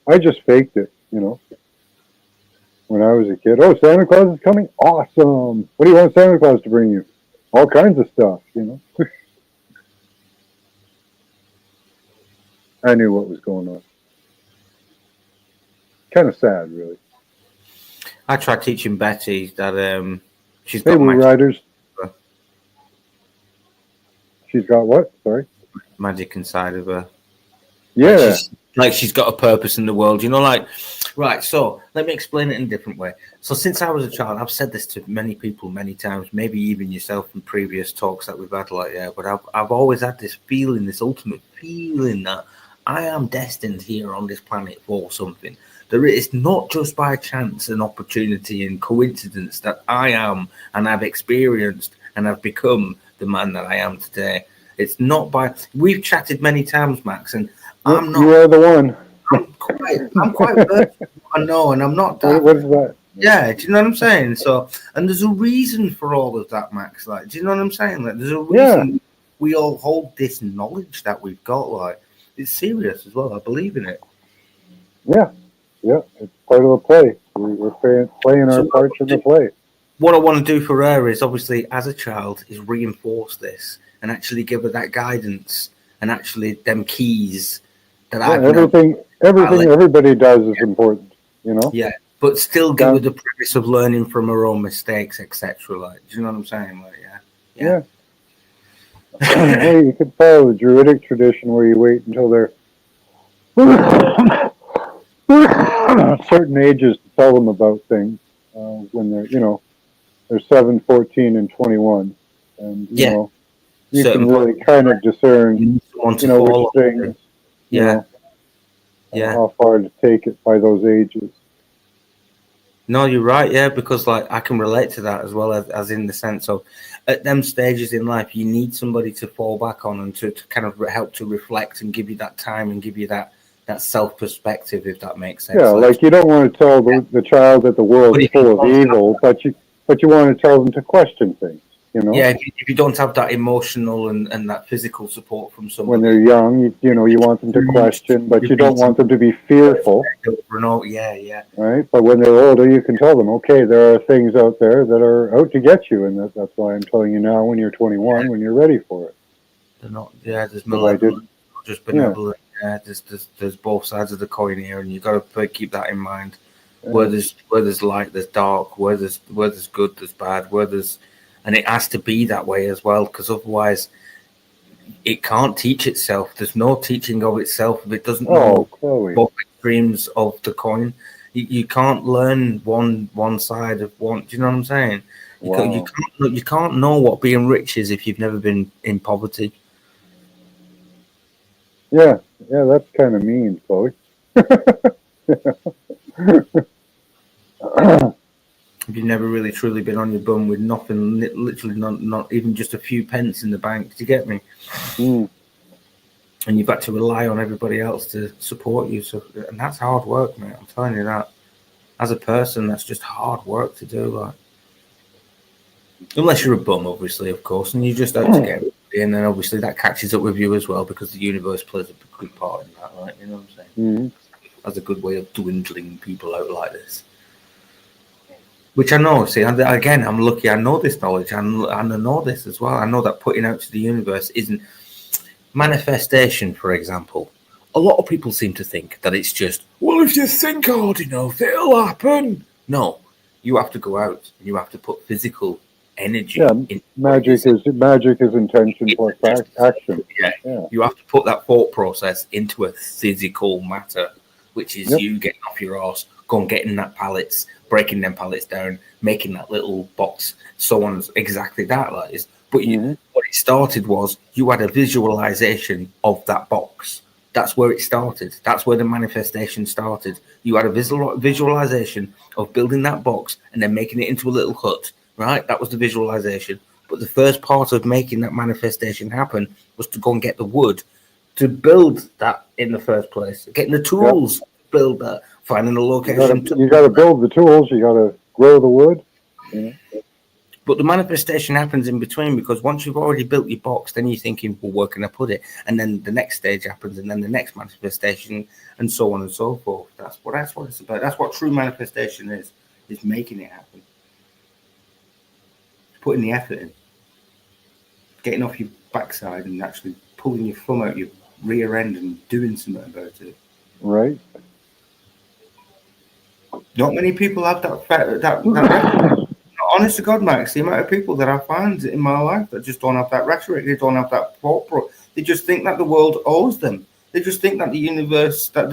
I just faked it. When I was a kid. Oh, Santa Claus is coming! Awesome! What do you want Santa Claus to bring you? All kinds of stuff. I knew what was going on. Kind of sad, really. I tried teaching Betty that she's Hey, got Blue magic, Riders. She's got what? Sorry. magic inside of her. Yeah. Like she's got a purpose in the world, like, right. So let me explain it in a different way. So since I was a child, I've said this to many people many times, maybe even yourself in previous talks that we've had, like, yeah, but I've always had this feeling, this ultimate feeling that I am destined here on this planet for something. There is not just by chance and opportunity and coincidence that I am and I've experienced and I've become the man that I am today. It's not by. We've chatted many times, Max, and I'm not. You are the one. I'm quite virtuous, I know, and I'm not that. What is that? Yeah, do you know what I'm saying? So, and there's a reason for all of that, Max. Like, do you know what I'm saying? Like, there's a reason we all hold this knowledge that we've got. Like, it's serious as well. I believe in it. Yeah, it's part of the play. We're playing our So parts in the play. what I want to do for her is obviously, as a child, is reinforce this and actually give her that guidance and actually them keys that Yeah, I've now, everything everybody does is important, you know? yeah, but still give Yeah. her the premise of learning from her own mistakes, etc. Like, do you know what I'm saying? Like, Yeah. Well, you could follow the Druidic tradition where you wait until they're certain ages to tell them about things when they're, they're 7, 14, and 21. And, Yeah. you Certain can really kind of discern, you need someone to which follow. things, Yeah. Yeah. how far to take it by those ages. No, you're right. Yeah, because like I can relate to that as well as in the sense of at them stages in life, you need somebody to fall back on and to kind of help to reflect and give you that time and give you that self perspective, if that makes sense. Yeah, like you don't want to tell the child that the world But is if you full of don't have evil, but you want to tell them to question things, Yeah, if you don't have that emotional and that physical support from somebody when they're young, you want them to question, but you don't want them to be fearful, yeah. right? But when they're older, you can tell them, okay, there are things out there that are out to get you, and that's why I'm telling you now when you're 21, when you're ready for it. They're not. Yeah, there's Well, I malevolent, not just benevolent. Yeah, there's both sides of the coin here, and you got to keep that in mind. Where there's light, there's dark. Where there's good, there's bad. And it has to be that way as well, because otherwise, it can't teach itself. There's no teaching of itself if it doesn't know Chloe. both extremes of the coin. You can't learn one side of one. Do you know what I'm saying? You can't know what being rich is if you've never been in poverty. Yeah, that's kind of mean, Chloe. If you've never really truly been on your bum with nothing, literally not even just a few pence in the bank, do you get me? Mm. And you've got to rely on everybody else to support you. So, and that's hard work, mate. I'm telling you that. As a person, that's just hard work to do. Like, unless you're a bum, obviously, of course, and you just out to get everybody, and then obviously that catches up with you as well because the universe plays a good part in that, right? You know what I'm saying? Mm-hmm. That's a good way of dwindling people out like this. Which I know, see, again, I'm lucky I know this knowledge, and I know this as well. I know that putting out to the universe isn't manifestation, for example. A lot of people seem to think that it's just, well, if you think hard enough, it'll happen. No, you have to go out and you have to put physical energy in. Magic is intention plus action. Yeah, you have to put that thought process into a physical matter, which is you getting off your arse, going getting that pallets, breaking them pallets down, making that little box, so on, exactly that. Like is. But what it started was you had a visualization of that box. That's where it started. That's where the manifestation started. You had a visualization of building that box and then making it into a little hut, right? That was the visualization. But the first part of making that manifestation happen was to go and get the wood to build that in the first place, getting the tools to build that, finding a location. You got to build the tools. You got to grow the wood. But the manifestation happens in between because once you've already built your box, then you're thinking, well, where can I put it? And then the next stage happens, and then the next manifestation, and so on and so forth. That's what it's about. That's what true manifestation is making it happen. Putting the effort in. Getting off your backside and actually pulling your thumb out your rear end and doing something about it. Right. Not many people have that honest to God, Max, the amount of people that I find in my life that just don't have that rhetoric, they don't have that thought. They just think that the world owes them. They just think that the universe, that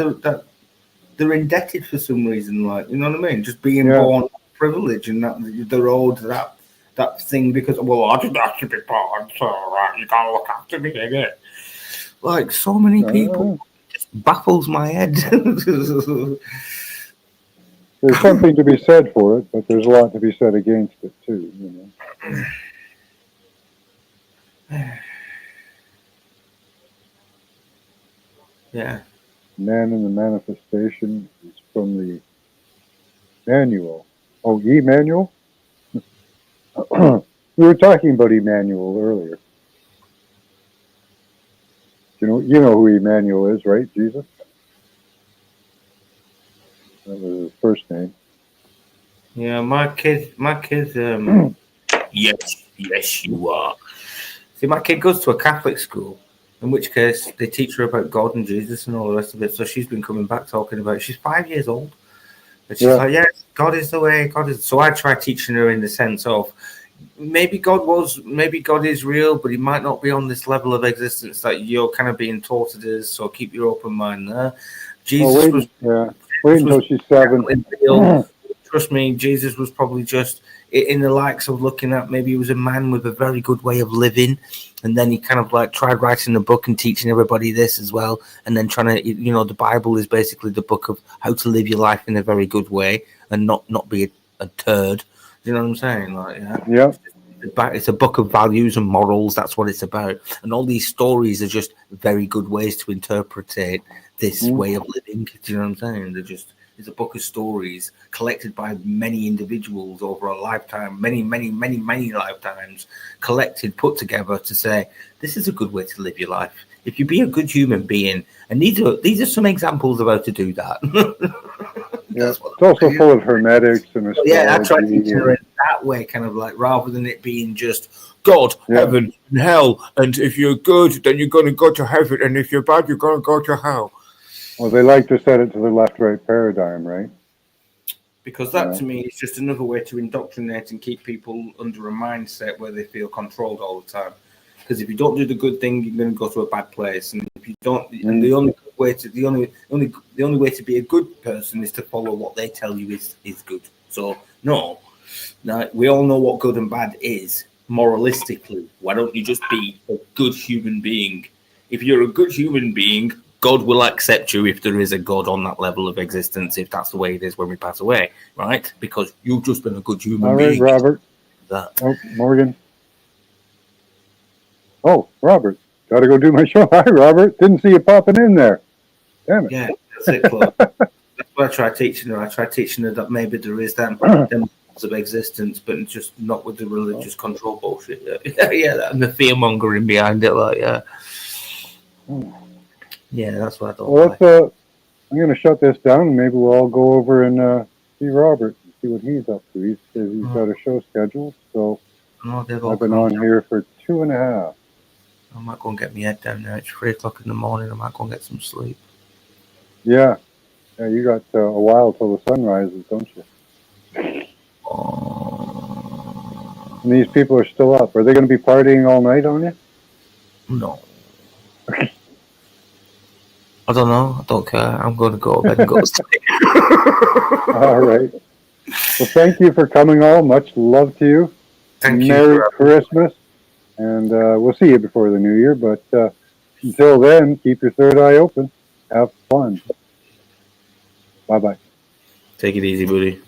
they're indebted for some reason, like, you know what I mean? Just being born privilege and that they're owed that thing because, well, I did that to be born, so you gotta look after me, innit? Like, so many people, it just baffles my head. There's something to be said for it, but there's a lot to be said against it too. Yeah. Man in the Manifestation is from the manual. Oh, Emmanuel? We were talking about Emmanuel earlier. You know who Emmanuel is, right? Jesus. That was his first name. Yeah, my kid, yes, you are. See, my kid goes to a Catholic school, in which case they teach her about God and Jesus and all the rest of it. So she's been coming back talking about it. She's 5 years old. And she's Yeah. like, yes, God is the way, God is. So I try teaching her in the sense of maybe God is real, but he might not be on this level of existence that you're kind of being taught it is. So keep your open mind there. Jesus was Wait until she's 7. real. Trust me, Jesus was probably just in the likes of looking at maybe he was a man with a very good way of living, and then he kind of like tried writing a book and teaching everybody this as well, and then trying to, the Bible is basically the book of how to live your life in a very good way and not be a turd. You know what I'm saying? Like, Yeah. It's a book of values and morals. That's what it's about. And all these stories are just very good ways to interpret this way of living. Do you know what I'm saying? It's a book of stories collected by many individuals over a lifetime, many lifetimes, collected, put together to say, this is a good way to live your life. If you be a good human being, and these are some examples of how to do that. Yeah. It's also full of hermetics and astrology. Yeah, I try teaching her in that way, kind of like, rather than it being just God, heaven, and hell, and if you're good, then you're going to go to heaven, and if you're bad, you're going to go to hell. Well, they like to set it to the left-right paradigm, right? Because that, to me, is just another way to indoctrinate and keep people under a mindset where they feel controlled all the time. Because if you don't do the good thing, you're going to go to a bad place, and if you don't, and the only way to be a good person is to follow what they tell you is good. So no, we all know what good and bad is moralistically. Why don't you just be a good human being? If you're a good human being, God will accept you if there is a God on that level of existence, if that's the way it is when we pass away, right? Because you've just been a good human being. All right, Robert. Oh, Morgan. Oh, Robert. Got to go do my show. Hi, Robert. Didn't see you popping in there. Damn it. Yeah, that's it, Claude. That's what I try teaching her. I try teaching her that maybe there is them levels of existence, but just not with the religious control bullshit. Yeah, and the fear mongering behind it, like, yeah, that's what I thought. Well, I'm going to shut this down, and maybe we'll all go over and see Robert and see what he's up to. He says he's got a show scheduled, so I've been on here for 2.5. I might go and get my head down now. It's 3 o'clock in the morning. I might go and get some sleep. Yeah, you got a while till the sun rises, don't you? And these people are still up. Are they going to be partying all night on you? No. I don't know. I don't care. I'm going to go to bed and go to sleep. All right. Well, thank you for coming all. Much love to you. Merry Christmas. And we'll see you before the new year. But until then, keep your third eye open. Have fun. Bye-bye. Take it easy, buddy.